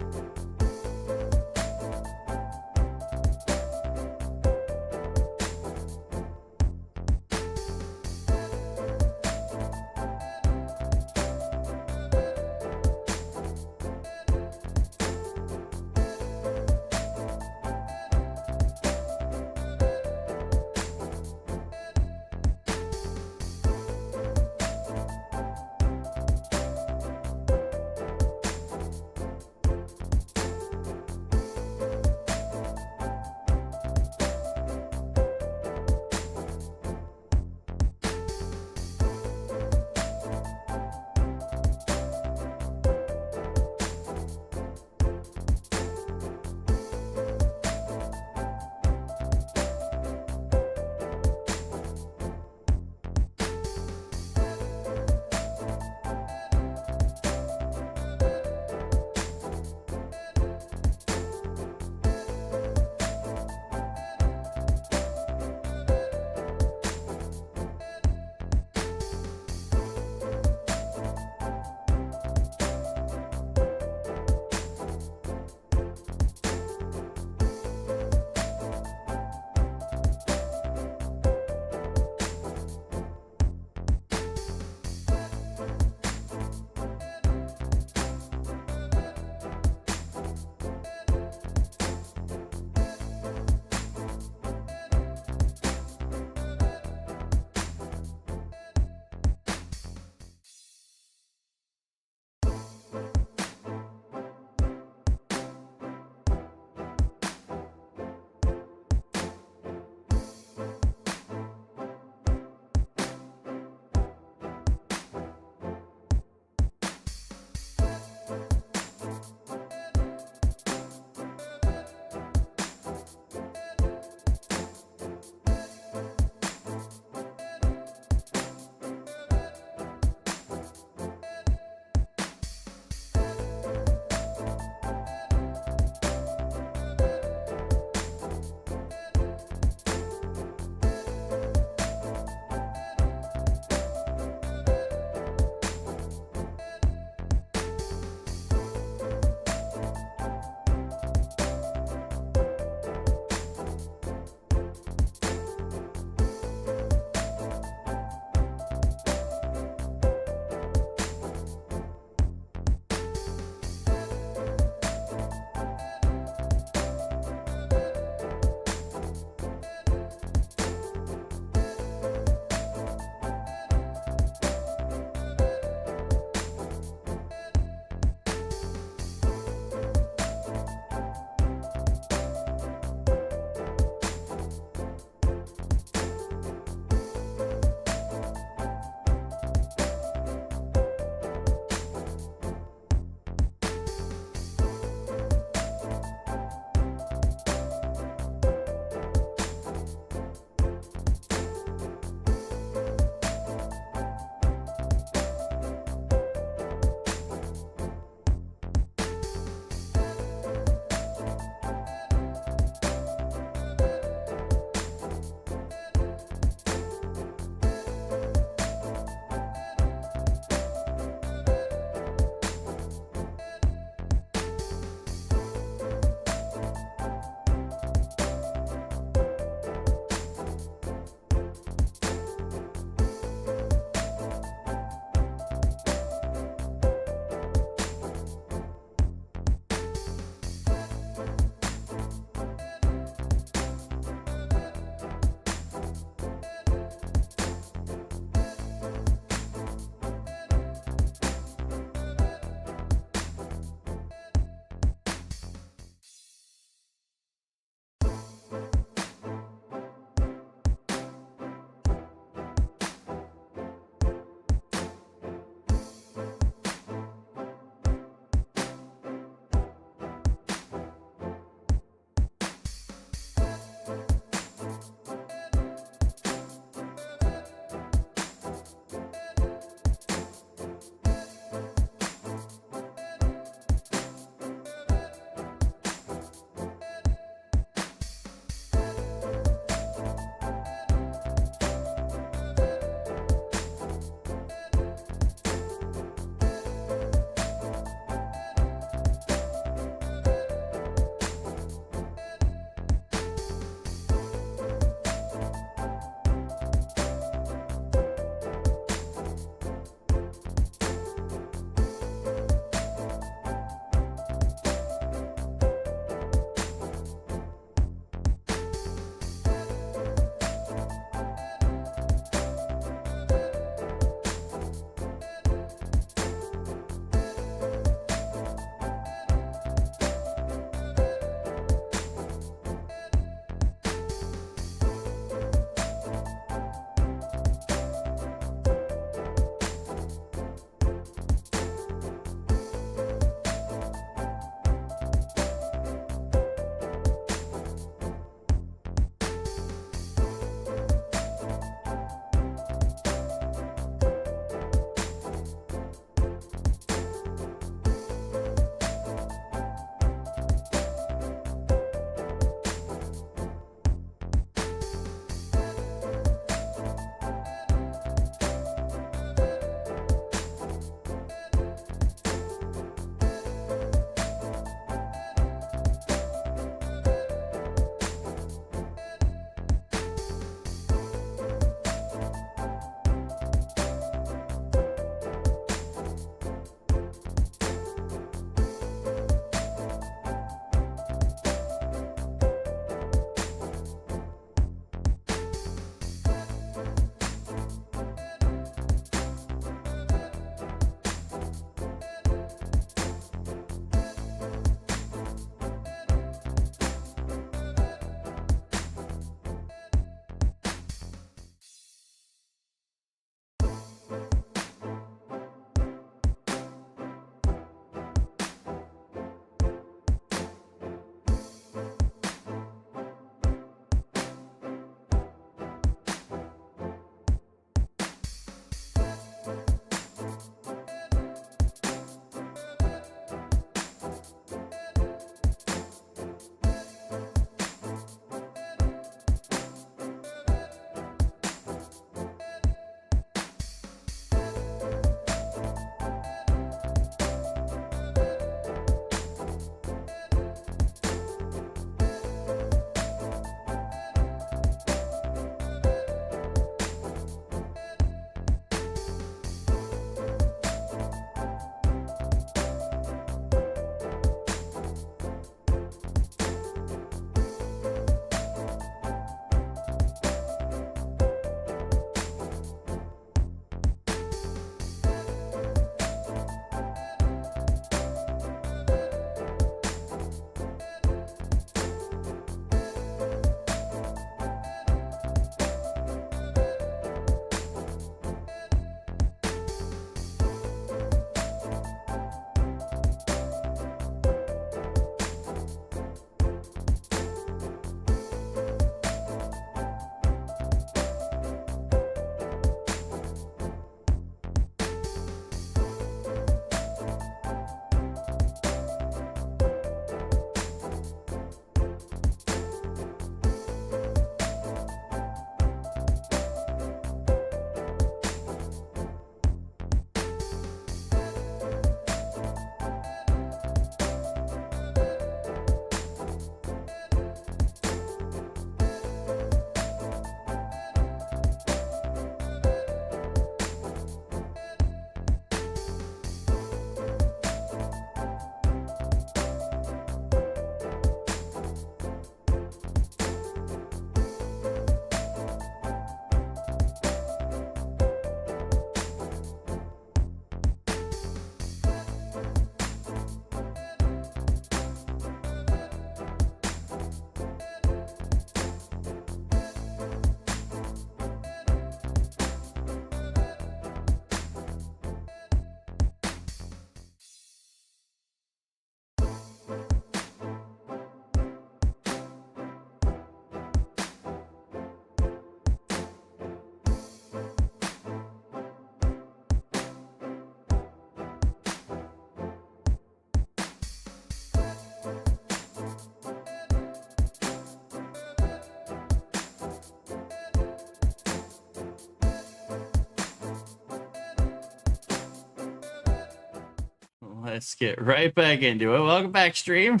S1: Let's get right back into it. Welcome back, stream.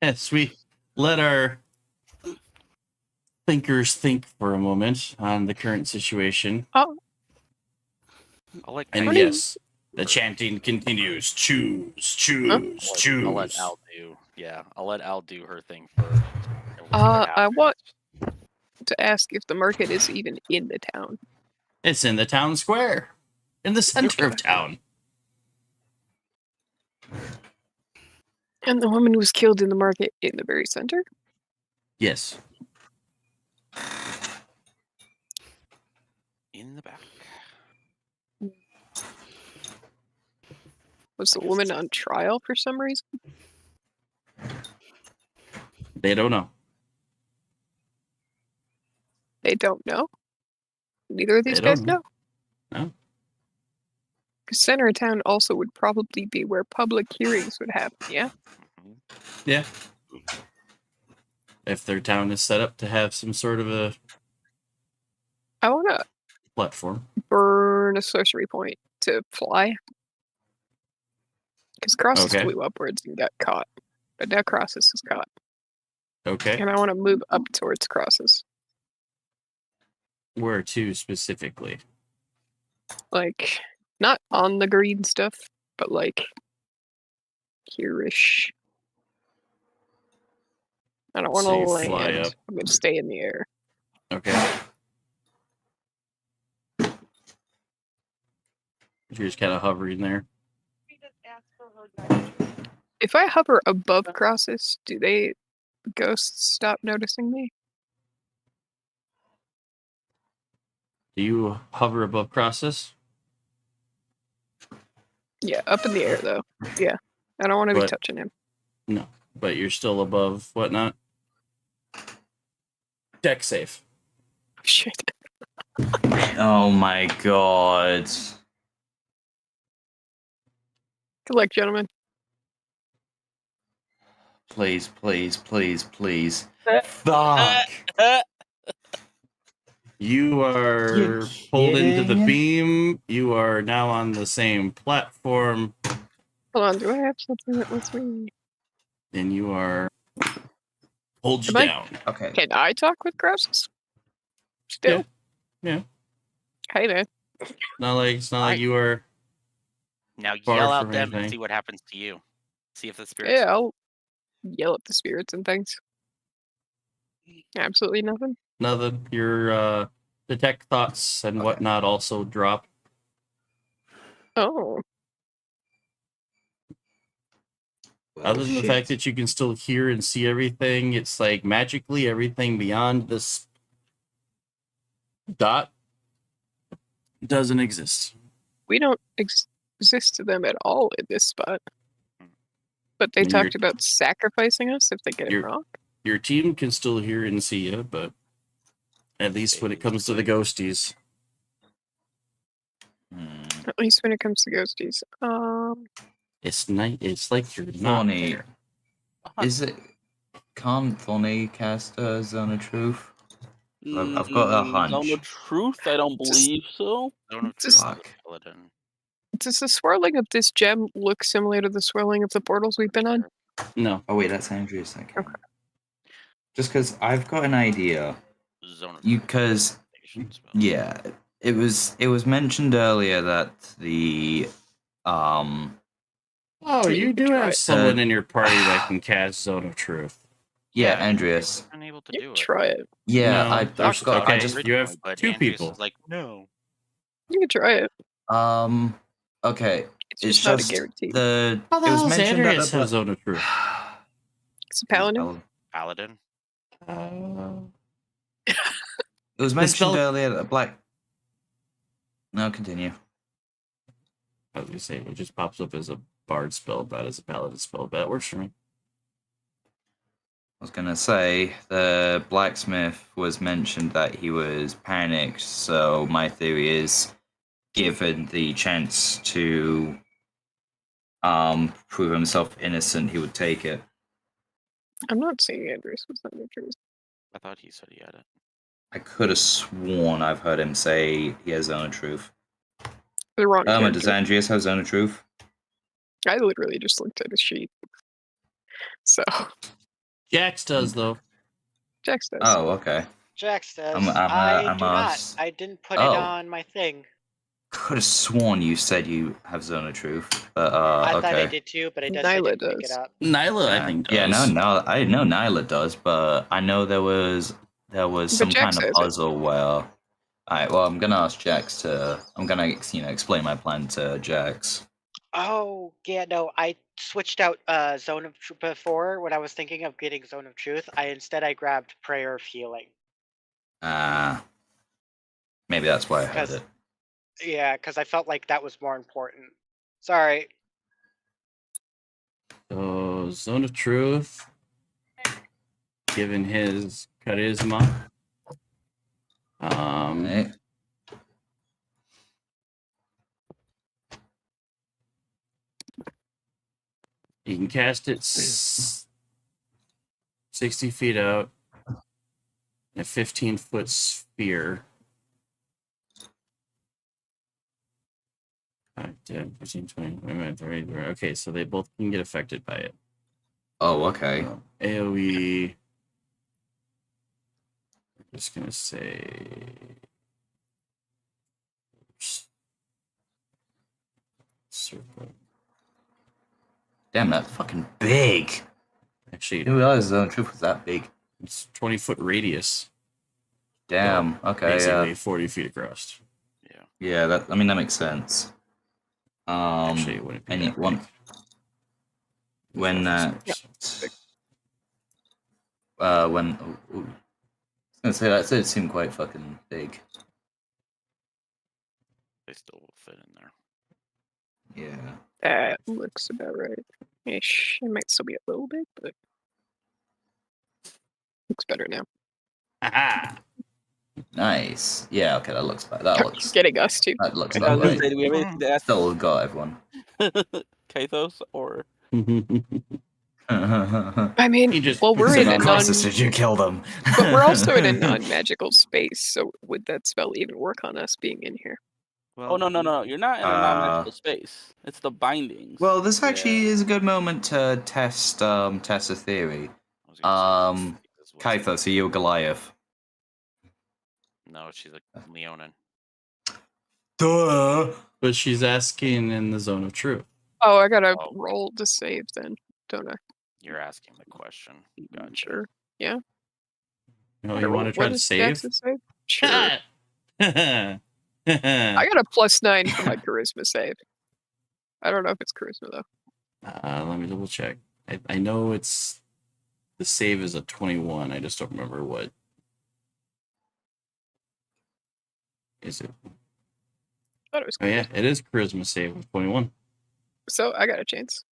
S1: Yes, we let our thinkers think for a moment on the current situation.
S5: Oh,
S10: I'll let
S1: And
S10: Craig-
S1: yes, the chanting continues. Choose, choose, choose.
S10: I'll let Al do. Yeah, I'll let Al do her thing first. and we'll see what
S5: I
S10: happens.
S5: want to ask if the market is even in the town.
S1: It's in the town square, in the center of town.
S5: And the woman was killed in the market in the very center?
S1: Yes.
S10: In the back.
S5: Was the woman on trial for some reason?
S1: They don't know.
S5: They don't know? Neither of these
S1: They don't
S5: guys
S1: know.
S5: know?
S1: No.
S5: Because center of town also would probably be where public hearings would happen, yeah?
S1: Yeah. If their town is set up to have some sort of a
S5: I want to
S1: platform.
S5: burn a sorcery point to fly. Because Crosses
S1: Okay.
S5: flew upwards and got caught. But now Crosses is caught.
S1: Okay.
S5: And I want to move up towards Crosses.
S1: Where to specifically?
S5: Like, not on the green stuff, but like here-ish. I don't want to
S1: So you
S5: land.
S1: fly up.
S5: I'm going to stay in the air.
S1: Okay. You're just kind of hovering there.
S5: If I hover above Crosses, do they ghosts stop noticing me?
S1: Do you hover above Crosses?
S5: Yeah, up in the air though. Yeah. I don't want to be
S1: But-
S5: touching him.
S1: No. But you're still above whatnot? Deck safe.
S5: Shit.
S4: Oh my god.
S5: Good luck, gentlemen.
S4: Please, please, please, please. Fuck.
S1: You are
S4: You're
S1: pulled into the
S4: kidding?
S1: beam. You are now on the same platform.
S5: Hold on, do I have something that lets me...
S1: And you are pulled you
S5: Am I-
S1: down.
S4: Okay.
S5: Can I talk with Crosses? Still?
S1: Yeah.
S5: Hey, man.
S1: It's not like you are.
S10: Now
S1: Far
S10: yell out
S1: from
S10: them and
S1: anything.
S10: see what happens to you. See if the spirits.
S5: Yeah, I'll yell at the spirits and things. Absolutely nothing.
S1: Nothing. Your detect thoughts and
S4: Okay.
S1: whatnot also drop.
S5: Oh.
S1: Other than the
S4: Shit.
S1: fact that you can still hear and see everything, it's like magically everything beyond this dot doesn't exist.
S5: We don't exist to them at all in this spot. But they
S1: And
S5: talked about sacrificing us if they get it
S1: you're-
S5: wrong.
S1: Your team can still hear and see you, but at least when it comes to the ghosties,
S5: At least when it comes to ghosties.
S1: it's night. It's like you're not
S4: Thorny.
S1: there.
S4: Is it... Can't Thorny cast a Zone of Truth? I've got a hunch.
S6: Zone of Truth? I don't believe so.
S10: Zone of
S5: Just-
S10: Truth,
S4: Fuck.
S10: Paladin.
S5: Does the swirling of this gem look similar to the swirling of the portals we've been on?
S1: No.
S4: Oh wait, that's Andrea's. Okay. Just because I've got an idea.
S10: Zone of
S4: Because
S10: Truth spell.
S4: yeah, it was mentioned earlier that the
S1: Oh,
S5: You
S1: you
S5: could
S1: do
S5: try
S1: have
S5: it.
S1: someone in your party that can cast Zone of Truth.
S4: yeah,
S10: Yeah,
S4: Andreas.
S10: Unable to
S5: You
S10: do
S5: can
S10: it.
S5: try it.
S4: Yeah,
S1: No,
S4: I've
S1: there's-
S4: got.
S1: okay.
S4: I just
S1: You have
S10: Originally, but
S1: two
S10: Andrews
S1: people.
S10: is like, no.
S5: You can try it.
S4: okay.
S5: It's
S4: It's
S5: just not a
S4: just
S5: guarantee.
S1: How the
S4: it was
S1: hell does
S4: mentioned that
S1: Andreas
S4: the
S1: have Zone of Truth?
S5: It's a paladin.
S10: Paladin.
S4: It was
S1: The
S4: mentioned
S1: spell-
S4: earlier that the black. No, continue.
S1: I was gonna say it just pops up as a bard spell, not as a paladin spell, but that works for me.
S4: I was gonna say the blacksmith was mentioned that he was panicked, so my theory is, given the chance to prove himself innocent, he would take it.
S5: I'm not seeing Andrews with that truth.
S10: I thought he said he had it.
S4: I could have sworn I've heard him say he has Zone of Truth.
S5: The wrong character.
S4: Does Andreas have Zone of Truth?
S5: I literally just looked at his sheet. So
S1: Jax does though.
S5: Jax does.
S4: Oh, okay.
S2: Jax does.
S4: I'm
S2: I do not.
S4: asked-
S2: I didn't put it
S4: Oh.
S2: on my thing.
S4: Could have sworn you said you have Zone of Truth, but
S2: I
S4: okay.
S2: thought I did too, but I just
S5: Nyla
S2: didn't pick it
S5: does.
S2: up.
S1: Nyla, I think does.
S4: Yeah, no, I know Nyla does, but I know there was some
S5: Jax
S4: kind of
S5: has it.
S4: puzzle where. Alright, well, I'm gonna ask Jax to. I'm gonna explain my plan to Jax.
S2: Oh, yeah, no, I switched out Zone of Truth before when I was thinking of getting Zone of Truth. I grabbed Prayer of Healing.
S4: Maybe that's why I heard it.
S2: Yeah, because I felt like that was more important. Sorry.
S1: So Zone of Truth, given his charisma,
S4: Right.
S1: you can cast it 60 feet out in a 15-foot sphere. 5, 10, 15, 20, 30. Okay, so they both can get affected by it.
S4: Oh, okay.
S1: AoE. I'm just gonna say. Circle.
S4: Damn, that's fucking big.
S1: Actually,
S4: I didn't realize Zone of Truth was that big.
S1: it's 20-foot radius.
S4: Damn. Okay.
S1: Basically 40 feet across.
S4: Yeah. That makes sense.
S1: Actually, it wouldn't be
S4: and
S1: that
S4: when
S1: big.
S4: when
S5: Yeah.
S4: I was gonna say that did seem quite fucking big.
S10: They still will fit in there.
S4: Yeah.
S5: That looks about right. Ish. It might still be a little bit, but looks better now.
S1: Aha!
S4: Nice. Yeah. Okay. That looks better. That looks.
S5: Getting us to.
S4: That looks
S6: I
S4: about
S6: was gonna
S4: right.
S6: say, do we have anything to ask
S4: Still got everyone.
S6: Kathos or?
S5: I mean,
S1: He just
S5: well, we're in a non.
S4: Did you kill them?
S5: But we're also in a non-magical space, so would that spell even work on us being in here?
S6: Oh no! You're not in a non-magical space. It's the bindings.
S4: Well, this actually is a good moment to test a theory. Kaithos, are you a Goliath?
S10: No, she's a Leonin.
S4: Duh.
S1: But she's asking in the Zone of Truth.
S5: Oh, I gotta roll to save then, don't I?
S10: You're asking the question. Gotcha.
S5: Sure. Yeah.
S1: No, you want to try to save?
S5: Sure. I got a +9 for my charisma save. I don't know if it's charisma though.
S1: Let me double check. I know it's the save is a 21. I just don't remember what is it.
S5: I thought it was
S1: Oh yeah, it is charisma save with 21.
S5: So I got a chance.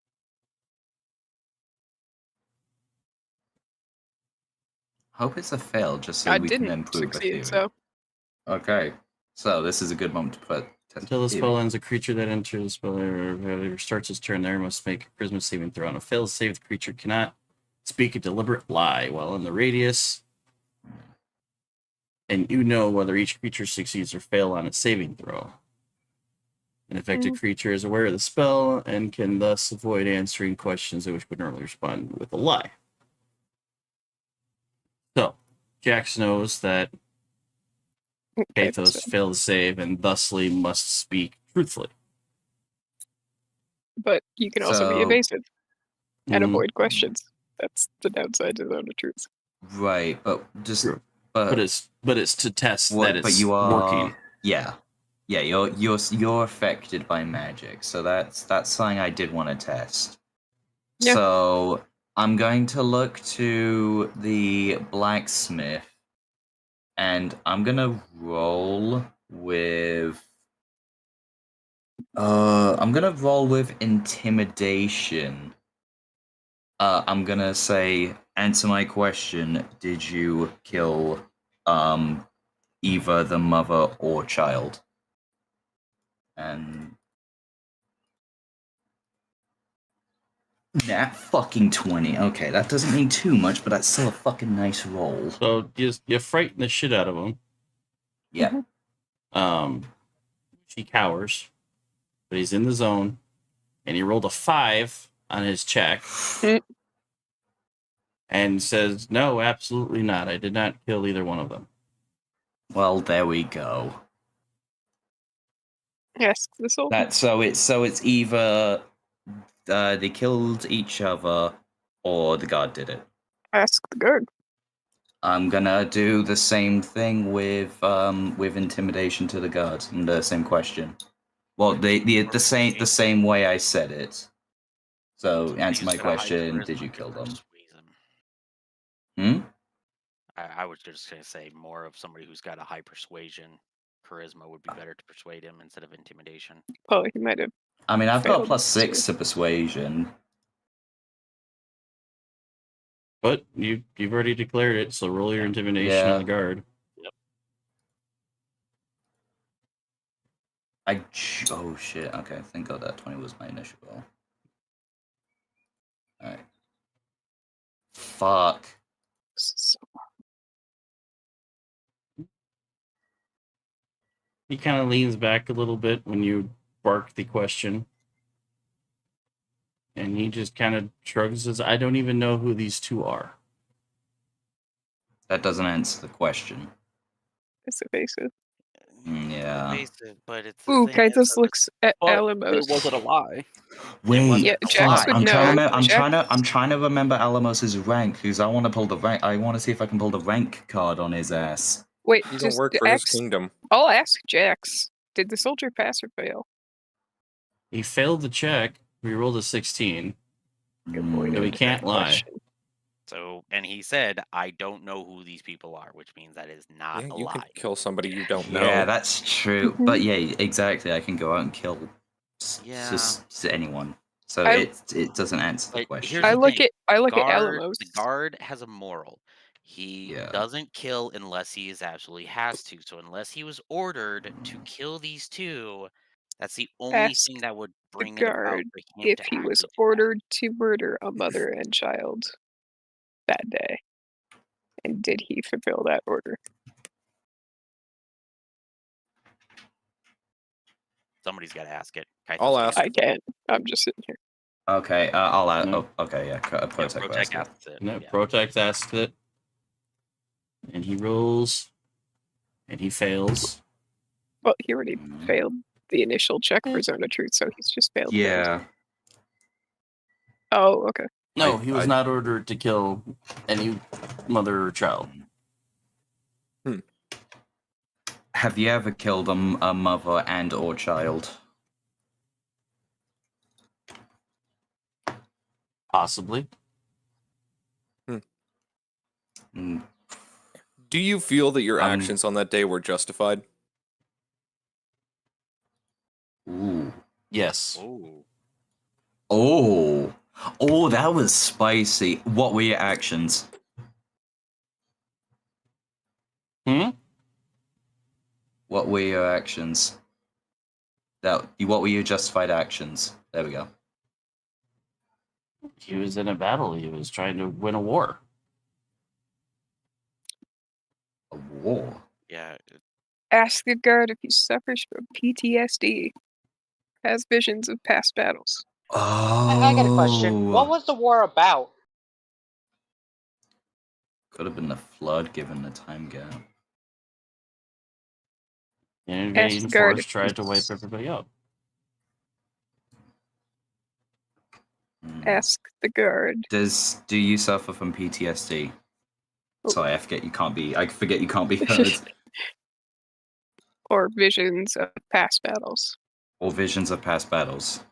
S4: Hope it's a fail, just so
S5: I
S4: we can
S5: didn't
S4: improve the
S5: succeed,
S4: theory.
S5: so
S4: Okay, so this is a good moment to put.
S1: Until the spell ends, a creature that enters the spell area or starts its turn there must make a charisma saving throw. On a failed save, the creature cannot speak a deliberate lie while in the radius. And you know whether each creature succeeds or fails on its saving throw. An affected creature is aware of the spell and can thus avoid answering questions which would normally respond with a lie. So, Jax knows that Kaithos failed to save and thusly must speak truthfully.
S5: but you can also be
S4: So-
S5: evasive and
S1: Mhm.
S5: avoid questions. That's the downside to Zone of Truth.
S4: Right, but just
S1: True. But it's to test
S4: what?
S1: that it's
S4: But you are
S1: working.
S4: Yeah, you're affected by magic, so that's something I did want to test.
S5: Yeah.
S4: So I'm going to look to the blacksmith, and I'm gonna roll with. I'm gonna roll with intimidation. I'm gonna say, answer my question. Did you kill, either the mother or child? And that fucking 20. Okay, that doesn't mean too much, but that's still a fucking nice roll.
S1: So you frighten the shit out of him.
S4: Yeah.
S1: She cowers. but he's in the zone, and he rolled a 5 on his check, and says, "No, absolutely not. I did not kill either one of them."
S4: Well, there we go.
S5: Ask the soldier.
S4: So it's either they killed each other or the guard did it.
S5: Ask the guard.
S4: I'm gonna do the same thing with intimidation to the guard and the same question. Well, the same way I said it. So answer my question: did you kill them?
S10: I was just gonna say more of somebody who's got a high persuasion. Charisma would be better to persuade him instead of intimidation.
S5: Oh, he might have.
S4: I mean, I've got
S5: failed
S4: +6 to persuasion.
S1: But you've already declared it, so roll your intimidation on the guard.
S10: Yep.
S4: Oh shit. Okay, thank God that 20 was my initial roll. All right. Fuck.
S1: He kind of leans back a little bit when you bark the question. And he just kind of shrugs his, I don't even know who these two are.
S4: That doesn't answer the question.
S5: It's evasive.
S4: Yeah.
S10: Evasive, but it's
S5: Ooh, Kaitos looks at Alamos.
S6: Was it a lie?
S4: Wait,
S5: Yeah, Jax would
S4: I'm
S5: know.
S4: I'm trying to remember Alamos's rank because I want to pull the rank. I want to see if I can pull the rank card on his ass.
S5: Wait,
S7: He don't work for his kingdom.
S5: I'll ask Jax. Did the soldier pass or fail?
S1: He failed the check. We rolled a 16. So he can't lie.
S10: So, and he said, "I don't know who these people are," which means that is not a
S7: You
S10: lie.
S7: can kill somebody you don't know.
S4: Yeah, that's true. But yeah, exactly. I can go out and kill just anyone. So it doesn't answer the question.
S5: I look at
S10: Guard,
S5: Alamos.
S10: The guard has a moral. He doesn't kill unless he absolutely has to. So unless he was ordered to kill these two, that's the only thing that would bring it about
S5: Guard
S10: for him
S5: if
S10: to
S5: he was
S10: actually
S5: ordered to murder a mother and child that day. And did he fulfill that order?
S10: Somebody's got to ask it.
S7: I'll ask.
S5: I can't. I'm just sitting here.
S4: Okay, I'll add.
S1: No.
S4: Oh, okay, yeah. Protect
S10: Protect asks it.
S1: No, Protect asks it. And he rolls. And he fails.
S5: Well, he already failed the initial check for Zone of Truth, so he's just failed.
S4: Yeah.
S5: Oh, okay.
S1: No, he was not ordered to kill any mother or child.
S4: Have you ever killed a mother and or child?
S1: Possibly.
S7: Do you feel that your actions on that day were justified?
S4: Ooh.
S1: Yes.
S10: Ooh.
S4: Oh, that was spicy. What were your actions? What were your actions? What were your justified actions? There we go.
S1: He was in a battle. He was trying to win a war.
S4: A war?
S10: Yeah.
S5: Ask the guard if he suffers from PTSD. Has visions of past battles.
S4: Oh.
S2: I got a question. What was the war about?
S4: Could have been the flood given the time gap.
S1: The invading force tried to wipe everybody out.
S5: Ask the guard.
S4: Do you suffer from PTSD? Sorry, I forget you can't be heard.
S5: Or visions of past battles.
S4: Or visions of past battles.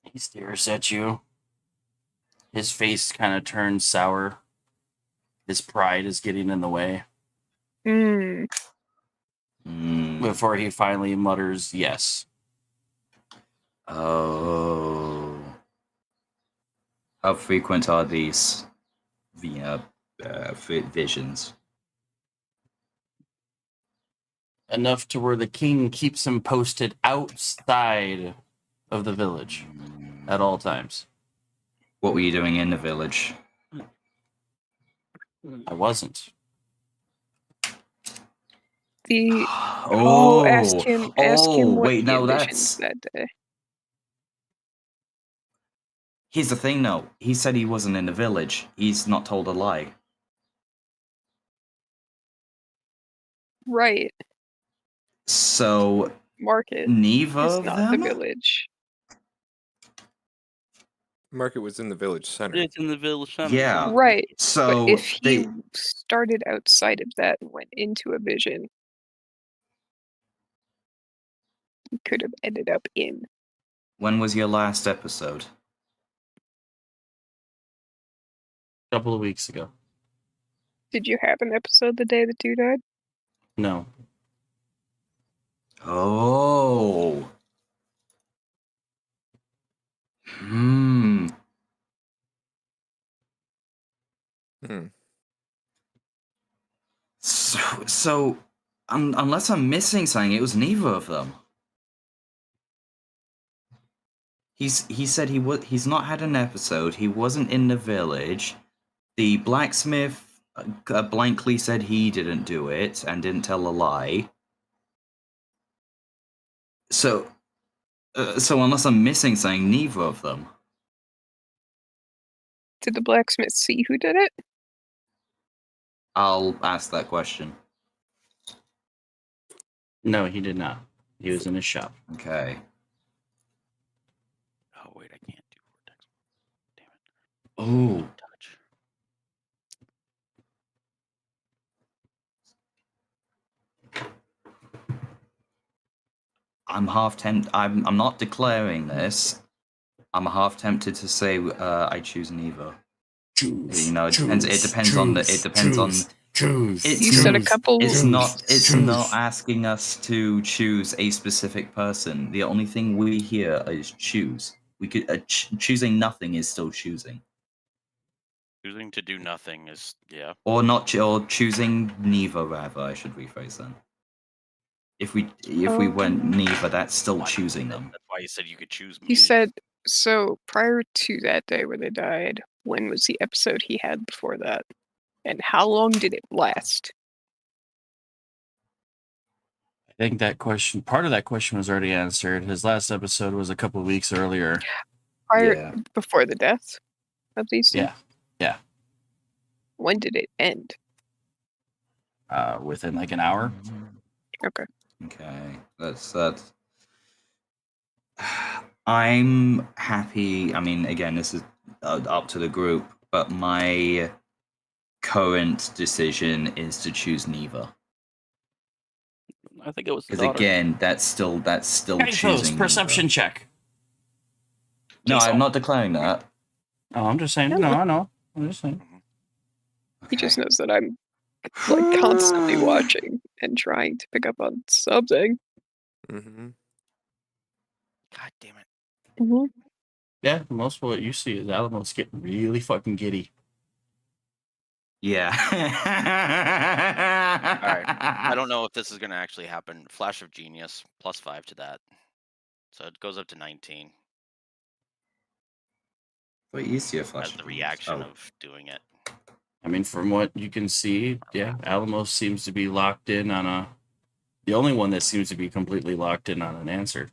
S1: He stares at you. His face kind of turns sour. His pride is getting in the way. Before he finally mutters, yes.
S4: Oh. How frequent are these visions?
S1: Enough to where the king keeps him posted outside of the village at all times.
S4: What were you doing in the village?
S1: I wasn't.
S5: The
S4: Oh,
S5: ask him what
S4: wait,
S5: he
S4: no,
S5: envisions
S4: that's.
S5: that day.
S4: Here's the thing, though. He said he wasn't in the village. He's not told a lie.
S5: Right.
S4: So,
S5: Market
S4: neither
S5: is
S4: of
S5: not the
S4: them?
S5: village.
S7: Market was in the village center.
S6: It's in the village center.
S4: Yeah.
S5: Right.
S4: So,
S5: But if he
S4: they.
S5: started outside of that and went into a vision, he could have ended up in.
S4: When was your last episode?
S1: A couple of weeks ago.
S5: Did you have an episode the day the dude died?
S1: No.
S4: Oh. Hmm.
S7: Hmm.
S4: So, unless I'm missing something, it was neither of them. He said he's not had an episode. He wasn't in the village. The blacksmith blankly said he didn't do it and didn't tell a lie. So unless I'm missing something, neither of them.
S5: Did the blacksmith see who did it?
S4: I'll ask that question.
S1: No, he did not. He was in his shop.
S4: Okay.
S10: Oh wait, I can't do vortex. Damn it.
S4: Oh.
S10: Touch.
S4: I'm half tempted. I'm not declaring this. I'm half tempted to say I choose neither.
S1: Choose.
S4: You know, it
S1: choose,
S4: depends. It depends on the. It depends on.
S1: Choose.
S5: You said a couple.
S4: It's not. It's
S1: choose.
S4: not asking us to choose a specific person. The only thing we hear is choose. We could choosing nothing is still choosing.
S10: Choosing to do nothing is
S4: Or not. Or choosing neither. Rather, I should rephrase that. If we went neither, that's still choosing them.
S10: That's why you said you could choose me.
S5: He said, so prior to that day where they died, when was the episode he had before that? And how long did it last?
S1: I think that question, part of that question was already answered. His last episode was a couple of weeks earlier.
S5: Before the death of these two?
S1: Yeah.
S5: When did it end?
S1: Within like an hour.
S5: Okay.
S4: Okay, that's. I'm happy. I mean, again, this is up to the group, but my current decision is to choose neither.
S6: I think it was
S4: because again, that's still choosing
S1: perception
S4: neither.
S1: check.
S4: No, I'm not declaring that.
S1: Oh, I'm just saying. No, I know. I'm just saying.
S5: He just knows that I'm like constantly watching and trying to pick up on something.
S7: Mm-hmm.
S10: God damn it.
S5: Mm-hmm.
S1: Yeah, most of what you see is Alamos getting really fucking giddy.
S4: Yeah.
S10: All right. I don't know if this is going to actually happen. Flash of Genius, +5 to that. So it goes up to 19.
S4: What is your flash?
S10: As the reaction of doing it.
S1: I mean, from what you can see, yeah, Alamos seems to be locked in on a... The only one that seems to be completely locked in on an answer.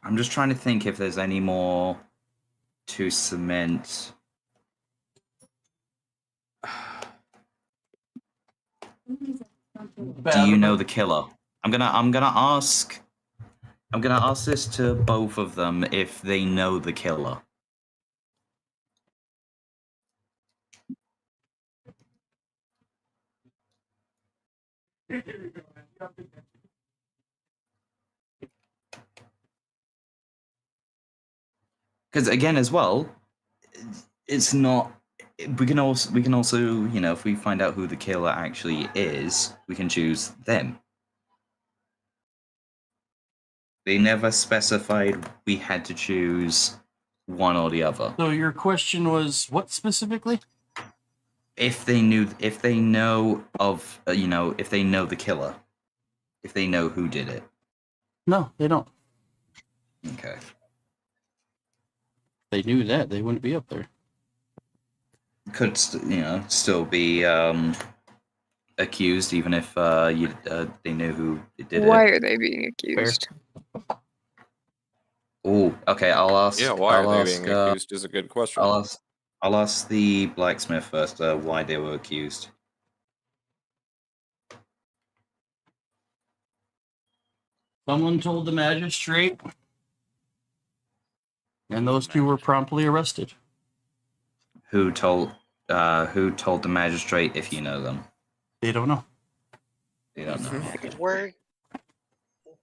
S4: I'm just trying to think if there's any more to cement. Do you know the killer? I'm gonna ask this to both of them if they know the killer. Because again, as well, it's not. We can also, you know, if we find out who the killer actually is, we can choose them. They never specified we had to choose one or the other.
S1: So your question was what specifically?
S4: If they know of, you know, if they know the killer, if they know who did it.
S1: No, they don't.
S4: Okay.
S1: If they knew that, they wouldn't be up there.
S4: Could, you know, still be accused, even if they knew who did
S5: Why
S4: it.
S5: are they being accused?
S4: Oh, okay. I'll ask.
S7: Yeah, why
S4: I'll
S7: are they
S4: ask,
S7: being accused is a good question.
S4: I'll ask the blacksmith first. Why they were accused.
S1: Someone told the magistrate, and those two were promptly arrested.
S4: Who told the magistrate, if you know them?
S1: They don't know.
S4: They don't know. Okay.
S2: Were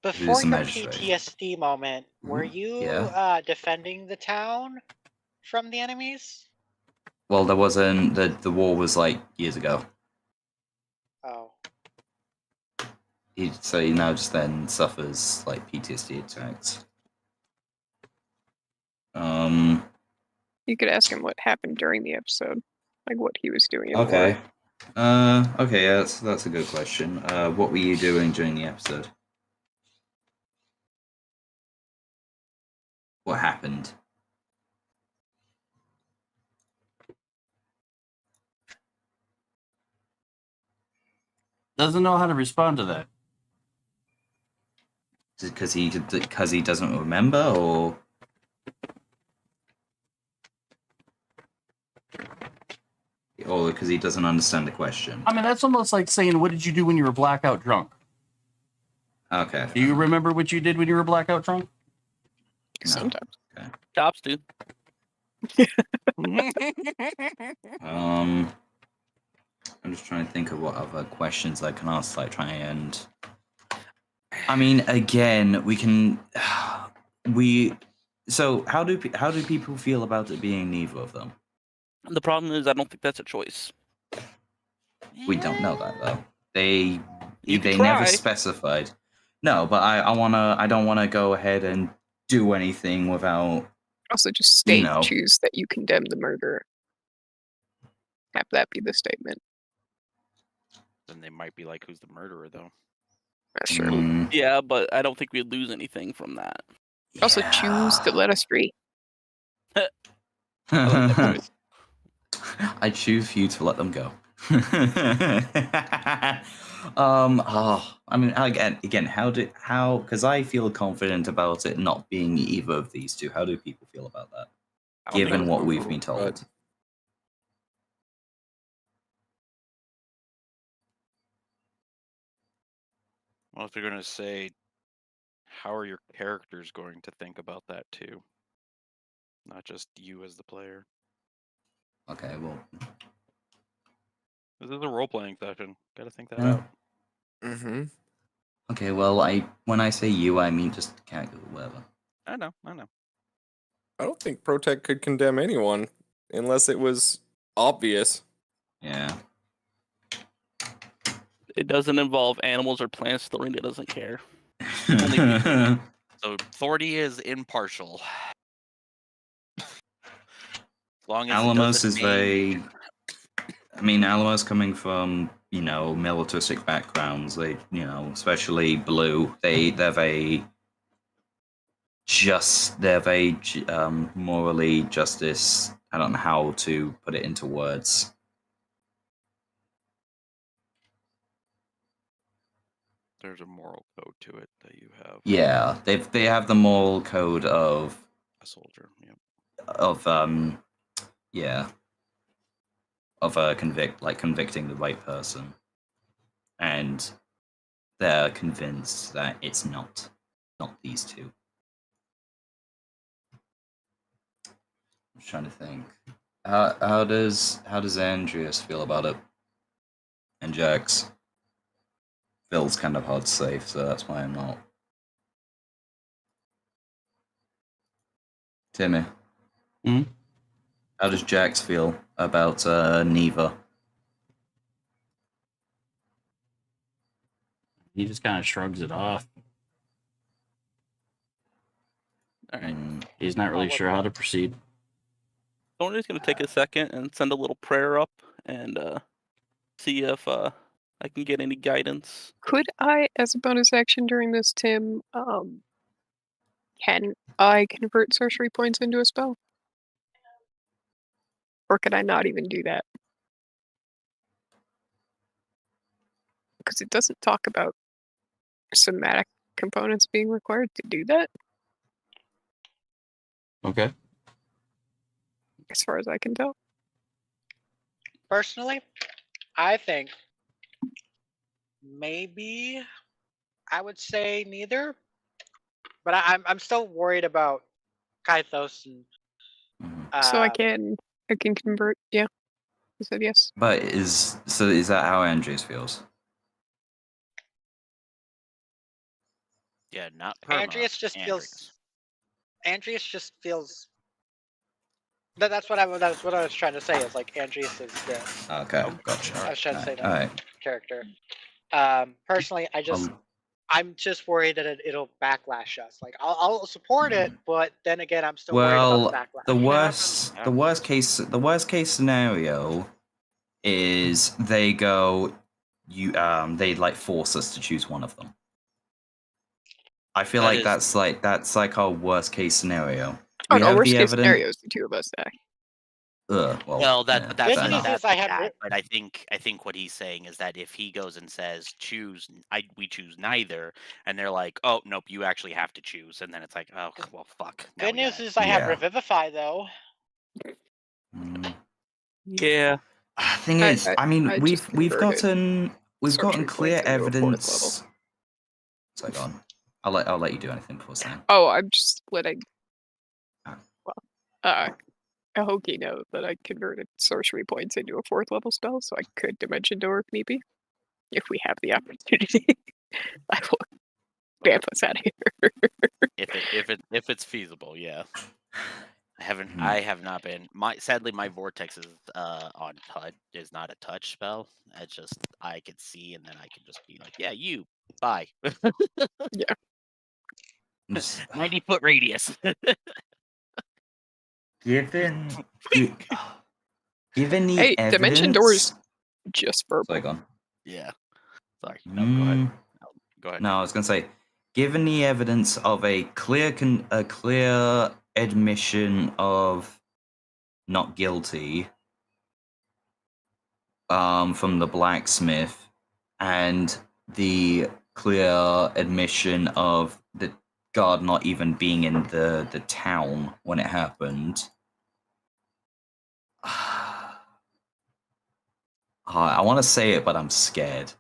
S2: before
S4: Who's the
S2: your
S4: magistrate?
S2: PTSD moment, were you
S4: Yeah.
S2: defending the town from the enemies?
S4: Well, there wasn't. The war was like years ago.
S2: Oh.
S4: So he now just then suffers like PTSD attacks.
S5: You could ask him what happened during the episode, like what he was doing.
S4: Okay. Okay. Yeah, that's a good question. What were you doing during the episode? What happened?
S1: Doesn't know how to respond to that.
S4: Because he doesn't remember, or because he doesn't understand the question.
S1: I mean, that's almost like saying, "What did you do when you were blackout drunk?"
S4: Okay.
S1: Do you remember what you did when you were blackout drunk?
S4: No.
S5: Sometimes.
S4: Okay.
S6: Chops do.
S4: I'm just trying to think of what other questions I can ask, like try and. I mean, again, we can. So how do people feel about it being neither of them?
S6: The problem is, I don't think that's a choice.
S4: We don't know that though. They
S6: You
S4: never
S6: try.
S4: specified. No, but I don't wanna go ahead and do anything without.
S5: Also, just choose that you condemn the murderer. Have that be the statement.
S10: Then they might be like, "Who's the murderer?" Though.
S5: That's true.
S6: Yeah, but I don't think we'd lose anything from that.
S5: Also, choose to let us free.
S4: I choose for you to let them go. I mean, again, how? Because I feel confident about it not being either of these two. How do people feel about that? Given what we've been told.
S10: Well, if you're gonna say, how are your characters going to think about that too? Not just you as the player.
S4: Okay, well.
S10: This is a role-playing session. Gotta think that out.
S7: Mm-hmm.
S4: Okay, well, when I say you, I mean just cat or whatever.
S10: I know.
S7: I don't think Protect could condemn anyone unless it was obvious.
S4: Yeah.
S6: It doesn't involve animals or plants. Thorina doesn't care.
S10: So Thordy is impartial. As long as
S4: Alamos is very. I mean, Alamos coming from militaristic backgrounds. They especially Blue. They're very morally justice. I don't know how to put it into words.
S10: There's a moral code to it that you have.
S4: Yeah, they have the moral code of
S10: a soldier. Yeah.
S4: Of convicting the right person, and they're convinced that it's not these two. I'm trying to think. How does Andreas feel about it? And Jax? Phil's kind of hard to say, so that's why I'm not. Timmy. How does Jax feel about Neva?
S1: He just kind of shrugs it off.
S6: All right.
S1: He's not really sure how to proceed.
S6: Thorina's gonna take a second and send a little prayer up and see if I can get any guidance.
S5: Could I, as a bonus action during this, Tim, can I convert sorcery points into a spell? Or could I not even do that? because it doesn't talk about somatic components being required to do that,
S1: Okay.
S5: as far as I can tell.
S2: Personally, I think maybe I would say neither, but I'm still worried about Kythos and
S5: So I can convert. Yeah, I said yes.
S4: But is that how Andrews feels?
S10: Yeah, not Perma.
S2: Andreas just feels. Andreas just feels. That's what I was trying to say. Is like Andreas is the.
S4: Okay, gotcha.
S2: I was trying to say that
S4: Alright.
S2: character. Personally, I'm just worried that it'll backlash us. Like I'll support it, but then again, I'm still worried about the backlash.
S4: The worst case scenario is they go, they like force us to choose one of them. I feel
S10: That
S4: that's like our worst case scenario.
S5: Oh
S4: We
S5: no,
S4: have
S5: worst
S4: the
S5: case
S4: evidence.
S5: scenario is the two of us die.
S10: Well, that's
S2: Good
S10: fair
S2: news
S10: enough.
S2: is I have
S10: that, but I think what he's saying is that if he goes and says we choose neither, and they're like, oh nope, you actually have to choose, and then it's like, oh well, fuck.
S2: Good news is I have Revivify though.
S6: Yeah.
S4: Thing is, I mean, we've gotten
S5: sorcery
S4: clear
S5: points into a 4th level.
S4: evidence. So go on. I'll let you do anything before saying.
S5: Oh, I'm just splitting. Well, a hokey note that I converted sorcery points into a 4th level spell, so I could Dimension Door if need be. If we have the opportunity, I will vamp us out of here.
S10: if it's feasible, yeah. I have not been. Sadly, my vortex is on touch. Is not a touch spell. It's just I could see, and then I can just be like, yeah, you bye.
S5: Yeah.
S10: 90-foot radius.
S4: Given the
S5: Hey,
S4: evidence.
S5: Dimension Doors just verbal.
S4: Sorry, go on.
S10: Yeah. Sorry. No, go ahead. Go ahead.
S4: No, I was gonna say, given the evidence of a clear admission of not guilty, from the blacksmith, and the clear admission of the guard not even being in the town when it happened. I want to say it, but I'm scared.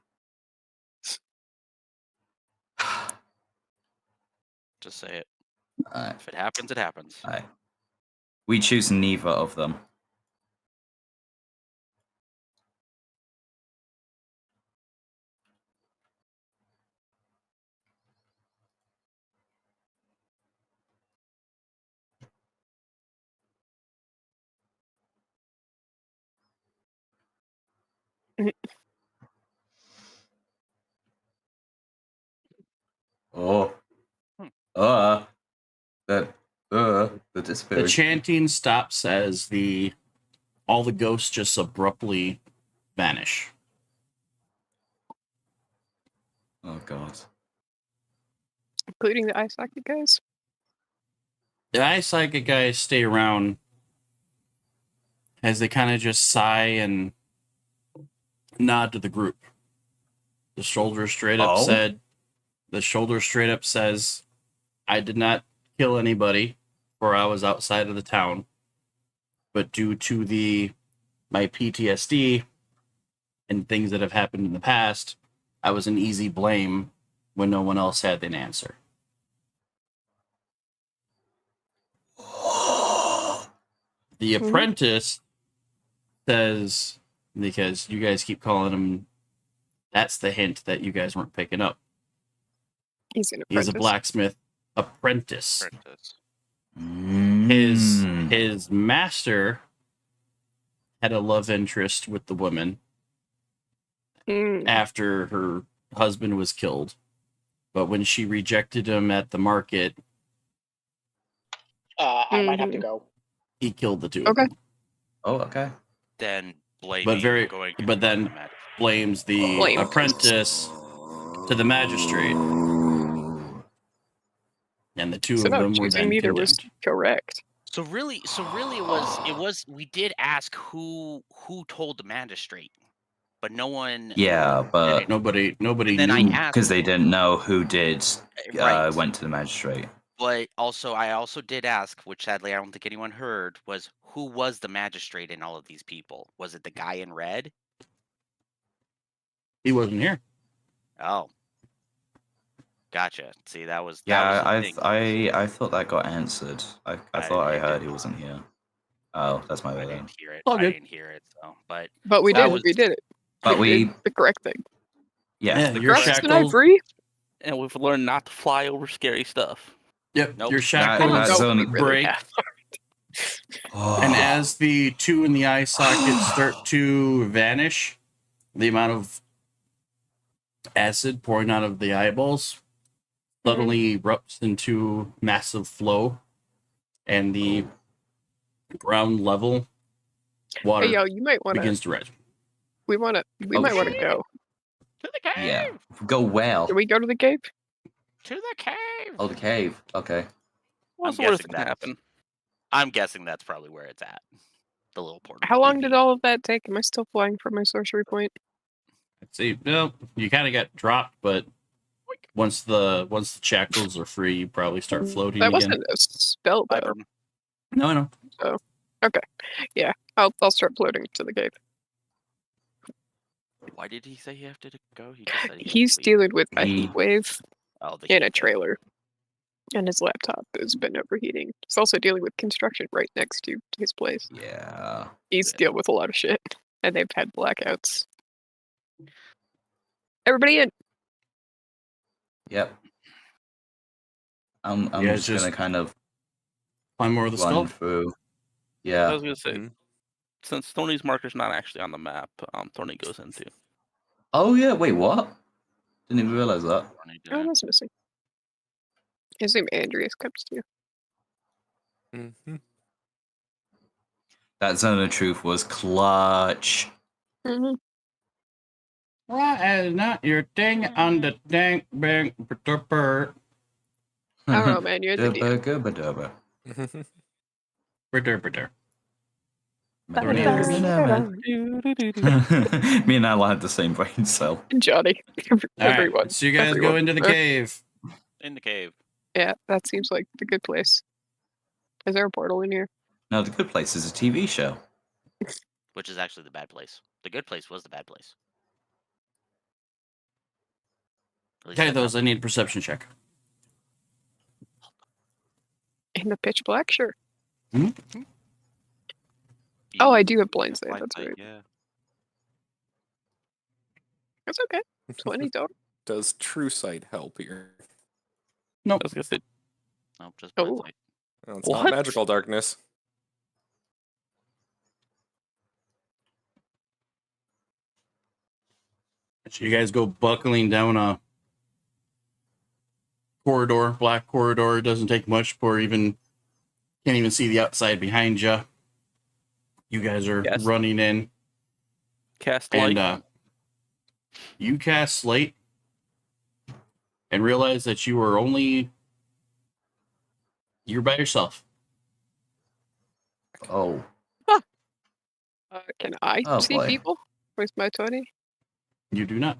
S10: Just say it.
S4: Right.
S10: If it happens, it happens.
S4: Right. We choose neither of them. The disappearing.
S1: The chanting stops as all the ghosts just abruptly vanish.
S4: Oh god.
S5: Including the eye socket guys?
S1: The eye psychic guys stay around as they kind of just sigh and nod to the group. The shoulder straight up says, I did not kill anybody, for I was outside of the town. But due to my PTSD and things that have happened in the past, I was an easy blame when no one else had an answer. The apprentice says, because you guys keep calling him, that's the hint that you guys weren't picking up.
S5: He's an apprentice.
S1: He's a blacksmith apprentice. His master had a love interest with the woman after her husband was killed. But when she rejected him at the market,
S2: I might have to go.
S1: He killed the two of them.
S4: Oh, okay.
S10: Then blames
S1: blames the apprentice to the magistrate. And the two of them were then
S5: neither
S1: condemned.
S5: was correct.
S10: So really it was we did ask who told the magistrate. but no one.
S4: Yeah, but
S1: Nobody
S10: And then I
S1: knew.
S10: asked,
S4: because they didn't know who did
S10: right.
S4: went to the magistrate.
S10: But also, I also did ask, which sadly I don't think anyone heard, was who was the magistrate in all of these people? Was it the guy in red?
S1: He wasn't here.
S10: Oh, gotcha. See, that was
S4: Yeah,
S10: the thing.
S4: I thought that got answered. I thought I
S10: it
S4: heard
S10: did
S4: he
S10: not.
S4: wasn't here. Oh, that's my
S10: I
S4: bad.
S10: didn't hear it.
S1: All
S10: I
S1: good.
S10: didn't hear it. So, but
S5: we
S10: that
S5: did.
S10: was-
S5: We did it.
S4: But we,
S5: did the correct thing.
S4: yeah,
S1: Your
S5: Correct and
S1: shackles.
S5: ivory.
S6: And we've learned not to fly over scary stuff.
S1: Yep.
S10: Nope.
S1: Your
S5: I
S1: shackles
S5: don't
S4: that's
S5: know if we
S4: only-
S5: really
S1: break.
S5: have.
S1: And as the 2 in the eye sockets start to vanish, the amount of acid pouring out of the eyeballs suddenly erupts into massive flow, and the ground level water
S5: Hey, yo, you might want to.
S1: begins to rise.
S5: We might want to
S4: shit.
S5: go.
S10: to the cave.
S4: yeah, go well.
S5: Can we go to the cave?
S10: To the cave.
S4: Oh, the cave. Okay.
S6: What's the
S10: guessing
S6: worst that can
S10: that's-
S6: happen?
S10: I'm guessing that's probably where it's at. The little portal.
S5: How long did all of that take? Am I still flying from my sorcery point?
S1: Let's see. No, you kind of got dropped, but once the shackles are free, you probably start floating
S5: That
S1: again.
S5: wasn't a spell,
S10: Bye,
S5: though.
S10: Bourbon.
S1: No, no.
S5: Yeah, I'll start floating to the cave.
S10: Why did he say he have to go? He just said he had to
S5: He's
S10: leave.
S5: dealing with a
S4: He-
S5: heat wave
S10: Oh, the
S5: in
S10: heat
S5: a
S10: thing.
S5: trailer, and his laptop has been overheating. He's also dealing with construction right next to his place.
S4: Yeah.
S5: He's dealing with a lot of shit, and they've had blackouts. Everybody in.
S4: Yep. I'm
S1: Yeah,
S4: just gonna
S1: just-
S4: kind of
S1: Climb over the
S4: run
S1: skull.
S4: through.
S6: I
S4: Yeah.
S6: was gonna say,
S7: Mhm.
S6: since Thorny's marker's not actually on the map, Thorny goes into.
S4: Oh yeah. Wait, what? Didn't even realize that.
S10: Funny,
S5: Oh,
S10: didn't
S5: that's missing. His name Andreas comes to you.
S7: Mm-hmm.
S4: That zone of truth was clutch.
S5: Mm-hmm.
S1: Why is not your thing on the dang bang burr
S5: I don't know, man. You're the DM.
S4: Dubba-gubba-dubba.
S1: burr?
S4: Me and Al had the same brain cell.
S5: Johnny.
S1: All
S5: Everyone.
S1: right, so you guys go
S5: Everyone.
S1: into the cave.
S10: in the cave.
S5: Yeah, that seems like the good place. Is there a portal in here?
S4: No, the good place is a TV show.
S10: Which is actually the bad place. The good place was the bad place. At least
S1: Okay,
S10: that's
S1: those
S10: how-
S1: I need a perception check.
S5: In the pitch black? Sure.
S10: You-
S5: Oh, I do have blind
S10: yeah,
S5: sight,
S10: blind
S5: that's
S10: sight,
S5: right.
S10: Yeah.
S5: That's okay. 20 total.
S7: Does true sight help here?
S6: I was gonna say,
S10: No, just blind
S5: Oh.
S10: sight.
S7: Well, it's
S6: What?
S7: not magical darkness.
S1: So you guys go buckling down a corridor, black corridor. It doesn't take much for can't even see the outside behind you. You guys are
S6: Yes.
S1: running in,
S6: cast light.
S1: and you cast Slate and realize that you're by yourself.
S4: Oh.
S5: Can I
S4: Oh,
S5: see
S4: boy.
S5: people with my 20?
S1: You do not.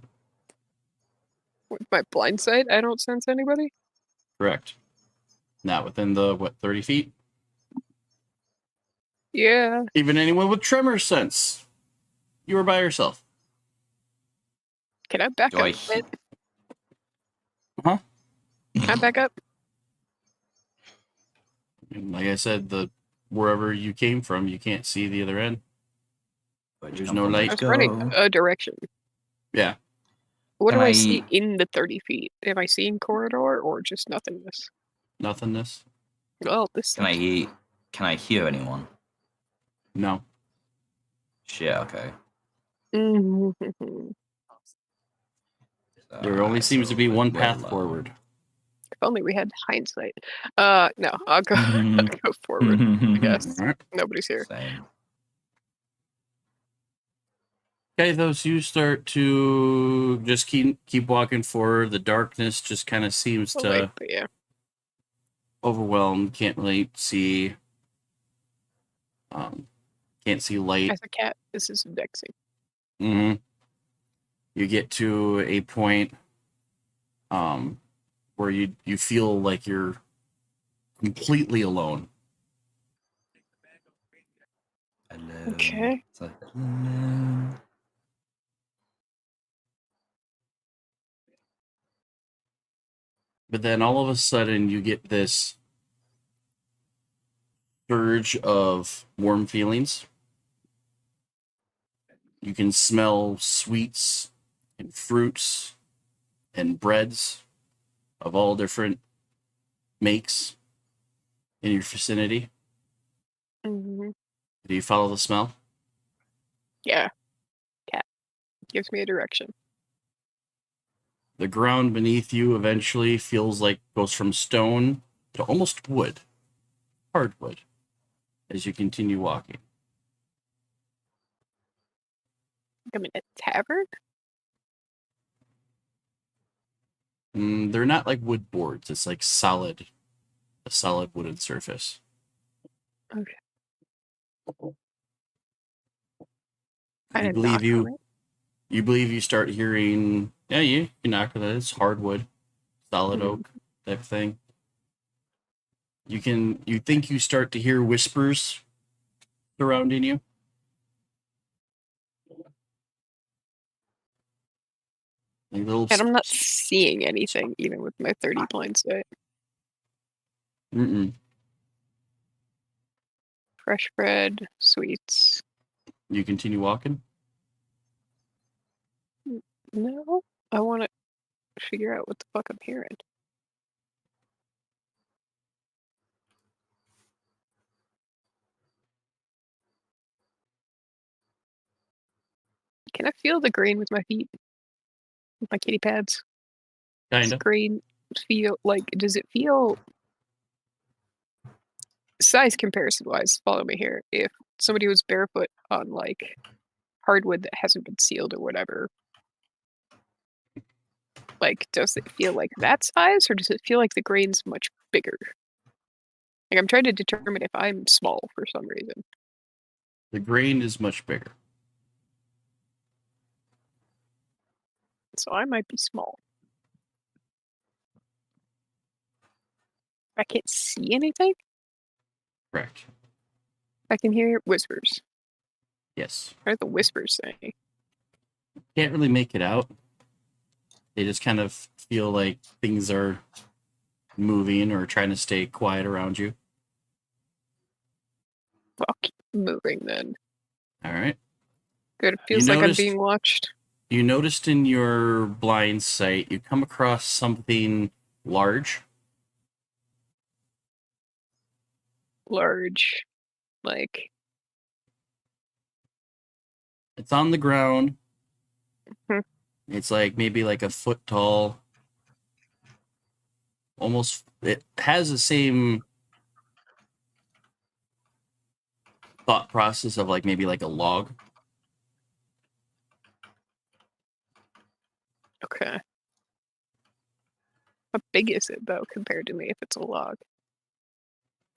S5: With my blind sight, I don't sense anybody?
S1: Correct. Not within the 30 feet.
S5: Yeah.
S1: Even anyone with tremor sense. You were by yourself.
S5: Can I back
S4: Do
S5: up
S4: I
S5: a bit?
S1: Huh?
S5: Can I back up?
S1: And like I said, wherever you came from, you can't see the other end. There's no
S5: I
S1: light.
S5: was running a direction.
S1: Yeah.
S5: What
S4: Can
S5: do I
S4: I-
S5: see in the 30 feet? Am I seeing corridor or just nothingness?
S1: Nothingness.
S5: Well, this
S4: Can I hear anyone?
S1: No.
S4: Shit, okay.
S5: Mhm.
S1: There only seems to be one path forward.
S5: If only we had hindsight. No, I'll go, I'll go forward. I guess.
S1: All right.
S5: Nobody's here.
S4: Same.
S1: Okay, those you start to just keep walking forward. The darkness just kind of seems
S5: Oh,
S1: to
S5: wait, but yeah.
S1: overwhelm. Can't really see. Can't see light.
S5: As a cat, this is vexing.
S1: hmm you get to a point where you feel like you're completely alone.
S4: Alone.
S5: Okay.
S4: It's like, alone.
S1: But then all of a sudden you get this surge of warm feelings. You can smell sweets and fruits and breads of all different makes in your vicinity.
S5: Hmm.
S1: Do you follow the smell?
S5: Yeah. Cat gives me a direction.
S1: The ground beneath you eventually feels like goes from stone to almost wood, hardwood, as you continue walking.
S5: I'm in a tavern.
S1: They're not like wood boards. It's like a solid wooden surface.
S5: Okay.
S1: You
S5: I
S1: believe
S5: knock on it.
S1: you believe you start hearing, yeah, you knock on it. It's hardwood, solid oak type thing. You think you start to hear whispers surrounding you. Like little.
S5: And I'm not seeing anything, even with my 30 blind sight.
S1: Mm-mm.
S5: Fresh bread, sweets.
S1: You continue walking.
S5: No, I want to figure out what the fuck I'm hearing. Can I feel the grain with my feet? With my kitty pads? Does
S1: Kinda.
S5: grain feel like, does it feel, size comparison wise, follow me here. If somebody was barefoot on like hardwood that hasn't been sealed or whatever, like, does it feel like that size or does it feel like the grain's much bigger? Like, I'm trying to determine if I'm small for some reason.
S1: The grain is much bigger.
S5: So I might be small. I can't see anything.
S1: Correct.
S5: I can hear whispers.
S1: Yes.
S5: What are the whispers saying?
S1: Can't really make it out. They just kind of feel like things are moving or trying to stay quiet around you.
S5: I'll keep moving then.
S1: All right.
S5: Good. It feels like I'm
S1: noticed-
S5: being watched.
S1: You noticed in your blind sight, you come across something large.
S5: Large. Like,
S1: It's on the ground.
S5: Mhm.
S1: It's like maybe like a foot tall. Almost, it has the same thought process of like maybe like a log.
S5: okay. How big is it though compared to me if it's a log?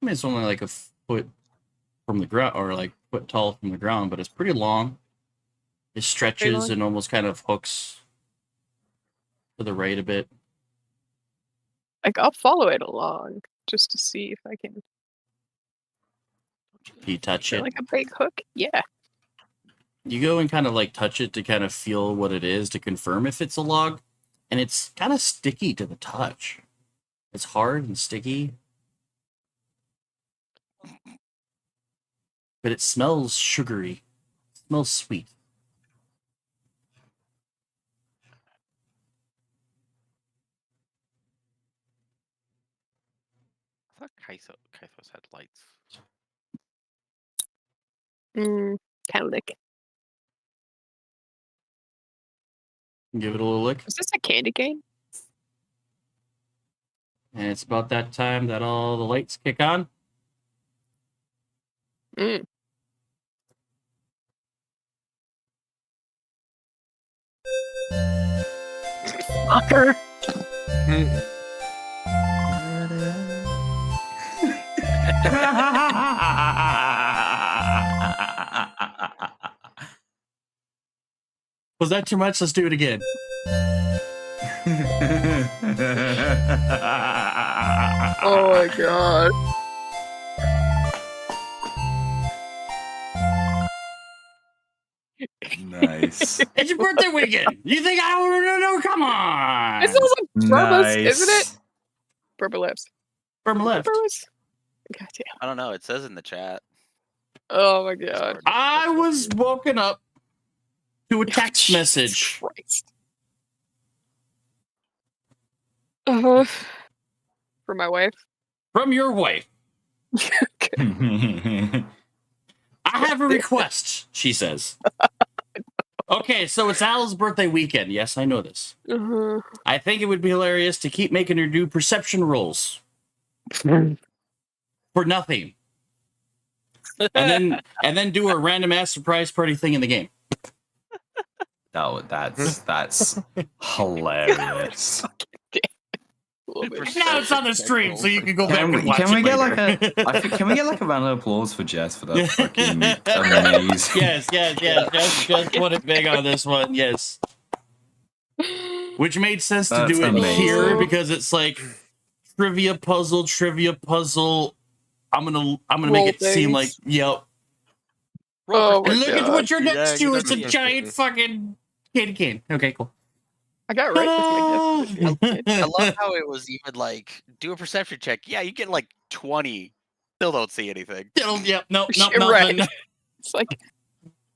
S1: I mean, it's only like a foot from the ground, or like foot tall from the ground, but it's pretty long. It stretches
S5: long?
S1: and almost kind of hooks to the right a bit.
S5: Like, I'll follow it along just to see if I can.
S1: You touch
S5: Is it
S1: it.
S5: like a big hook? Yeah.
S1: You go and kind of like touch it to kind of feel what it is to confirm if it's a log, and it's kind of sticky to the touch. It's hard and sticky, but it smells sugary. It smells sweet.
S10: I thought Kythos had lights.
S5: Kind of lick.
S1: Give it a little lick,
S5: Is this a candy cane?
S1: and it's about that time that all the lights kick on.
S5: Mm. Fucker.
S1: Was that too much? Let's do it again.
S5: Oh my god.
S4: Nice.
S1: It's your birthday weekend. You think I don't know? Come on.
S5: It sounds like Burba's, isn't it?
S4: Nice.
S5: Burba left.
S1: From left.
S5: Burba's. God damn.
S10: I don't know. It says in the chat.
S5: Oh my god.
S1: I was woken up to a text
S5: Jesus
S1: message.
S5: Christ. Uh-huh. For my wife.
S1: From your wife.
S5: Okay.
S1: I have a request, she says. Okay, so it's Al's birthday weekend. Yes, I know this.
S5: Uh-huh.
S1: I think it would be hilarious to keep making her do perception rolls. For nothing. And then do a random ass surprise party thing in the game.
S4: Oh, that's hilarious.
S1: Now it's on the stream, so you can go back and watch
S4: Can we
S1: it
S4: get
S1: later.
S4: can we get like a round of applause for Jess for that fucking amazing?
S1: Yes. Just put it big on this one. Yes. Which made sense to
S4: That's
S1: do it
S4: amazing.
S1: here because it's like trivia puzzle. I'm gonna make it seem like yep.
S5: Oh my
S1: Look at
S5: god.
S1: what you're next to.
S10: Yeah,
S1: It's a giant fucking candy cane. Okay, cool.
S5: I got right with my guess.
S10: I love how it was even like, do a perception check. Yeah, you get like 20. Still don't see anything.
S1: Yep. No.
S5: You're right. It's like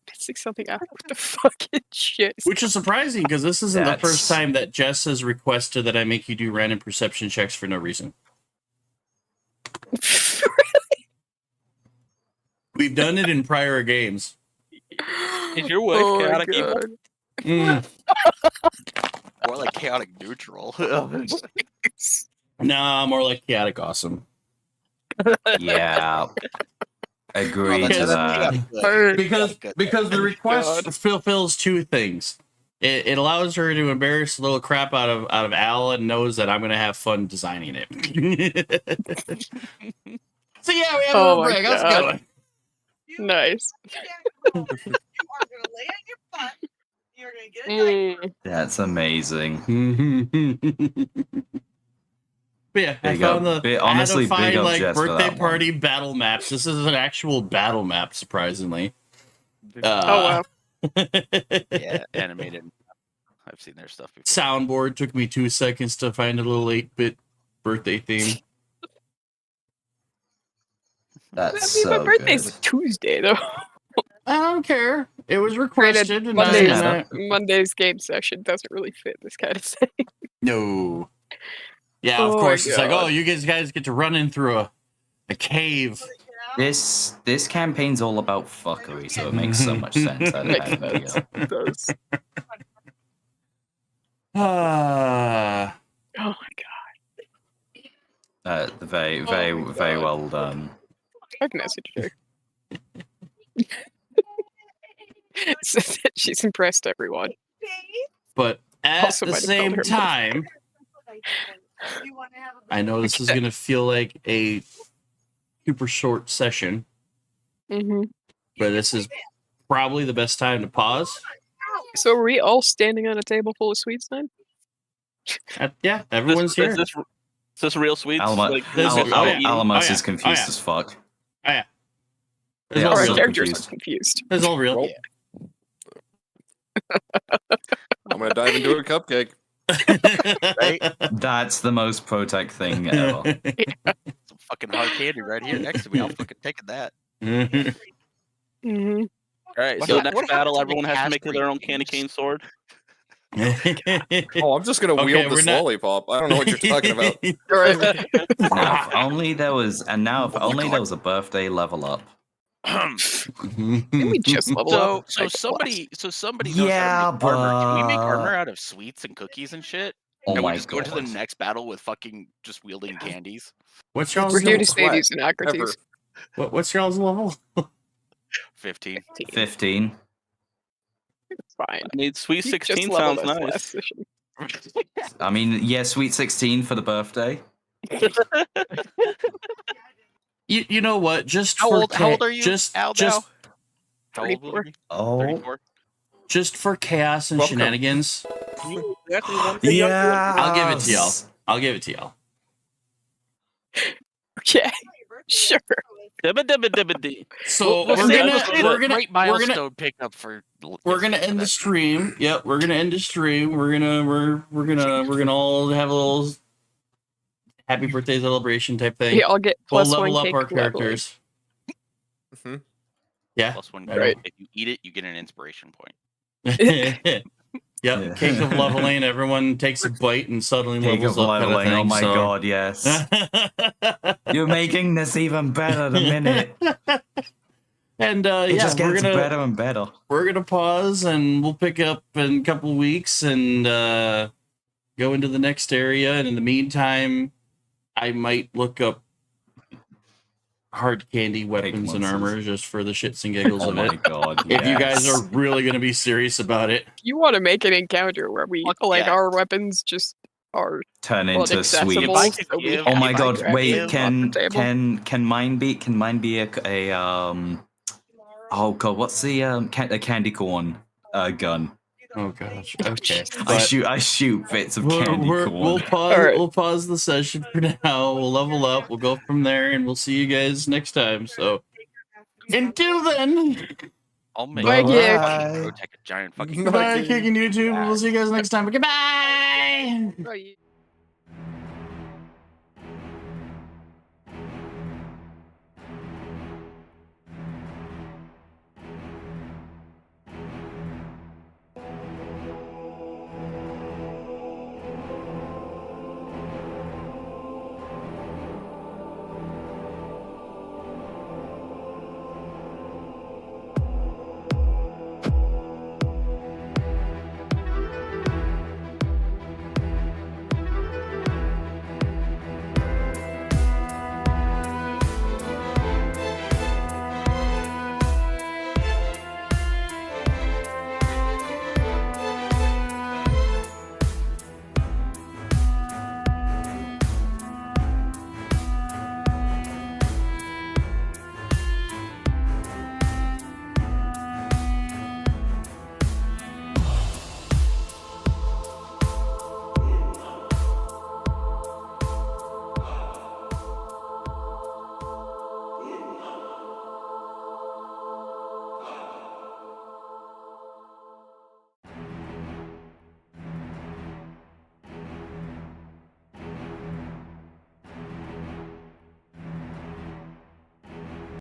S5: missing something out. What the fucking shit?
S1: Which is surprising because this isn't the first
S4: That's-
S1: time that Jess has requested that I make you do random perception checks for no reason. We've done it in prior games.
S6: Is your wife
S5: Oh my
S6: chaotic evil?
S5: god.
S1: Mm.
S10: More like chaotic neutral.
S1: Nah, more like chaotic awesome.
S4: Yeah. Agree
S10: Oh,
S4: to
S10: that's-
S4: that.
S5: Hurt.
S1: Because the request fulfills two things. It allows her to embarrass the little crap out of Al and knows that I'm gonna have fun designing it. So yeah, we have a
S5: Oh
S1: little
S5: my
S1: break. How's it
S5: God.
S1: going?
S5: Nice.
S4: That's amazing.
S1: But yeah, I
S4: Big up.
S1: found
S4: Big-
S1: I had
S4: honestly,
S1: to find
S4: big up
S1: like
S4: Jess for
S1: birthday
S4: that one.
S1: party battle maps. This is an actual battle map, surprisingly.
S5: Oh wow.
S10: Yeah, animated. I've seen their stuff before.
S1: Soundboard took me 2 seconds to find a little 8-bit birthday theme.
S4: That's
S5: I mean,
S4: so
S5: my birthday's
S4: good.
S5: Tuesday though.
S1: I don't care. It was
S5: Granted,
S1: requested, and
S5: Monday's game session doesn't really fit this kind of thing.
S1: no. Yeah,
S5: Oh
S1: of
S5: my
S1: course. It's like,
S5: God.
S1: oh, you guys get to run in through a cave.
S4: This campaign's all about fuckery, so it makes so much sense.
S5: Makes sense. It does.
S1: Ah.
S5: Oh my god.
S4: Very
S5: my God.
S4: well done.
S5: I've messaged her. Said that she's impressed everyone.
S1: But at
S5: Also
S1: the
S5: might have called
S1: same
S5: her
S1: time, I know this is gonna feel like a super short session,
S5: Mm-hmm.
S1: but this is probably the best time to pause.
S5: So are we all standing on a table full of sweets then?
S1: Yeah, everyone's here.
S6: Is this real sweets?
S4: Alamo-
S6: Like,
S1: this
S6: is
S1: is-
S6: it
S1: oh,
S6: all
S1: yeah.
S6: eating?
S4: Alamos
S1: Oh, yeah.
S4: is confused
S1: Oh, yeah.
S4: as fuck.
S1: Oh yeah, it's
S4: Yeah,
S1: all
S5: Or our
S4: so
S1: real.
S5: characters
S4: confused.
S5: are confused.
S1: It's all real.
S7: I'm gonna dive into a cupcake.
S10: Right?
S4: That's the most pro-tech thing ever.
S10: Some fucking hard candy right here next to me. I'm fucking taking that.
S5: Mm-hmm.
S6: All right,
S10: What
S6: so
S10: hap-
S6: next
S10: what
S6: battle,
S10: happens when
S6: everyone
S10: it
S6: has to
S10: has
S6: make
S10: green
S6: their own candy
S10: things?
S6: cane sword.
S7: Oh, I'm just gonna
S1: Okay,
S7: wield
S1: we're
S7: this
S1: not-
S7: lollipop. I don't know what you're talking about.
S5: Right.
S4: Now, if only there was a birthday level up.
S5: Didn't we just level up?
S10: So
S5: Like,
S10: somebody knows
S4: Yeah,
S10: how to make armor. Can we make
S4: but-
S10: armor out of sweets and cookies and shit?
S4: Oh
S10: and
S4: my
S10: we just go to the
S4: god.
S10: next battle with fucking just wielding candies.
S1: What's
S5: what?
S1: y'all's
S5: We're here to
S7: Sweat,
S5: save you, Xenocrates.
S1: what's y'all's level?
S10: 15.
S4: 15.
S5: It's fine.
S6: I mean, Sweet
S5: You
S6: 16
S5: just leveled
S6: sounds
S5: us
S6: nice.
S5: last session.
S4: I mean, yeah, sweet 16 for the birthday.
S1: You know what? Just
S10: How
S1: for
S10: old are you,
S1: Just
S10: Al,
S1: just
S10: now? How old will
S5: 34.
S10: you be?
S4: Oh,
S10: 34?
S1: just for chaos and
S7: Welcome.
S1: shenanigans.
S6: Exactly one thing younger.
S1: I'll give it to y'all. I'll give it to y'all.
S5: Okay, sure.
S6: Dibba-dibba-dibba-dee.
S1: So
S3: We'll
S1: we're
S3: say-
S1: gonna
S3: we'll say
S1: we're
S3: a
S1: gonna
S3: great
S1: we're gonna
S3: milestone pickup for.
S1: we're gonna end the stream. Yep, we're gonna end the stream. We're gonna all have a little happy birthday celebration type thing.
S5: We all get
S1: We'll
S5: plus one
S1: level up
S5: cake
S1: our
S5: leveling.
S1: characters.
S7: Mhm.
S1: Yeah.
S10: Plus one.
S5: Right.
S10: If you eat it, you get an inspiration point.
S1: Yep.
S4: Yeah.
S1: Cake of leveling. Everyone takes a bite and suddenly
S4: Cake
S1: levels
S4: of
S1: up. Kind of
S4: leveling.
S1: thing,
S4: Oh my
S1: so.
S4: god, yes. You're making this even better the minute.
S1: And
S4: It
S1: yeah,
S4: just gets better and better.
S1: we're gonna pause and we'll pick up in a couple of weeks and go into the next area. And in the meantime, I might look up hard candy weapons and
S4: monsters.
S1: armor just for the shits and giggles
S4: Oh
S1: of
S4: my
S1: it.
S4: god.
S1: If you guys
S4: yes.
S1: are really gonna be serious about it,
S5: You want to make an encounter where we
S10: Fuck
S5: like
S10: yeah.
S5: our weapons just are
S4: Turn
S5: well,
S4: into
S5: accessible.
S10: I
S4: sweeps.
S10: could
S5: So we
S10: give-
S4: Oh
S5: have
S4: my
S5: to
S4: god,
S5: grab
S4: wait,
S5: them off the table.
S4: can mine be a oh god, what's the a candy corn gun?
S1: oh gosh, okay.
S4: I shoot bits of candy corn.
S1: We'll pause.
S5: All right.
S1: We'll pause the session for now. We'll level up. We'll go from there, and we'll see you guys next time. So, until then,
S10: I'll make
S5: Bye,
S10: a
S5: Geek.
S10: fucking protect a giant fucking.
S1: goodbye, kicking YouTube. We'll see you guys next time. Goodbye.
S5: Right.